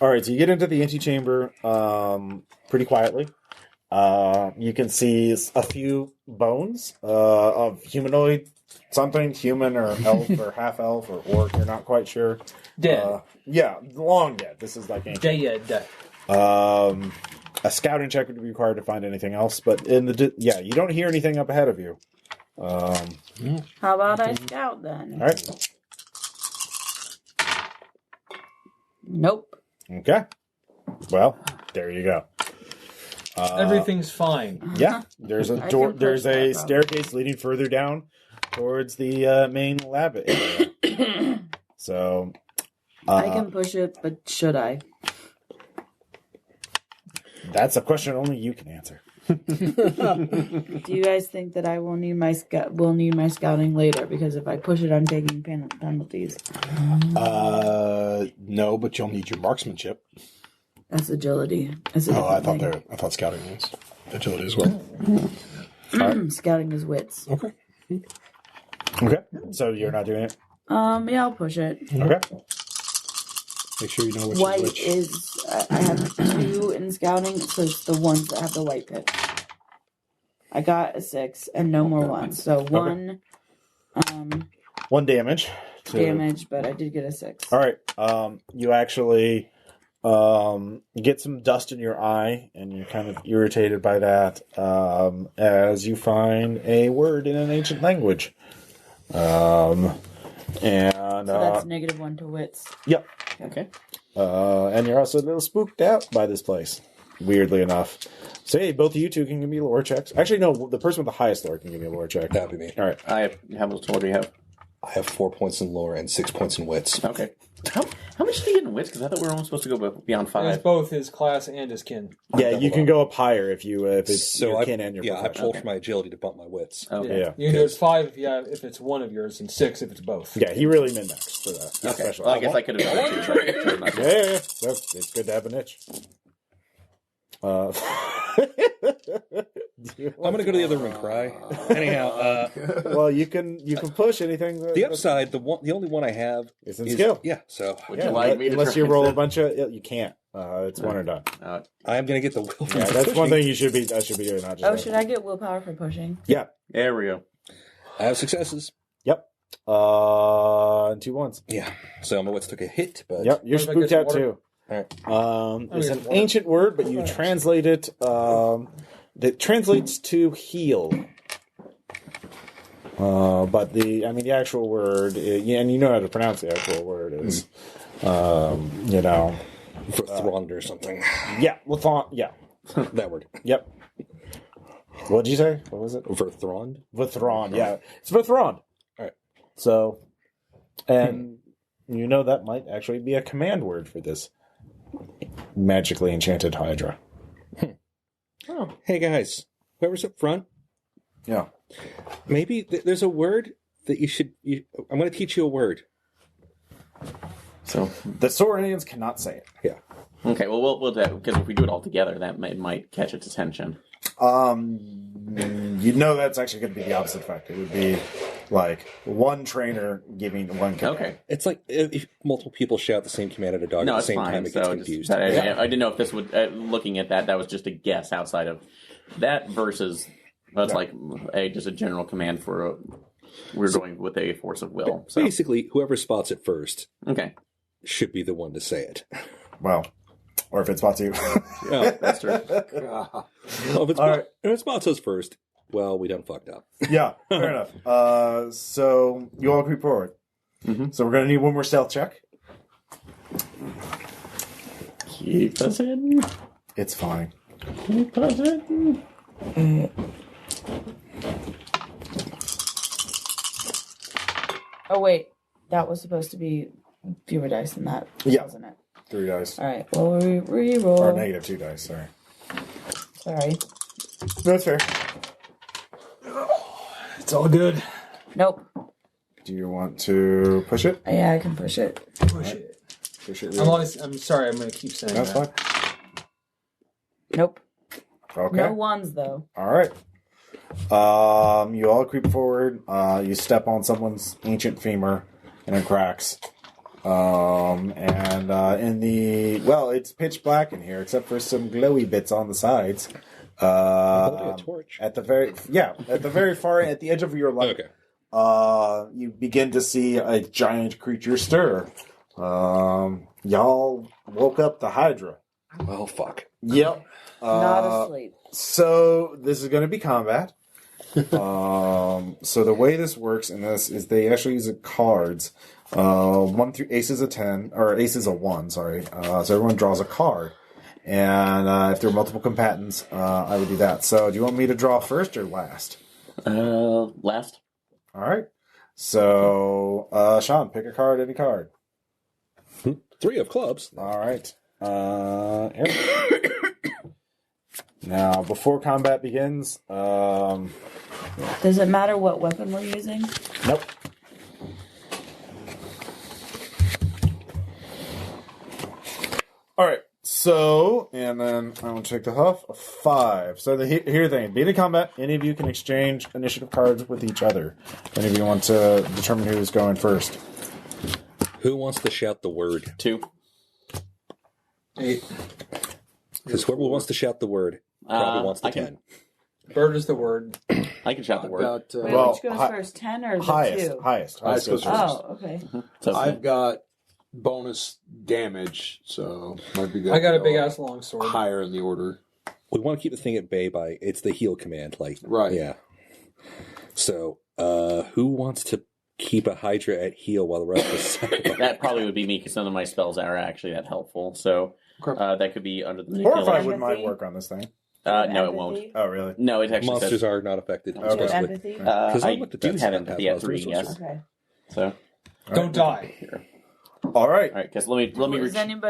All right, so you get into the antechamber pretty quietly. You can see a few bones of humanoid, something human or elf or half elf or orc. You're not quite sure. Dead. Yeah, long dead. This is like ancient. Dead. A scouting check would be required to find anything else, but you don't hear anything up ahead of you. All How about I scout then? right. Nope. Okay. Well, there you go. Everything's fine. Yeah, there's a I door. can There's push a that, staircase leading further down towards the main lab area. So I can push it, but should I? that's a question only you can answer. Do you guys think that I will need my scouting later? Because if I push it, I'm taking penalties. No, but you'll need your marksmanship. That's agility. That's a I different thought scouting was agility as well. thing. Scouting is wits. Okay. Okay, so you're not doing it. Yeah, I'll push it. Okay. Make sure you know which White is which. is I have 2 in scouting, so it's the ones that have the white pip. I got a 6 and no more ones, so 1 1 damage. to- damage, but I did get a 6. All right. You actually get some dust in your eye, and you're kind of irritated by that as you find a word in an ancient language. And So that's -1 to wits. yep. Okay. And you're also a little spooked out by this place, weirdly enough. So hey, both of you two can give me lore checks. Actually, no, the person with the highest lore can give me a lore check. That'd be me. All right. How much total do you have? I have 4 points in lore and 6 points in wits. Okay. How much did he get in wits? Because I thought we were only supposed to go beyond It's 5. both his class and his kin. Yeah, you can go up higher if it's your kin and your I profession. pulled from my agility to bump my wits. Okay. Yeah. You can do it 5 if it's one of yours, and 6 if it's both. Yeah, he really min-maxed for that. Okay. Special. Well, I guess I could have done that too. But Yeah. Well, it's good to have a niche. I'm going to go to the other room and cry. Anyhow, well, you can push anything. the upside, the only one I have is in skill. Yeah, so would you like me to unless try you roll a instead? bunch of, you can't. It's one or done. I'm going to get the will. Yeah, that's one thing I should be doing. Not just Oh, should I get willpower for pushing? Yeah. There we go. I have successes. Yep. And 2 1s. Yeah. So my wits took a hit, but Yep. You're What if I spooked get out water? too. all right. It's an get water. ancient word, but you translate it. That translates to heal. But the actual word, and you know how to pronounce the actual word is, For Thrond or something. yeah, Lethon, yeah, That word. yep. What did you say? What was it? For Thrond? Vithron, yeah, it's Vithron. All right. So, and that might actually be a command word for this magically enchanted Hydra. Oh, hey guys, whoever's up front, Yeah. maybe there's a word that I'm going to teach you a word. So The Saurians cannot say it. Yeah. okay, well we'll do that because if we do it all together, that might catch its attention. That's actually going to be the opposite effect. It would be like one trainer giving one command. Okay. It's like if multiple people shout the same command at a dog No, at the it's same fine. time, it gets So confused. I didn't know if this would. Looking at that was just a guess outside of that versus. Well, it's like just a general command for. We're going with a force of will. So Basically, whoever spots it first okay, should be the one to say it. Well, or if it spots you. Well, that's true. well, if it spots us first, well, we done fucked up. Yeah, fair enough. So you all creep forward. Mm-hmm. So we're going to need one more stealth check. Keep us in. It's fine. Keep us in. Oh wait, that was supposed to be fewer dice than that, Yeah. wasn't it? 3 dice. All right. Well, we re-roll. Or -2 dice, sorry. Sorry. That's fair. It's all good. Nope. Do you want to push it? Yeah, I can push it. Push it. Push it I'm sorry. I'm going to keep saying That's that. fine. Nope. Okay. No ones though. All right. You all creep forward. You step on someone's ancient femur, and it cracks. It's pitch black in here, except for some glowy bits on the sides. Holding a torch. At the very far at the edge of your light. Okay. You begin to see a giant creature stir. Y'all woke up the Hydra. Well, fuck. Yep. Not asleep. So this is going to be combat. So the way this works in this is they actually use cards. 1 through aces of 10, or aces of 1, sorry. So everyone draws a card. And if there are multiple combatants, I would do that. So do you want me to draw first or last? Last. All right. So, Sean, pick a card, any card. 3 of clubs. All right. Aaron. Now, before combat begins, Does it matter what weapon we're using? nope. All right. So, and then I'm going to take the huff. A 5. So here's the thing. Being in combat, any of you can exchange initiative cards with each other. Any of you want to determine who's going first? Who wants to shout the word? 2. 8. Because whoever wants to shout the word probably wants the I can- 10. Bird is the word. I can shout the word. Got, Wait, Well, which goes hi- first? 10 or is Highest. it 2? Highest Highest goes goes first. Oh, okay. So I've got bonus damage, so might be good. I got to a big go ass long sword. higher in the order. We want to keep the thing at bay by it's the heal command, like Right. Yeah. So, who wants to keep a Hydra at heal while the rest of us sacrifice? that probably would be me because none of my spells are actually that helpful. So that could be under the Horrify manipulation. wouldn't mind work on this thing. No, it won't. Oh, really? No, it actually Monsters says. are not affected. Do you have Okay. empathy? Because I I looked at do that have stat empathy at as well, 3. so Yes. it's Okay. So Don't die. Here. All right. All right, guys. Let me.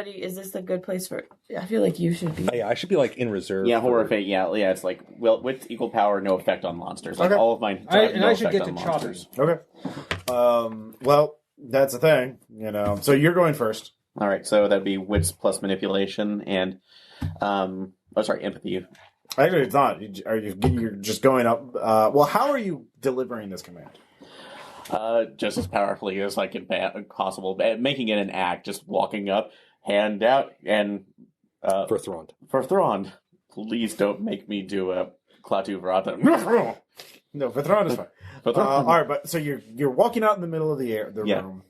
Is this a good place for? I feel like you should be. Yeah, I should be like in reserve. Yeah, horror fate. Yeah. It's like with equal power, no effect on monsters. Like Okay. all of mine. I should get to chopping. Okay. Well, that's the thing, So you're going first. All right, so that'd be wits plus manipulation and, empathy. Actually, it's not. You're just going up. How are you delivering this command? Just as powerfully as I can possible, making it an act. Just walking up, hand out, and For Thrond. for Thrond, please don't make me do a Klaatu Vrata. No, Vithron is fine. All right, but so you're walking out in the middle of the room,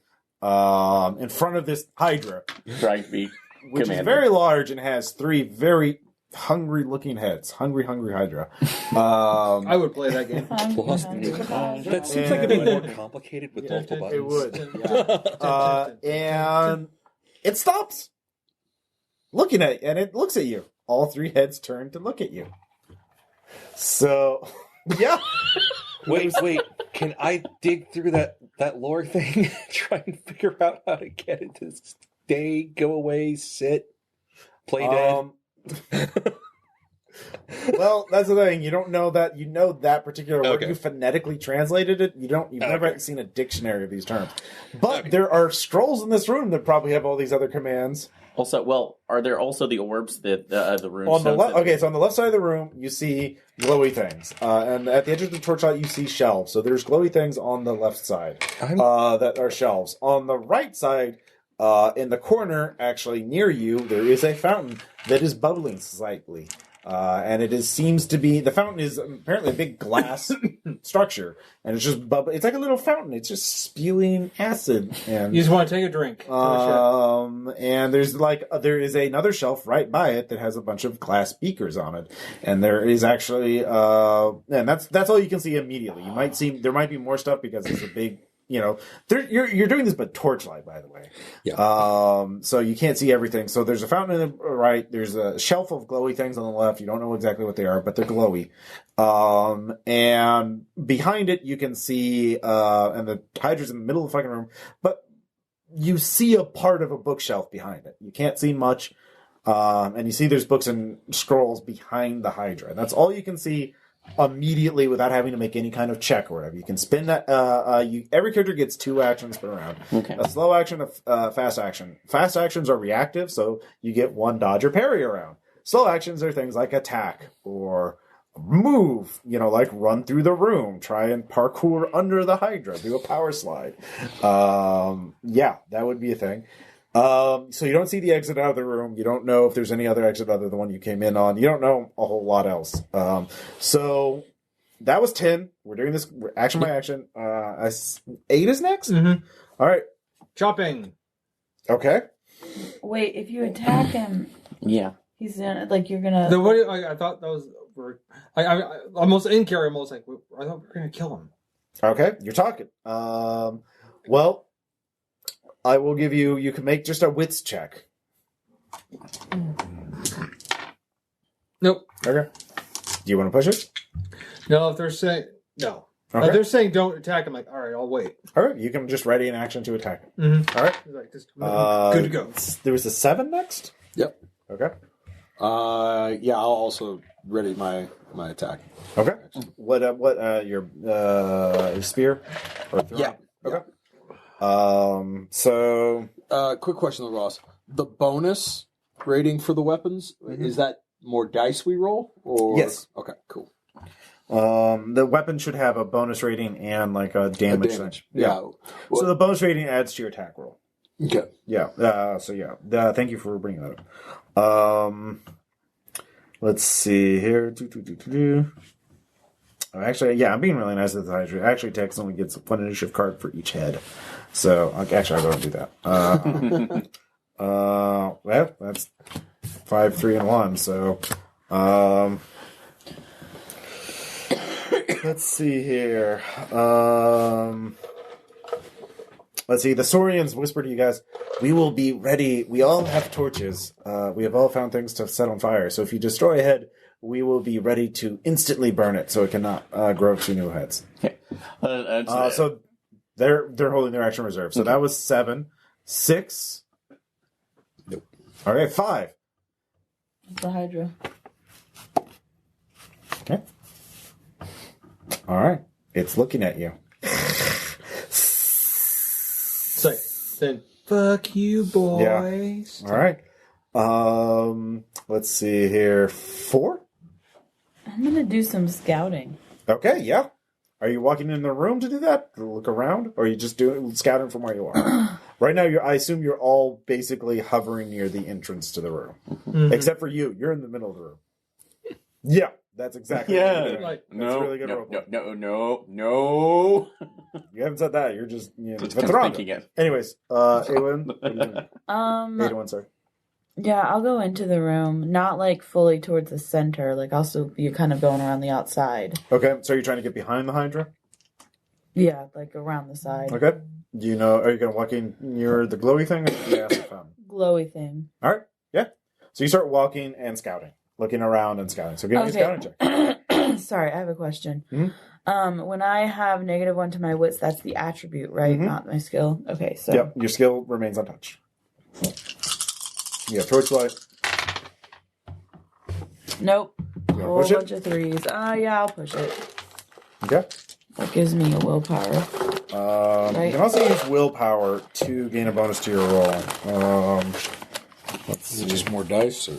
in front of this Hydra, Trying to be which commander. is very large and has 3 very hungry-looking heads. Hungry Hydra. I would play that game. That seems like it'd be more complicated with multiple buttons. It would. And it stops looking at you, and it looks at you. All 3 heads turn to look at you. So, yeah. Wait. Can I dig through that lore thing? Try and figure out how to get it to stay, go away, sit, play dead? Well, that's the thing. You don't know that. You know that particular word. Okay. You phonetically translated it. You've never seen a dictionary of these terms. But there are scrolls in this room that probably have all these other commands. Also, are there also the orbs that the runes? On the left, okay, so on the left side of the room, you see glowy things, and at the edge of the torchlight, you see shelves. So there's glowy things on the left side that are shelves. On the right side, in the corner, actually near you, there is a fountain that is bubbling slightly, and the fountain is apparently a big glass structure, and it's just It's like a little fountain. It's just spewing acid, and You just want to take a drink. and there is another shelf right by it that has a bunch of glass beakers on it, and there is actually and that's all you can see immediately. There might be more stuff because it's a big. You're doing this by torchlight, by the way. Yeah. So you can't see everything. So there's a fountain in the right. There's a shelf of glowy things on the left. You don't know exactly what they are, but they're glowy. And behind it, you can see, and the Hydra's in the middle of the fucking room, but you see a part of a bookshelf behind it. You can't see much. And you see there's books and scrolls behind the Hydra. And that's all you can see immediately without having to make any kind of check or whatever. You can spin that. Every character gets 2 actions per round. Okay. A slow action, a fast action. Fast actions are reactive, so you get 1 dodge or parry around. Slow actions are things like attack or move, like run through the room, try and parkour under the Hydra, do a power slide. That would be a thing. So you don't see the exit out of the room. You don't know if there's any other exit other than the one you came in on. You don't know a whole lot else. So that was 10. We're doing this action by action. 8 is next? Mm-hmm. All right. Chopping. Okay. Wait, if you attack him, Yeah. he's you're gonna. I thought that was. I almost in character. Almost like I thought we were gonna kill him. Okay. You're talking. Well, I will give you. You can make just a wits check. Nope. Okay. Do you want to push it? No, if they're saying no. Okay. If they're saying don't attack, I'm like, all right, I'll wait. All right. You can just ready an action to attack. Mm-hmm. All right. Like, good to go. There was a 7 next. Yep. Okay. I'll also ready my attack. Okay. What your spear? Or throw? Yeah. Okay. So Quick question, Ross. The bonus rating for the weapons, is that more dice we roll? Or Yes. Okay, cool. the weapon should have a bonus rating and like a damage. Yeah. So the bonus rating adds to your attack roll. Okay. Yeah. Thank you for bringing that up. Let's see here. Actually, I'm being really nice with the Hydra. Actually, Tex only gets one initiative card for each head. So, actually, I'll go and do that. Well, that's 5, 3, and 1. So, let's see here. Let's see. The Saurians whisper to you guys, we will be ready. We all have torches. We have all found things to set on fire. So if you destroy a head, we will be ready to instantly burn it so it cannot grow 2 new heads. Okay. So They're holding their action reserve. So that was 7. 6. Nope. Okay, 5. The Hydra. Okay. All right. It's looking at you. So then, fuck you, boys. All right. Let's see here. 4? I'm gonna do some scouting. Okay, yeah. Are you walking in the room to do that? To look around? Or are you just scouting from where you are? Right now, I assume you're all basically hovering near the entrance to the room. Mm-hmm. Except for you. You're in the middle of the room. Yeah, that's exactly what you're doing. Like, That's really good role play. No. You haven't said that. You're just, Just but kind they're of on thinking it. it. Anyways, Awen, what are you doing? Awen, sorry. Yeah, I'll go into the room, not like fully towards the center. Like also be kind of going around the outside. Okay, so you're trying to get behind the Hydra? Yeah, like around the side. Okay. Do you know, are you going to walk in near the glowy thing or the acid fountain? Glowy thing. All right, yeah. So you start walking and scouting, looking around and scouting. So give me a scouting check. Sorry, I have a question. Mm-hmm. When I have -1 to my wits, that's the attribute, right? Mm-hmm. Not my skill. Okay, so. Yep, your skill remains untouched. Yeah, torchlight. Nope. You wanna Whole push it? bunch of 3s. Yeah, I'll push it. Okay. That gives me a willpower. You can also use willpower to gain a bonus to your roll. Is it just more dice, or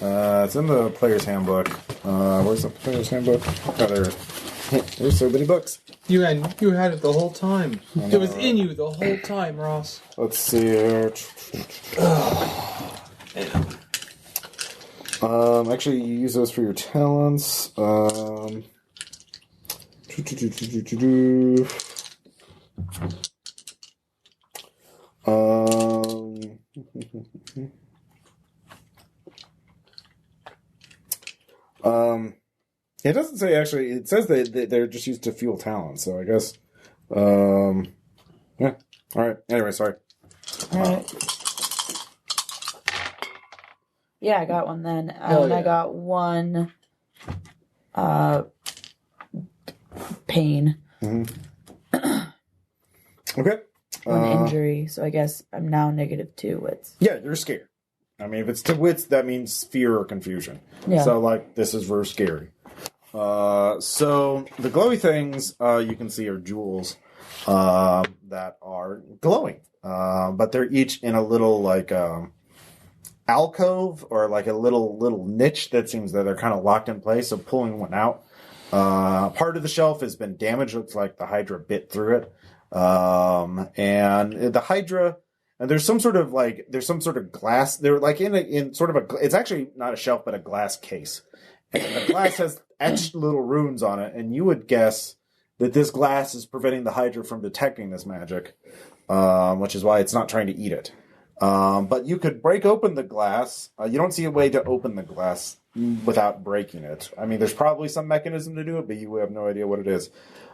It's in the player's handbook. Where's the player's handbook? Oh, there's so many books. you had it the whole time. It was in you the whole time, Ross. Let's see here. Actually, you use those for your talents. It doesn't say actually. It says that they're just used to fuel talents. So I guess, yeah. All right. Anyway, sorry. Alright. Yeah, I got one then. Hell yeah. I got 1 pain. Okay. 1 injury, so I guess I'm now -2 wits. Yeah, you're scared. I mean, if it's to wits, that means fear or confusion. Yeah. So, like, this is very scary. So the glowy things you can see are jewels that are glowing, but they're each in a little like alcove or like a little niche that seems that they're kind of locked in place. So pulling one out, part of the shelf has been damaged. Looks like the Hydra bit through it, and the Hydra. And there's some sort of glass. They're like in sort of a. It's actually not a shelf, but a glass case. And the glass has etched little runes on it, and you would guess that this glass is preventing the Hydra from detecting this magic, which is why it's not trying to eat it. But you could break open the glass. You don't see a way to open the glass without breaking it. I mean, there's probably some mechanism to do it, but you have no idea what it is.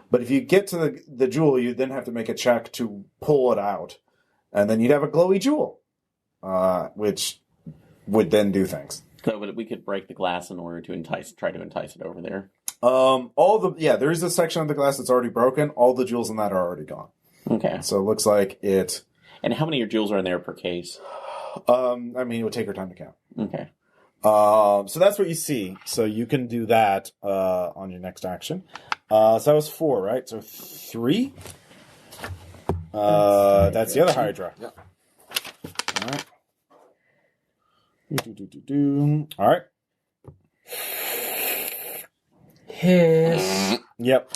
But if you get to the jewel, you then have to make a check to pull it out. And then you'd have a glowy jewel, which would then do things. So we could break the glass in order to try to entice it over there. There is a section of the glass that's already broken. All the jewels in that are already gone. Okay. So it looks like it. And how many jewels are in there per case? I mean, it would take her time to count. Okay. So that's what you see. So you can do that on your next action. So that was 4, right? So 3. That's the other Hydra. Yeah. All right. All right. Hiss. Yep.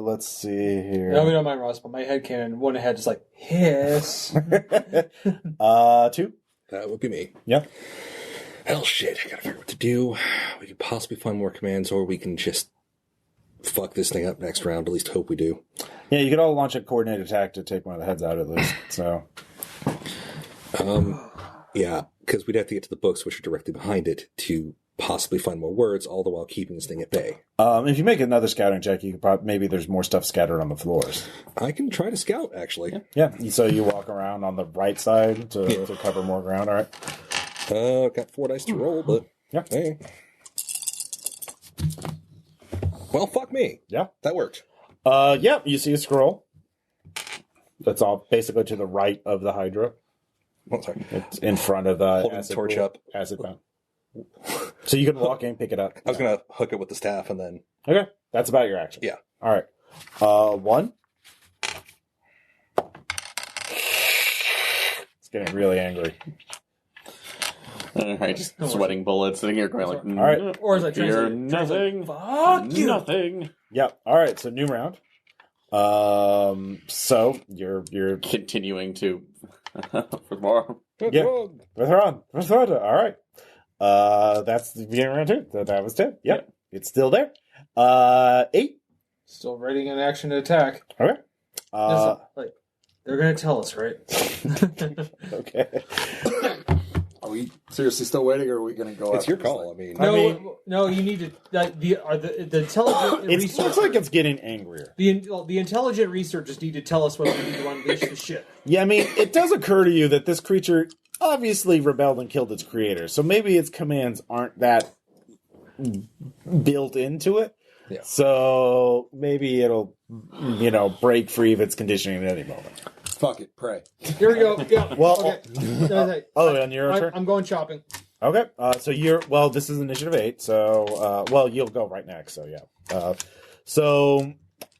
Let's see here. No, we don't mind Ross, but my head cannon went ahead just like hiss. 2. That would be me. Yep. Hell shit, I gotta figure out what to do. We could possibly find more commands, or we can just fuck this thing up next round. At least hope we do. Yeah, you could all launch a coordinated attack to take one of the heads out at least. So, yeah, because we'd have to get to the books, which are directly behind it, to possibly find more words, all the while keeping this thing at bay. if you make another scouting check, you could probably maybe there's more stuff scattered on the floors. I can try to scout, actually. Yeah. So you walk around on the right side to cover more ground. All right. Got 4 dice to roll, but Yeah. hey. Well, fuck me. Yeah. That worked. Yeah, you see a scroll. That's all basically to the right of the Hydra. Oh, sorry. It's in front of the Holding the torch up. acid fountain. So you can walk in, pick it up. I was going to hook it with the staff and then... Okay, that's about your action. Yeah. All right. 1. It's getting really angry. All right, just sweating bullets, sitting here going like, all right. Or is that you're translate? nothing. Fuck you. Nothing. Yep. All right. So new round. So you're Continuing to for more. yeah. With her on. All right. That's the beginning of round 2. That was 10. Yep. It's still there. 8. Still ready in action to attack. Okay. Like, they're gonna tell us, right? Okay. Are we seriously still waiting, or are we going to go? It's after your this call. thing? I mean, No, you need to. The intelligent It researchers. looks like it's getting angrier. The intelligent researchers need to tell us whether we need to unleash the shit. Yeah, I mean, it does occur to you that this creature obviously rebelled and killed its creator, so maybe its commands aren't that built into it. Yeah. So maybe it'll, break free of its conditioning at any moment. Fuck it, pray. Here we go. Yeah. Well, okay. on your turn? I'm going shopping. Okay. So this is initiative 8, so, you'll go right next, so yeah.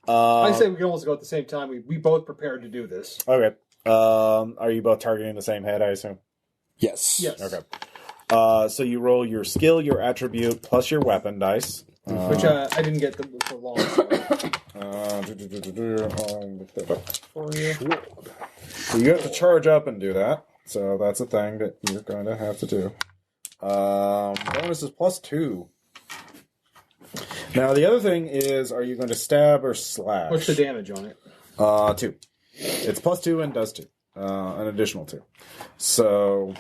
I say we can almost go at the same time. We both prepared to do this. Okay. Are you both targeting the same head, I assume? Yes. Yes. Okay. So you roll your skill, your attribute, plus your weapon dice. Which I didn't get for long. For you. So you have to charge up and do that. So that's a thing that you're going to have to do. Bonus is +2. Now the other thing is, are you going to stab or slash? What's the damage on it? 2. It's +2 and does 2. An additional 2. So,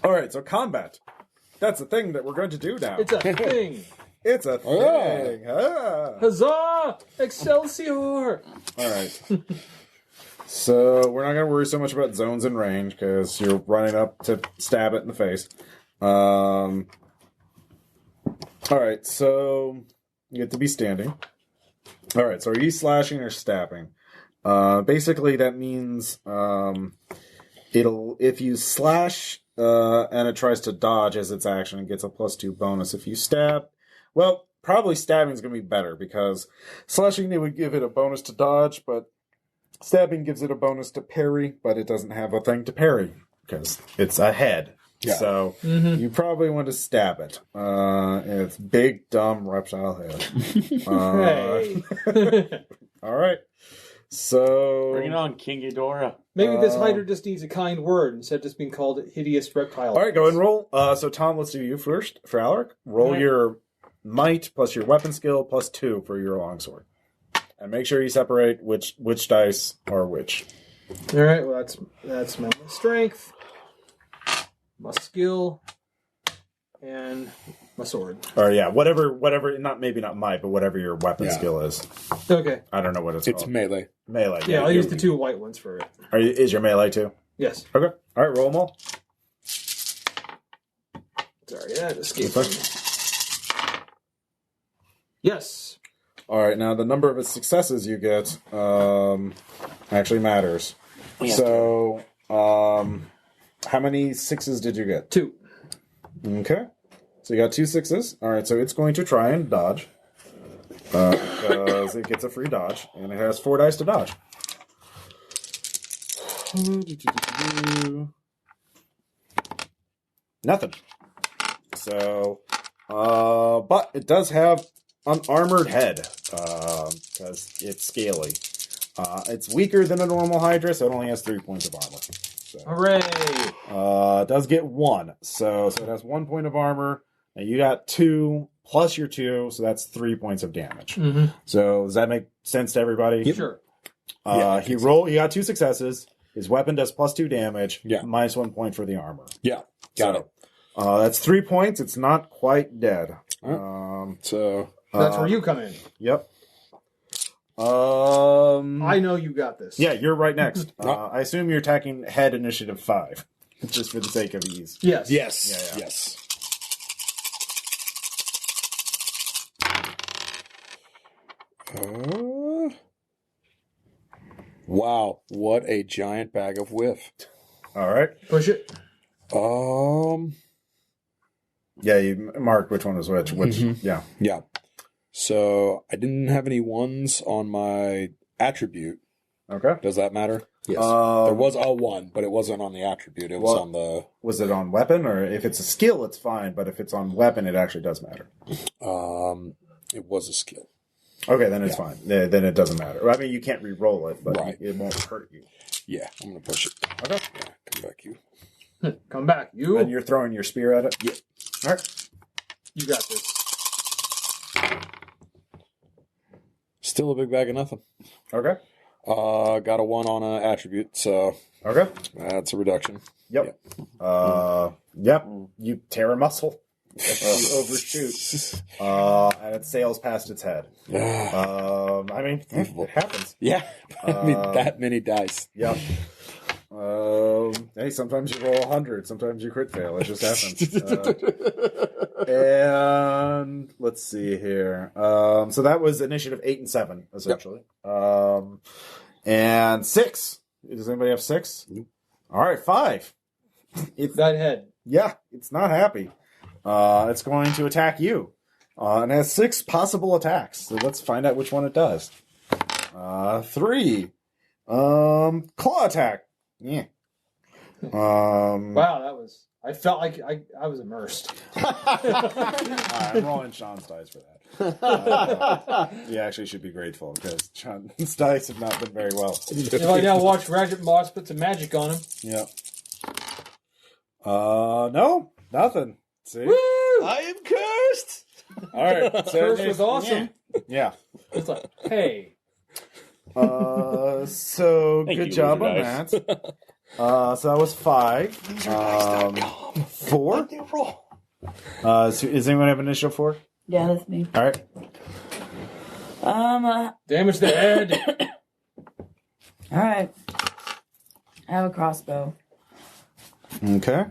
all right. So combat. That's the thing that we're going to do now. It's a thing. It's a thing. Ah. Huzzah! Excelsior! All right. So we're not going to worry so much about zones and range because you're running up to stab it in the face. All right. So you get to be standing. All right. So are you slashing or stabbing? Basically, that means if you slash and it tries to dodge as its action, it gets a +2 bonus. If you stab, well, probably stabbing is going to be better because slashing it would give it a bonus to dodge, but stabbing gives it a bonus to parry, but it doesn't have a thing to parry because it's a head. Yeah. So you probably want to stab it. It's big, dumb reptile head. All right. So Bring it on, King Ghidorah. Maybe this Hydra just needs a kind word instead of just being called hideous reptile. All right, go and roll. So Tom, let's do you first for Alaric. Roll your might plus your weapon skill +2 for your longsword, and make sure you separate which dice are which. All right. Well, that's my strength, my skill, and my sword. Or yeah, whatever. Not might, but whatever your weapon skill is. Okay. I don't know what it's called. It's melee. Melee. Yeah, I'll use the 2 white ones for it. Is your melee too? Yes. Okay. All right, roll them all. Sorry, that escaped me. Yes. All right. Now the number of successes you get actually matters. Yeah. So, how many 6s did you get? 2. Okay. So you got 2 6s. All right, so it's going to try and dodge. Because it gets a free dodge, and it has 4 dice to dodge. Nothing. So, but it does have an armored head, because it's scaly. It's weaker than a normal Hydra, so it only has 3 points of armor. So, Hooray! it does get 1, so it has 1 point of armor. Now you got 2 plus your 2, so that's 3 points of damage. Mm-hmm. So does that make sense to everybody? Yep. Sure. He got 2 successes. His weapon does +2 damage. Yeah. Minus 1 point for the armor. Yeah. Got it. That's 3 points. It's not quite dead. So That's where you come in. Yep. I know you got this. Yeah, you're right next. I assume you're attacking head initiative 5, just for the sake of ease. Yes. yes, Yeah. yes. Wow, what a giant bag of whiff. All right. Push it. Yeah, you marked which one was which. Yeah. Yeah. So I didn't have any ones on my attribute. Okay. Does that matter? Yes. There was a 1, but it wasn't on the attribute. It was on the... Was it on weapon? Or if it's a skill, it's fine. But if it's on weapon, it actually does matter. It was a skill. Okay, then it's fine. Then it doesn't matter. I mean, you can't re-roll it, but Right. it won't hurt you. Yeah, I'm going to push it. Okay. Yeah, come back, you. Come back, you. And you're throwing your spear at it? Yeah. All right. You got this. Still a big bag of nothing. Okay. Got a 1 on an attribute, so Okay. that's a reduction. Yep. Yep. You tear a muscle. You overshoot. And it sails past its head. I mean, it happens. Yeah, I mean, that many dice. Yep. Hey, sometimes you roll 100, sometimes you crit fail. It just happens. And let's see here. So that was initiative 8 and 7, essentially. Yep. And 6. Does anybody have 6? Nope. All right, 5. That head. Yeah, it's not happy. It's going to attack you. And has 6 possible attacks. So let's find out which one it does. 3. Claw attack. Yeah. Wow, that was... I felt like I was immersed. I'm rolling Sean's dice for that. You actually should be grateful because Sean's dice have not been very well. If I now watch Ratchet Moss put some magic on him. Yeah. No, nothing. See? Woo! I am cursed! All right. So Curse was awesome. Yeah. It's like, hey. So Thank good you, job on loser that. So that was 5. 4. So is anyone have initial 4? Yeah, that's me. All right. Damage the head. All right. I have a crossbow. Okay.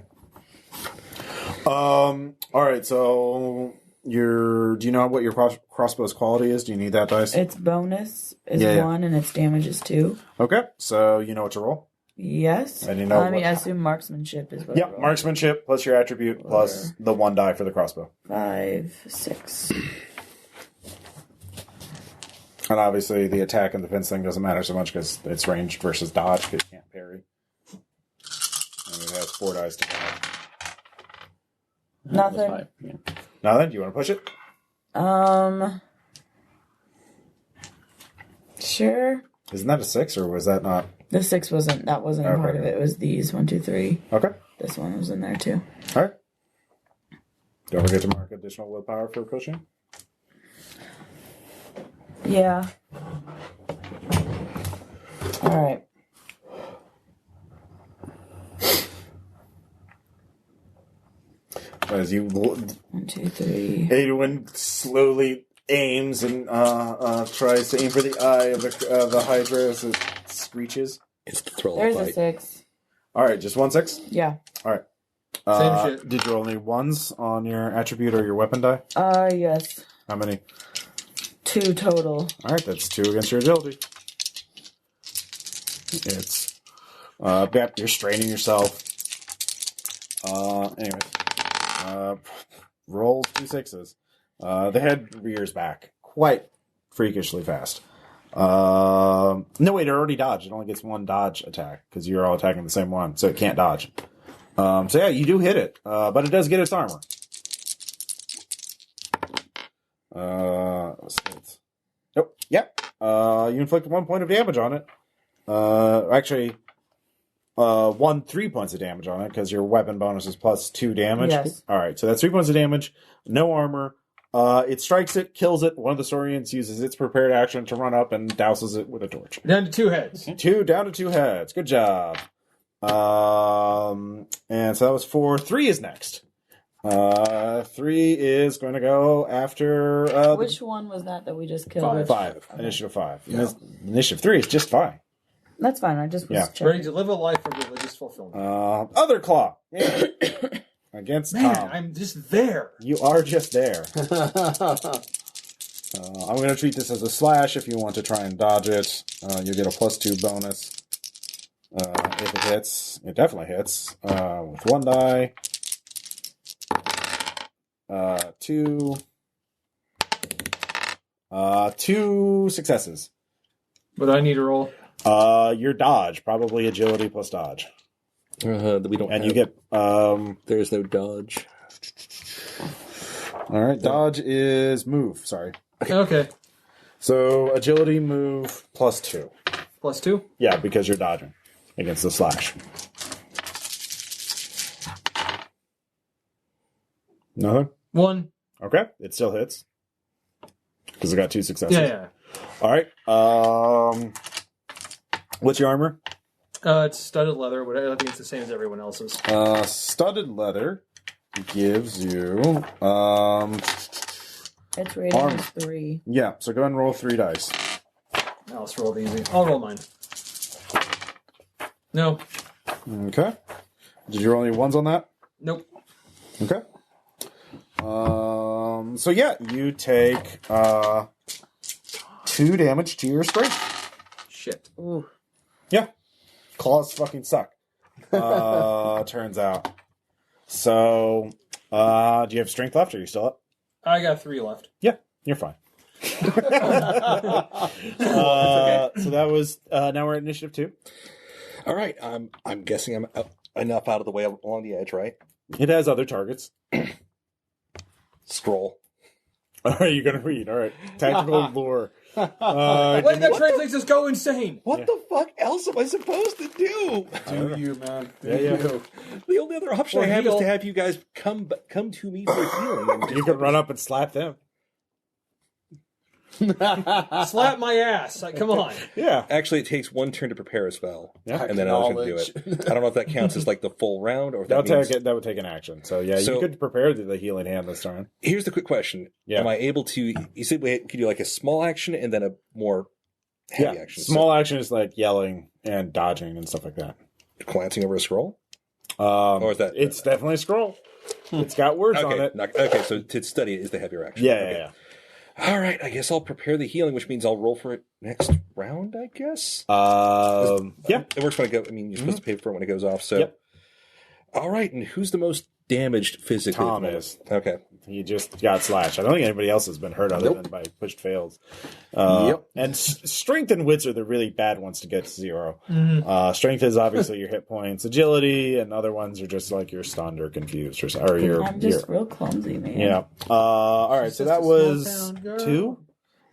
All right. So do you know what your crossbow's quality is? Do you need that dice? Its bonus is Yeah. 1 and its damage is 2. Okay. So you know what to roll? Yes. And you know I mean, what- I assume marksmanship is what I Yep. roll. Marksmanship plus your attribute plus the 1 die for the crossbow. 5, 6. And obviously the attack and defense thing doesn't matter so much because it's ranged versus dodge because you can't parry. And it has 4 dice to dodge. Nothing. That's 5. Yeah. Now then, do you want to push it? Sure. Isn't that a 6 or was that not? The 6 wasn't a part of it. It was these 1, 2, 3. Okay. This one was in there too. All right. Don't forget to mark additional willpower for pushing. Yeah. All right. As you 1, 2, 3. Adwin slowly aims and tries to aim for the eye of the Hydra as it screeches. It's the thrill There's of a fight. 6. All right, just 1 6. Yeah. All right. Same shit. Did you roll any 1s on your attribute or your weapon die? Yes. How many? 2 total. All right, that's 2 against your agility. It's you're straining yourself. Anyways, roll 2 6s. The head rears back quite freakishly fast. No, wait, it already dodged. It only gets 1 dodge attack because you're all attacking the same one, so it can't dodge. So yeah, you do hit it, but it does get its armor. Nope. Yep. You inflict 1 point of damage on it. Actually, 3 points of damage on it because your weapon bonus is plus 2 damage. Yes. All right, so that's 3 points of damage. No armor. It strikes it, kills it. One of the Saurians uses its prepared action to run up and douses it with a torch. Down to 2 heads. Down to 2 heads. Good job. And so that was 4. 3 is next. 3 is going to go after Which one was that we just killed? 5. Initiative 5. Initiative 3 is just fine. That's fine. I just was Yeah. Ready checking. to live a life of religious fulfillment. Other claw. Yeah. Against Man, Tom. I'm just there. You are just there. I'm going to treat this as a slash. If you want to try and dodge it, you'll get a +2 bonus. If it hits, it definitely hits. With 1 die. 2. 2 successes. But I need to roll. Your dodge, probably agility plus dodge. We don't. And have, you get. There's no dodge. All right, dodge is move. Sorry. Okay. So agility, move +2. +2? Yeah, because you're dodging against the slash. Nothing? 1. Okay, it still hits. Because it got 2 successes. Yeah. All right. What's your armor? It's studded leather, but I think it's the same as everyone else's. Studded leather gives you... Its rating Armor. is 3. Yeah, so go ahead and roll 3 dice. Now let's roll easy. I'll roll mine. No. Okay. Did you roll any ones on that? Nope. Okay. So yeah, you take 2 damage to your strength. Shit. Ooh. Yeah. Claws fucking suck. Turns out. So, do you have strength left, or are you still up? I got 3 left. Yeah, you're fine. So that was, now we're at initiative 2. All right. I'm guessing I'm enough out of the way along the edge, right? It has other targets. Scroll. All right, you're going to read. All right. Tactical lore. Wait, that translates as go insane. What the fuck else am I supposed to do? Do you, man? Yeah. The only other option Or I have is heal. to have you guys come to me for healing. You can run up and slap them. Slap my ass. Like, come on. Yeah. Actually, it takes 1 turn to prepare a spell, Yeah. and then I was going to do it. I don't know if that counts as like the full round or if that means... That would take an action. So yeah, So- you could prepare the healing hand this time. Here's the quick question: Yeah. Am I able to? You said we could do like a small action and then a more heavy action. Small action is like yelling and dodging and stuff like that. So, glancing over a scroll. Or is that? It's definitely a scroll. It's got words on it. Okay, so to study it is the heavier action. Yeah, Okay. yeah. All right, I guess I'll prepare the healing, which means I'll roll for it next round. I guess. Yeah. It works when I go. I mean, you're supposed to pay for it when it goes off. So. Yep. All right, and who's the most damaged physically? at the Tom moment? is. Okay. He just got slashed. I don't think anybody else has been hurt other than by pushed fails. And strength and wits are the really bad ones to get to 0. Strength is obviously your hit points. Agility and other ones are just like you're stunned or confused or you're. I'm just real clumsy, man. Yeah. All right. So that was 2.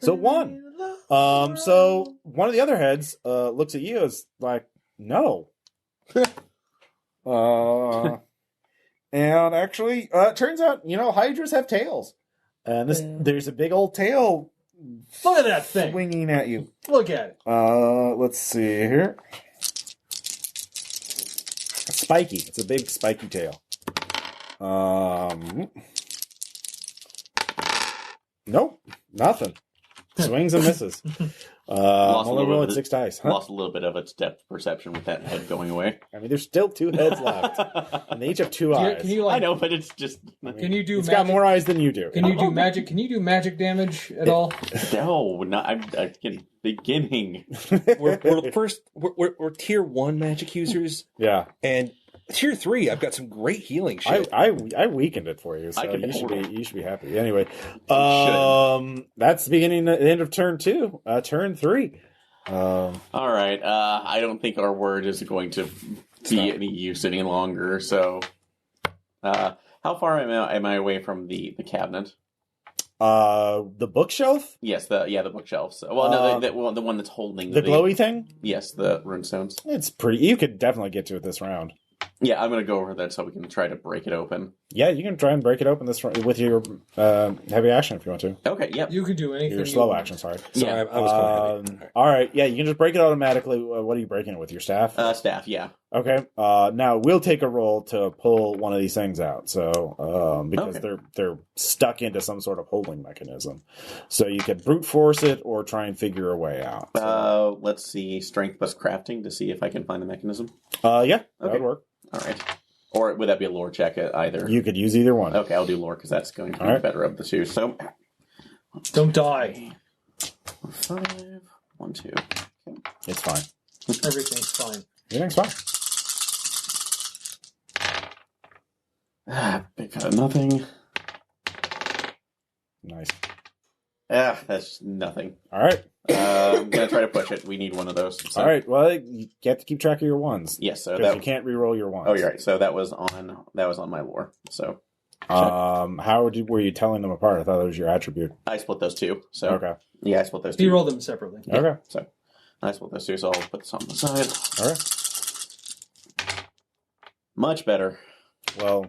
So 1. So one of the other heads looks at you as like, no. And actually, it turns out, hydras have tails. And there's a big old tail Look at that thing. swinging at you. Look at it. Let's see here. Spiky. It's a big spiky tail. Nope. Nothing. Swings and misses. Lost a Only little rolling bit. 6 dice. Huh? Lost a little bit of its depth perception with that head going away. I mean, there's still 2 heads left. And they each have 2 eyes. Can you I like? know, but it's just Can you do? It's magic? got more eyes than you do. Can you do magic? Can you do magic damage at all? no, not I'm beginning. We're tier 1 magic users, Yeah. and tier 3. I've got some great healing shit. I weakened it for you, so I can you should hold be happy. Anyway, You that's the beginning, the end of turn 2. Turn 3. All right. I don't think our word is going to be any use any longer. So, how far am I away from the cabinet? The bookshelf, Yes, the bookshelves. Well, no, the one that's holding the glowy thing. Yes, the runestones. It's pretty. You could definitely get to it this round. Yeah, I'm gonna go over that so we can try to break it open. Yeah, you can try and break it open this round with your heavy action if you want to. Okay. Yep. You can do anything. Your you slow want. action. Sorry. So Yeah. I was going heavy. All right. Yeah, you can just break it automatically. What are you breaking it with? Your staff? Staff. Yeah. Okay. Now we'll take a roll to pull one of these things out. So because they're stuck into some sort of holding mechanism, so you could brute force it or try and figure a way out. So, Let's see. Strength plus crafting to see if I can find the mechanism. yeah, that Okay. would work. All right. Or would that be a lore check at either? You could use either one. Okay, I'll do lore because that's going to be All right. the better of the two. So, Don't die. 5, 1, 2. Okay. It's fine. Everything's fine. Everything's fine. Big fat of nothing. Nice. That's nothing. All right. I'm gonna try to push it. We need one of those. So. All right. Well, you have to keep track of your ones. Yes. So Because you can't re-roll your ones. Oh, you're right. So that was on my lore. So. Were you telling them apart? I thought it was your attribute. I split those two. So. Okay. Yeah, I split those two. You roll them separately. Yeah. Okay. So. I split those two. So I'll put this on the side. All right. Much better. Well.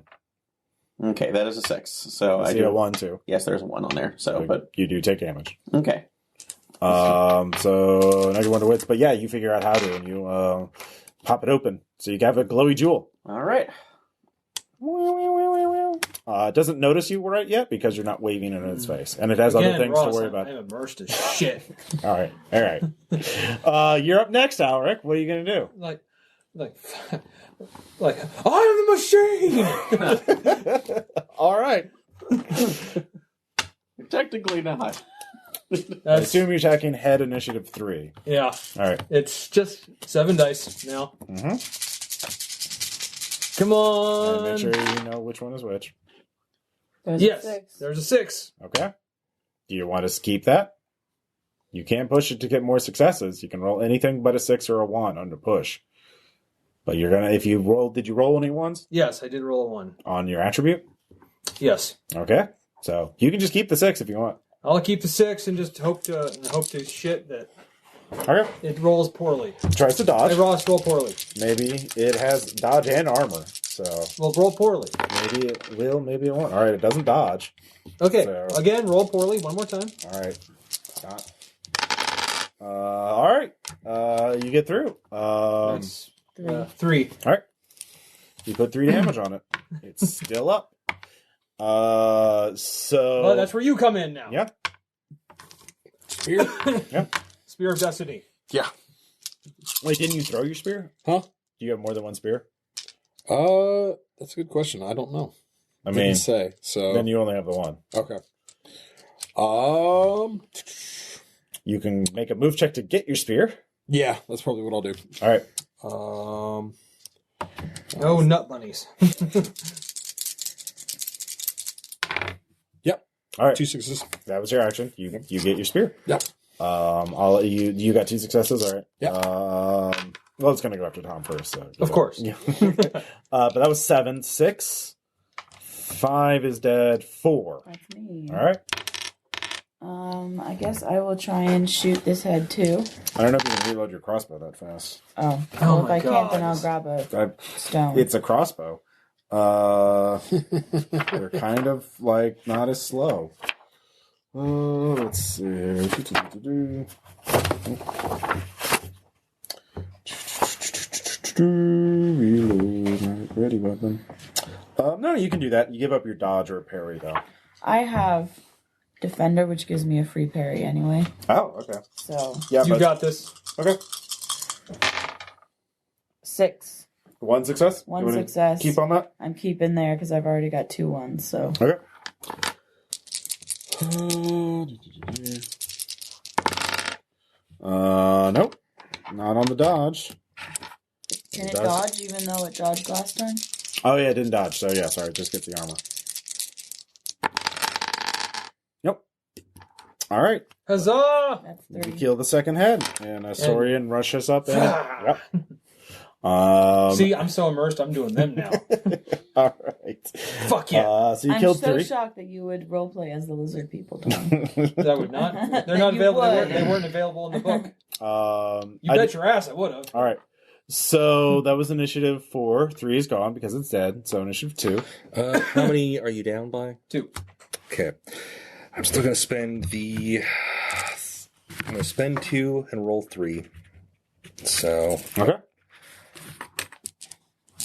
Okay, that is a 6. So I see a 1 too. Yes, there's a 1 on there. So, but you do take damage. Okay. So now you want to wits, but yeah, you figure out how to, and you pop it open, so you have a glowy jewel. All right. It doesn't notice you right yet because you're not waving in its face, and it has other things Ross, to worry about. I'm immersed as shit. All right. You're up next, Alric. What are you gonna do? Like, I'm the machine! All right. Technically not. I assume you're attacking head initiative 3. Yeah. All right. It's just 7 dice now. Mm-hmm. Come on. And make sure you know which one is which. There's Yes. a 6. There's a 6. Okay. Do you want to keep that? You can push it to get more successes. You can roll anything but a 6 or a 1 under push. But you're gonna, if you roll, did you roll any ones? Yes, I did roll a 1. On your attribute? Yes. Okay. So you can just keep the 6 if you want. I'll keep the 6 and just hope to shit that Okay. it rolls poorly. Tries to dodge. Hey, Ross, roll poorly. Maybe it has dodge and armor. So Well, roll poorly. maybe it will, maybe it won't. All right, it doesn't dodge. Okay, So- again, roll poorly one more time. All right. All right. You get through. That's 3. 3. All right. You put 3 damage on it. It's still up. So. Well, that's where you come in now. Yeah. Spear? Yeah. Spear of Destiny. Yeah. Wait, didn't you throw your spear? Huh? Do you have more than one spear? That's a good question. I don't know. I Didn't mean, say. So then you only have the one. okay. You can make a move check to get your spear. Yeah, that's probably what I'll do. All right. No nut bunnies. Yep. All right. 2 successes. That was your action. You get your spear. Yep. I'll let you got 2 successes. All right. Yep. Well, it's gonna go after Tom first. So Of course. Yeah. But that was 7. 6. 5 is dead. 4. That's me. All right. I guess I will try and shoot this head too. I don't know if you can reload your crossbow that fast. Oh. Well, if my I can't, then I'll God. grab a stone. It's a crossbow. They're kind of like not as slow. Let's see. Reload. Ready weapon. No, you can do that. You give up your dodge or parry, though. I have Defender, which gives me a free parry anyway. Oh, okay. So Yeah, You got this. okay. 6. 1 success. One You wanna success. Keep on that. I'm keeping there because I've already got 2 ones. So Okay. Nope. Not on the dodge. can it does. dodge even though it dodged last time? Oh yeah, it didn't dodge. So yeah, sorry. Just get the armor. Nope. All right. Huzzah! That's You 3. kill the second head, and a Saurian rushes up. And yep. See, I'm so immersed, I'm doing them now. All right. Fuck yeah. So you I'm killed so 3. shocked that you would roleplay as the lizard people, Tom. I would not. They're not You available. would. They weren't available in the book. You I bet did- your ass I would have. All right. So that was initiative 4. 3 is gone because it's dead. So initiative 2. How many are you down by? 2. Okay. I'm still going to spend I'm going to spend 2 and roll 3. So, Okay.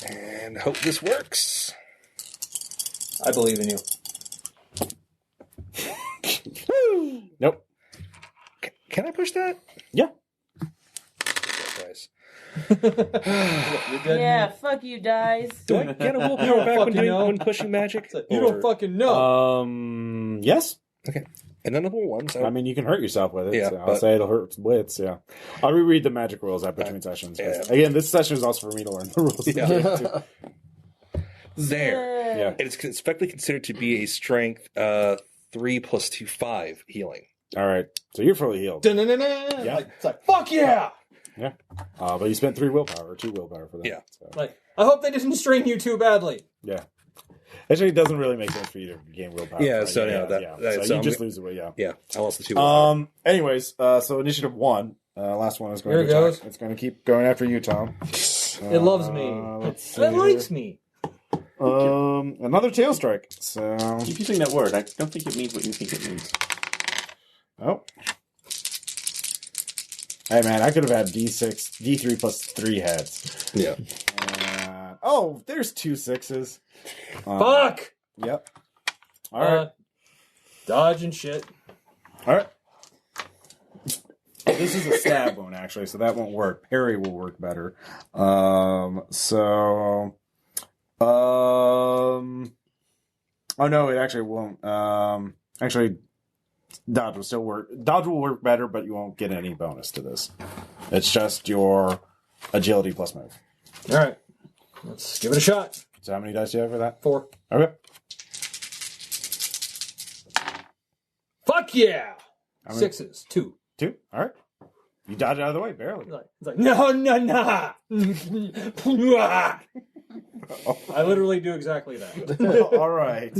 and hope this works. I believe in you. Nope. Can I push that? Yeah. Guys. You're dead. Yeah, fuck you, dies. Do I get a willpower don't back fucking know. when pushing magic? You don't fucking know. Yes. Okay. And none of them are ones. I mean, you can hurt yourself with it. Yeah, so I'll but- say it'll hurt wits. Yeah, I'll reread the magic rules between sessions. Yeah. Again, this session is also for me to learn the rules. Yeah. There. Yeah. It is expected considered to be a strength 3 plus 2, 5 healing. All right, so you're fully healed. Dun-dun-dun-dun. Yeah. It's like, fuck yeah! Yeah, but you spent 3 willpower or 2 willpower for that. Yeah. So, Like, I hope they didn't strain you too badly. yeah. Actually, it doesn't really make sense for you to gain willpower. Yeah, right? so, so you just lose it. Yeah. Yeah, I lost the 2 willpower. Anyways, so initiative 1. Last one is going Here to it goes. It's going to keep going after you, Tom. It loves me. Let's see It likes here. me. Another tail strike. So Keep using that word. I don't think it means what you think it means. oh, hey man, I could have had D3 plus 3 heads. Yeah. There's 2 6s. Fuck! Yep. All right. Dodge and shit. All right. This is a stab one, actually, so that won't work. Parry will work better. Oh no, it actually won't. Actually, dodge will still work. Dodge will work better, but you won't get any bonus to this. It's just your agility plus move. All right. Let's give it a shot. So how many dice do you have for that? 4. Okay. Fuck yeah! How many? 6s. 2. 2. All right. You dodge out of the way, barely. It's like no. I literally do exactly that. All right.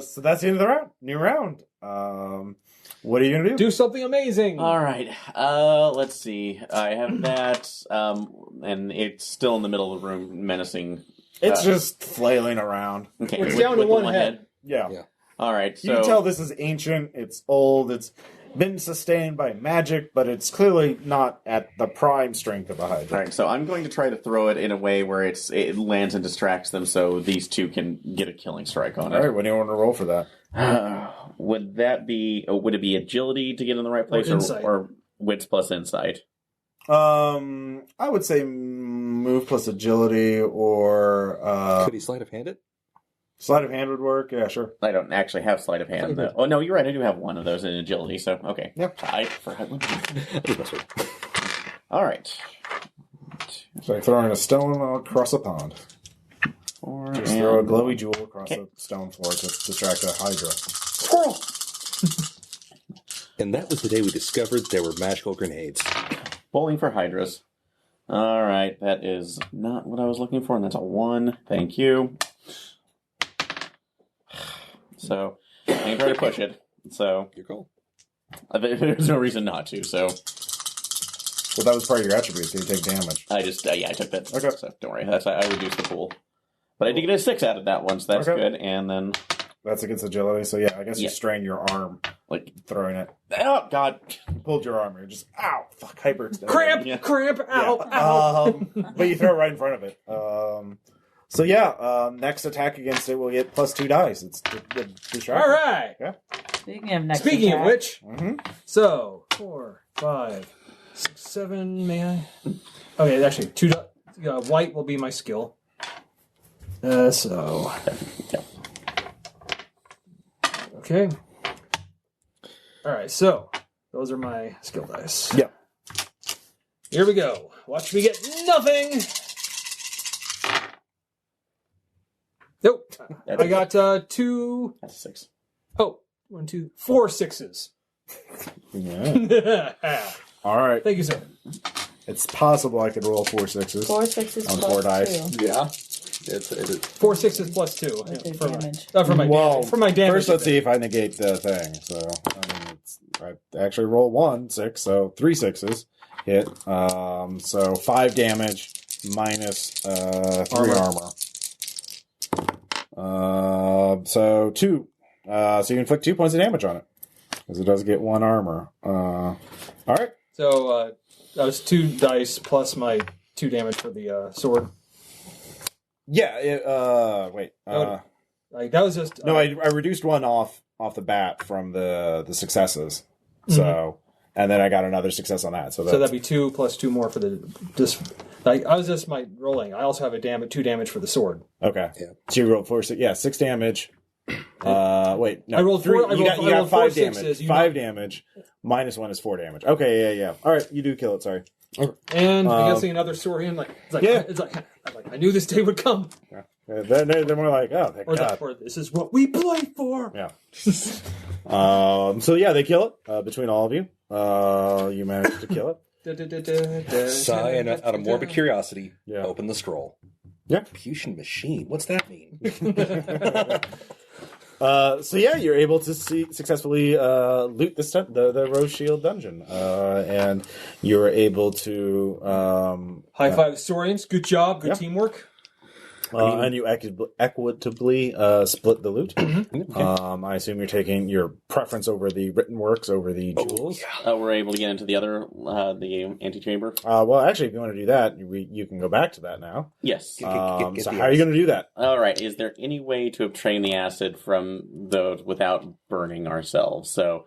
So that's the end of the round. New round. What are you gonna do? Do something amazing. All right. Let's see. I have that, and it's still in the middle of the room, menacing. It's just flailing around. Okay, It's down to the one head. Yeah. Yeah. All right. So You can tell this is ancient. It's old. It's been sustained by magic, but it's clearly not at the prime strength of a Hydra. all right. So I'm going to try to throw it in a way where it lands and distracts them, so these two can get a killing strike on All right. it. What do you want to roll for that? Would that be? Would it be agility to get in the right place, insight. or wits plus insight? I would say move plus agility or Could he sleight of hand it? sleight of hand would work. Yeah, sure. I don't actually have sleight of hand. Though. Oh no, you're right. I do have one of those in agility. So okay. Yep. All right. It's like throwing a stone across a pond. Just throw a glowy jewel across the stone floor to distract a Hydra. Squirrel. And that was the day we discovered there were magical grenades. Bowling for hydras. All right, that is not what I was looking for, and that's a 1. Thank you. So I can try to push it. So Your call. there's no reason not to. So Well, that was part of your attribute, so you take damage. I just I took that. Okay. So don't worry. I reduced the pool, but I did get a 6 out of that one, so that's Okay. good. And then That's against agility, so yeah, I guess you Yeah. strain your arm like throwing it. oh god. You pulled your arm, you're just, ow, fuck, hyperextended. Cramp, Yeah. cramp, ow, Yeah. ow. But you throw it right in front of it. So yeah, next attack against it will get plus 2 dice. It's distracting. All right. Speaking of next Speaking of attack, which, Mm-hmm. so 4, 5, 6, 7. May I? Okay, actually, 2. White will be my skill. So. Okay. All right. So those are my skill dice. Yeah. Here we go. Watch me get nothing. Nope. I got 2. That's a 6. Oh, 1, 2, 4 6s. Yeah. All right. Thank you, sir. It's possible I could roll 4 6s. 4 6s On plus 4 dice. 2. Yeah. 4 6s plus 2 With his for damage. for my Well, damage. For my damage. First, let's see if I negate the thing. So, I actually roll 1 6, so 3 6s hit. So 5 damage minus 3 armor. So 2. So you inflict 2 points of damage on it because it does get 1 armor. All right. So that was 2 dice plus my 2 damage for the sword. Yeah. Wait. Like that was just No, I reduced 1 off the bat from the successes. So, and then I got another success on that. So that'd be 2 plus 2 more for the like I was just my rolling. I also have 2 damage for the sword. okay. Yeah. So you rolled 4 6. Yeah, 6 damage, Wait, no. I rolled 3. four- I You rolled- I got rolled 5 4 damage. sixes. You 5 know- damage. -1 is 4 damage. Okay, yeah. All right, you do kill it. Sorry. And I'm guessing another Saurian, it's like I knew this day would come. Yeah. They're more like, oh, thank God. Or this is what we play for. Yeah. So yeah, they kill it between all of you. You managed to kill it. Sigh, and out of morbid curiosity, Yeah. open the scroll. Yeah. Perfusion machine. What's that mean? So yeah, you're able to successfully loot the Rose Shield dungeon, and you're able to High five, Saurians. Good job. Good teamwork. and you equitably split the loot. I assume you're taking your preference over the written works over the jewels. We're able to get into the other, the antechamber. Well, actually, if you want to do that, you can go back to that now. Yes. So how are you going to do that? All right. Is there any way to obtain the acid from those without burning ourselves? So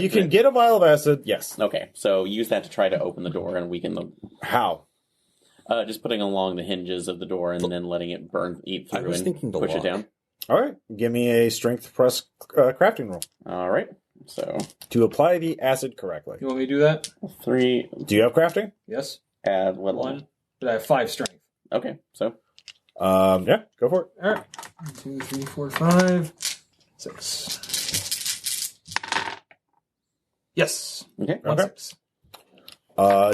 You can get a vial of acid. Yes. Okay. So use that to try to open the door and weaken the. How? Just putting along the hinges of the door and then letting it eat I through was and thinking the push lock. it down. All right. Give me a strength plus crafting roll All right. So to apply the acid correctly. You want me to do that? 3. Do you have crafting? Yes. Add what? 1. But I have 5 strength. Okay. So Yeah, go for it. All right. 1, 2, 3, 4, 5, 6. Yes. okay. 1, Okay. 6.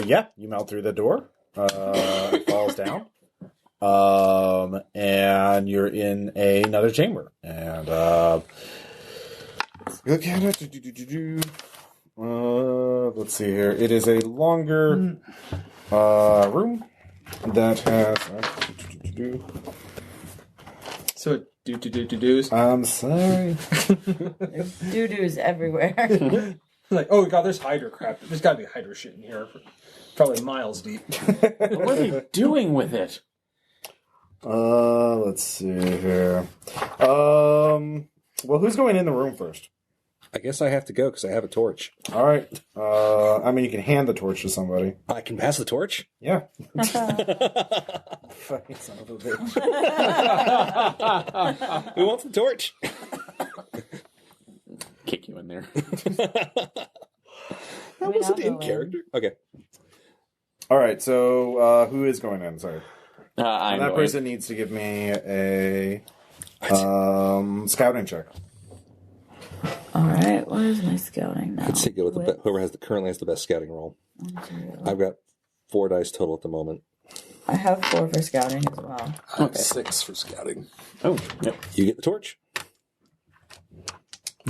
Yeah, you melt through the door. It falls down. And you're in another chamber. And look at it. Let's see here. It is a longer room that has. So do. I'm sorry. Doo-doos everywhere. Like, oh god, there's Hydra crap. There's got to be Hydra shit in here. Probably miles deep. What are they doing with it? Let's see here. Well, who's going in the room first? I guess I have to go because I have a torch. All right. I mean, you can hand the torch to somebody. I can pass the torch? Yeah. Fucking son of a bitch. Who wants the torch? Kick you in there. That wasn't in character. Okay. All right. So, who is going in? Sorry. I'm That going. person needs to give me a scouting check. All right, what is my scouting now? I'd say go with whoever currently has the best scouting roll. I've got 4 dice total at the moment. I have 4 for scouting as well. I have 6 for scouting. Oh, yep. You get the torch.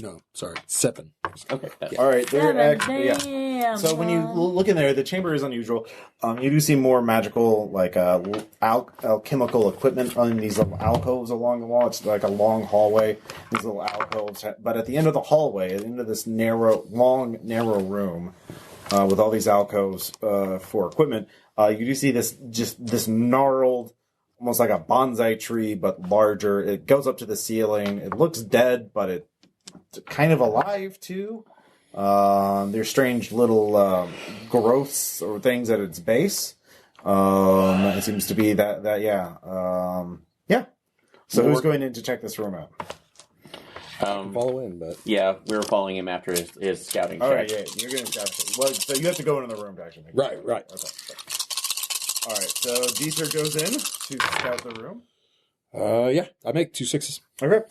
No, sorry, 7. Okay. All right. They're 7, actually, yeah. damn. So when you look in there, the chamber is unusual. You do see more magical, like alchemical equipment in these little alcoves along the wall. It's like a long hallway. These little alcoves, but at the end of the hallway, at the end of this long, narrow room, with all these alcoves for equipment, you do see this gnarled, almost like a bonsai tree, but larger. It goes up to the ceiling. It looks dead, but it's kind of alive too. There's strange little growths or things at its base. It seems to be that yeah. So who's going in to check this room out? Follow in, but Yeah, we were following him after his scouting check. All right, yeah, you're going to scout it. Well, so you have to go into the room to actually make it. Right. Okay. All right, so Dieter goes in to scout the room. Yeah, I make 2 6s. Okay.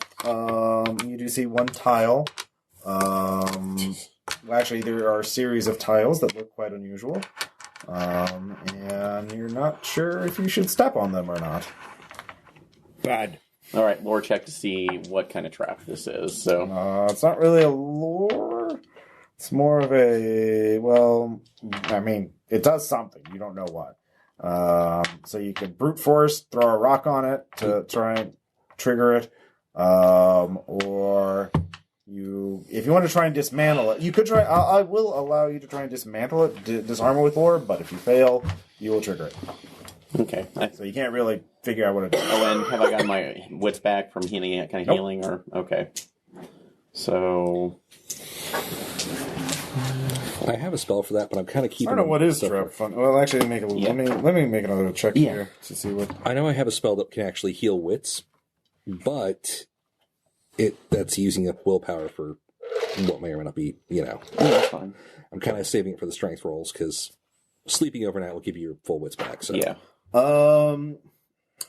You do see one tile. Well, actually, there are a series of tiles that look quite unusual. And you're not sure if you should step on them or not. Bad. All right, lore check to see what kind of trap this is. So It's not really a lore. It's more of a, well, I mean, it does something. You don't know what. So you can brute force, throw a rock on it to try and trigger it. Or if you want to try and dismantle it, you could try. I will allow you to try and dismantle it, disarm it with lore, but if you fail, you will trigger it. okay. So you can't really figure out what it does. Oh, and have I gotten my wits back from healing? Kind of Nope. healing, or okay. So I have a spell for that, but I'm kind of I keeping. don't know what is stuff trap fun. Well, actually, let me make another check here to see what. I know I have a spell that can actually heal wits, but that's using up willpower for what may or may not be, That's fine. I'm kind of saving it for the strength rolls because sleeping overnight will give you your full wits back. So Yeah.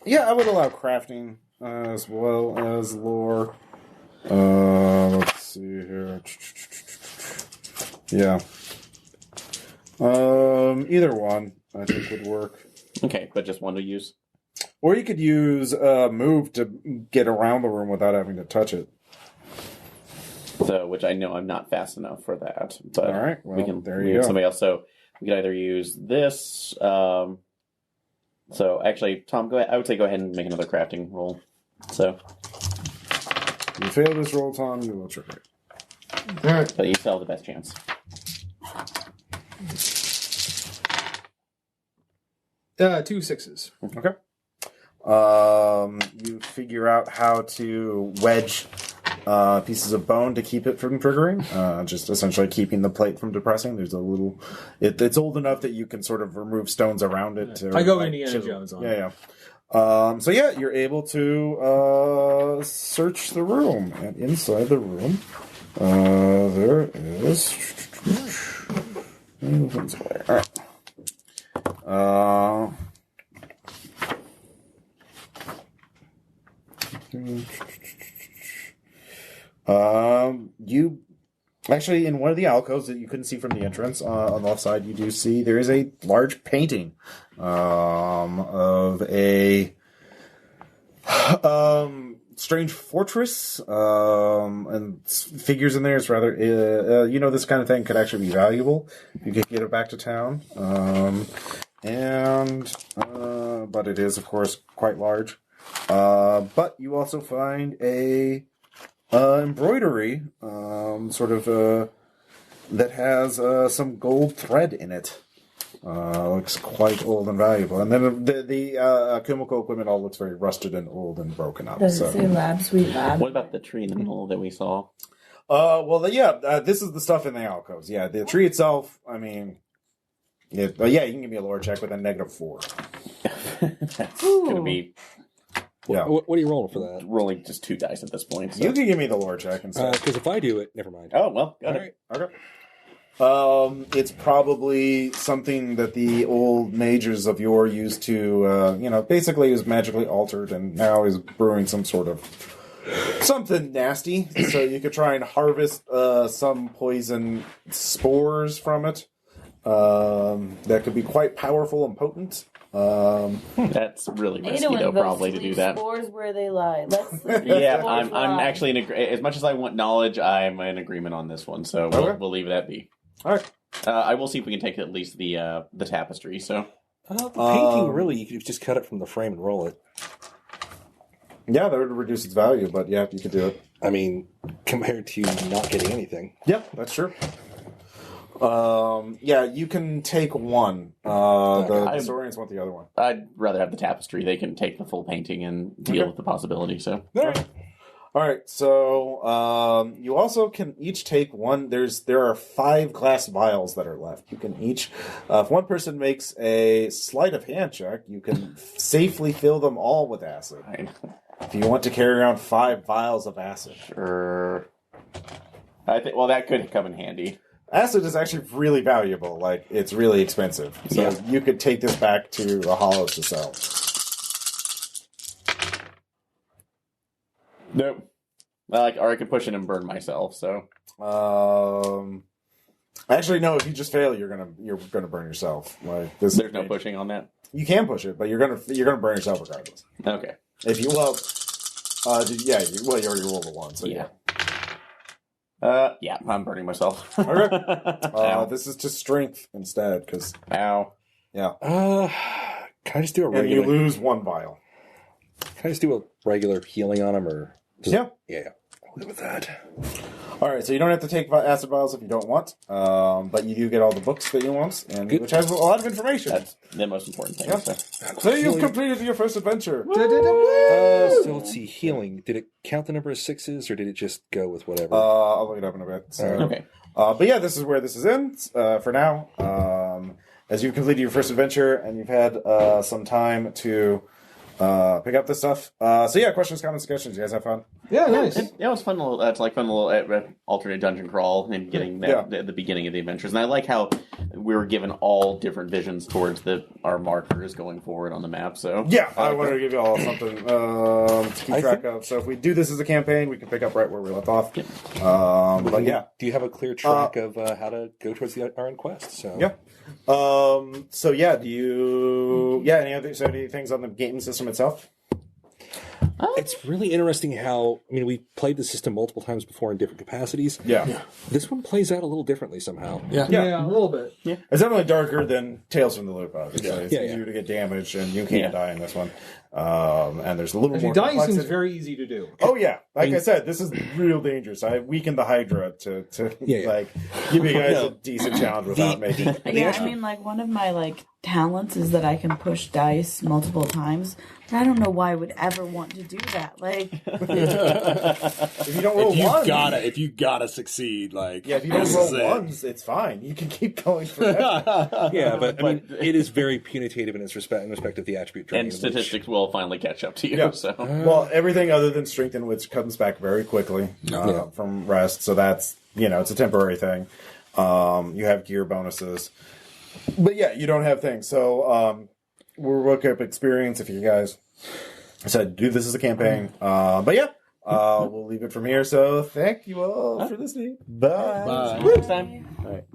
Yeah, I would allow crafting as well as lore. Let's see here. Yeah. Either one I think would work. Okay, but just one to use. Or you could use move to get around the room without having to touch it. So, which I know I'm not fast enough for that. But All right, well, we can there you go. somebody else. So we could either use this. So actually, Tom, go ahead. I would say go ahead and make another crafting roll. So You fail this roll, Tom, you will trigger it. All right. but you still have the best chance. 2 6s. Okay. You figure out how to wedge pieces of bone to keep it from triggering. Just essentially keeping the plate from depressing. There's a little. It's old enough that you can sort of remove stones around it. To, I go Indiana Jones on it. Yeah. So yeah, you're able to search the room, and inside the room, there is. All right. You actually in one of the alcoves that you couldn't see from the entrance on the left side, you do see there is a large painting of a strange fortress and figures in there. It's rather this kind of thing could actually be valuable. You could get it back to town, but it is of course quite large. But you also find a embroidery, that has some gold thread in it. Looks quite old and valuable. And then the chemical equipment all looks very rusted and old and broken up. Does it say lab, sweet lab? What about the tree in the middle that we saw? This is the stuff in the alcoves. Yeah, the tree itself, I mean... you can give me a lore check with a -4. That's going to be Yeah. what are you rolling for that? rolling just 2 dice at this point. So. You can give me the lore check instead. Because if I do it, never mind. Oh, well, got All it. right. Okay. It's probably that the old mages of yore used to, basically is magically altered and now is brewing some sort of something nasty. So you could try and harvest some poison spores from it. That could be quite powerful and potent. That's really risky, though, probably to do that. Spores where they lie. Let's Yeah, I'm actually as much as I want knowledge, I'm in agreement on this one. So we'll leave that be. All right. I will see if we can take at least the tapestry. So The painting, really, you could just cut it from the frame and roll it. Yeah, that would reduce its value, but yeah, you could do it. I mean, compared to not getting anything. Yeah, that's true. You can take one. The historians want the other one. I'd rather have the tapestry. They can take the full painting and deal with the possibility. So All right. So you also can each take one. There are 5 glass vials that are left. You can each, if one person makes a sleight of hand check, you can safely fill them all with acid. Fine. If you want to carry around 5 vials of acid, Sure. I think. Well, that could come in handy. acid is actually really valuable. Like it's really expensive. So you could take this back to the Hollows to sell. Nope. Or I could push it and burn myself. So Actually, no. If you just fail, you're gonna burn yourself. Like this. there's no pushing on that. You can push it, but you're gonna burn yourself regardless. Okay. If you you already rolled a 1, so yeah. Yeah, I'm burning myself. Okay. Ow. This is to strength instead, because Ow. yeah. Can I just do a And you regular? lose 1 vial. Can I just do a regular healing on him, or Yeah. Yeah. I'll live with that. All right, so you don't have to take acid vials if you don't want, but you do get all the books that you want, and which has a lot of information. That's the most important thing. Yeah. So. So you've completed your first adventure. So let's see. Healing. Did it count the number of 6s, or did it just go with whatever? I'll look it up in a bit. So. Okay. But yeah, this is where this is in for now. As you've completed your first adventure and you've had some time to pick up this stuff. So yeah, questions, comments, suggestions. You guys have fun? Yeah, nice. It was fun. It's like fun little alternate dungeon crawl and getting that at the beginning of the adventures. And I like how we were given all different visions towards our markers going forward on the map. So I wanted to give you all something to keep track of. So if we do this as a campaign, we can pick up right where we left off. But yeah, do you have a clear track of how to go towards our end quest? So yeah. So yeah, do you? Yeah, any things on the game system itself? It's really interesting how, we played the system multiple times before in different capacities. Yeah. This one plays out a little differently somehow. Yeah, a little bit. Yeah. It's definitely darker than Tales from the Loop, obviously. It's Yeah, easier to get damaged, and you can't die in this one. And there's a little more dying complexity. seems very easy to do. Oh, yeah. Like I said, this is real dangerous. I weakened the Hydra to like, give you guys a decent challenge without making it. Yeah, I mean, like, one of my, like, talents is that I can push dice multiple times. But I don't know why I would ever want to do that. Like, if you don't roll ones... If you gotta succeed, like... Yeah, if you don't roll ones, it's fine. You can keep going forever. Yeah, but it is very punitive in respect of the attribute training. And statistics will finally catch up to you. Yeah. So. Well, everything other than strength and wits comes back very quickly from rest, so that's, it's a temporary thing. You have gear bonuses. But yeah, you don't have things. So we'll look up experience if you guys said do this as a campaign. But yeah, we'll leave it from here. So thank you all for listening. Bye. Bye. Next time. All right.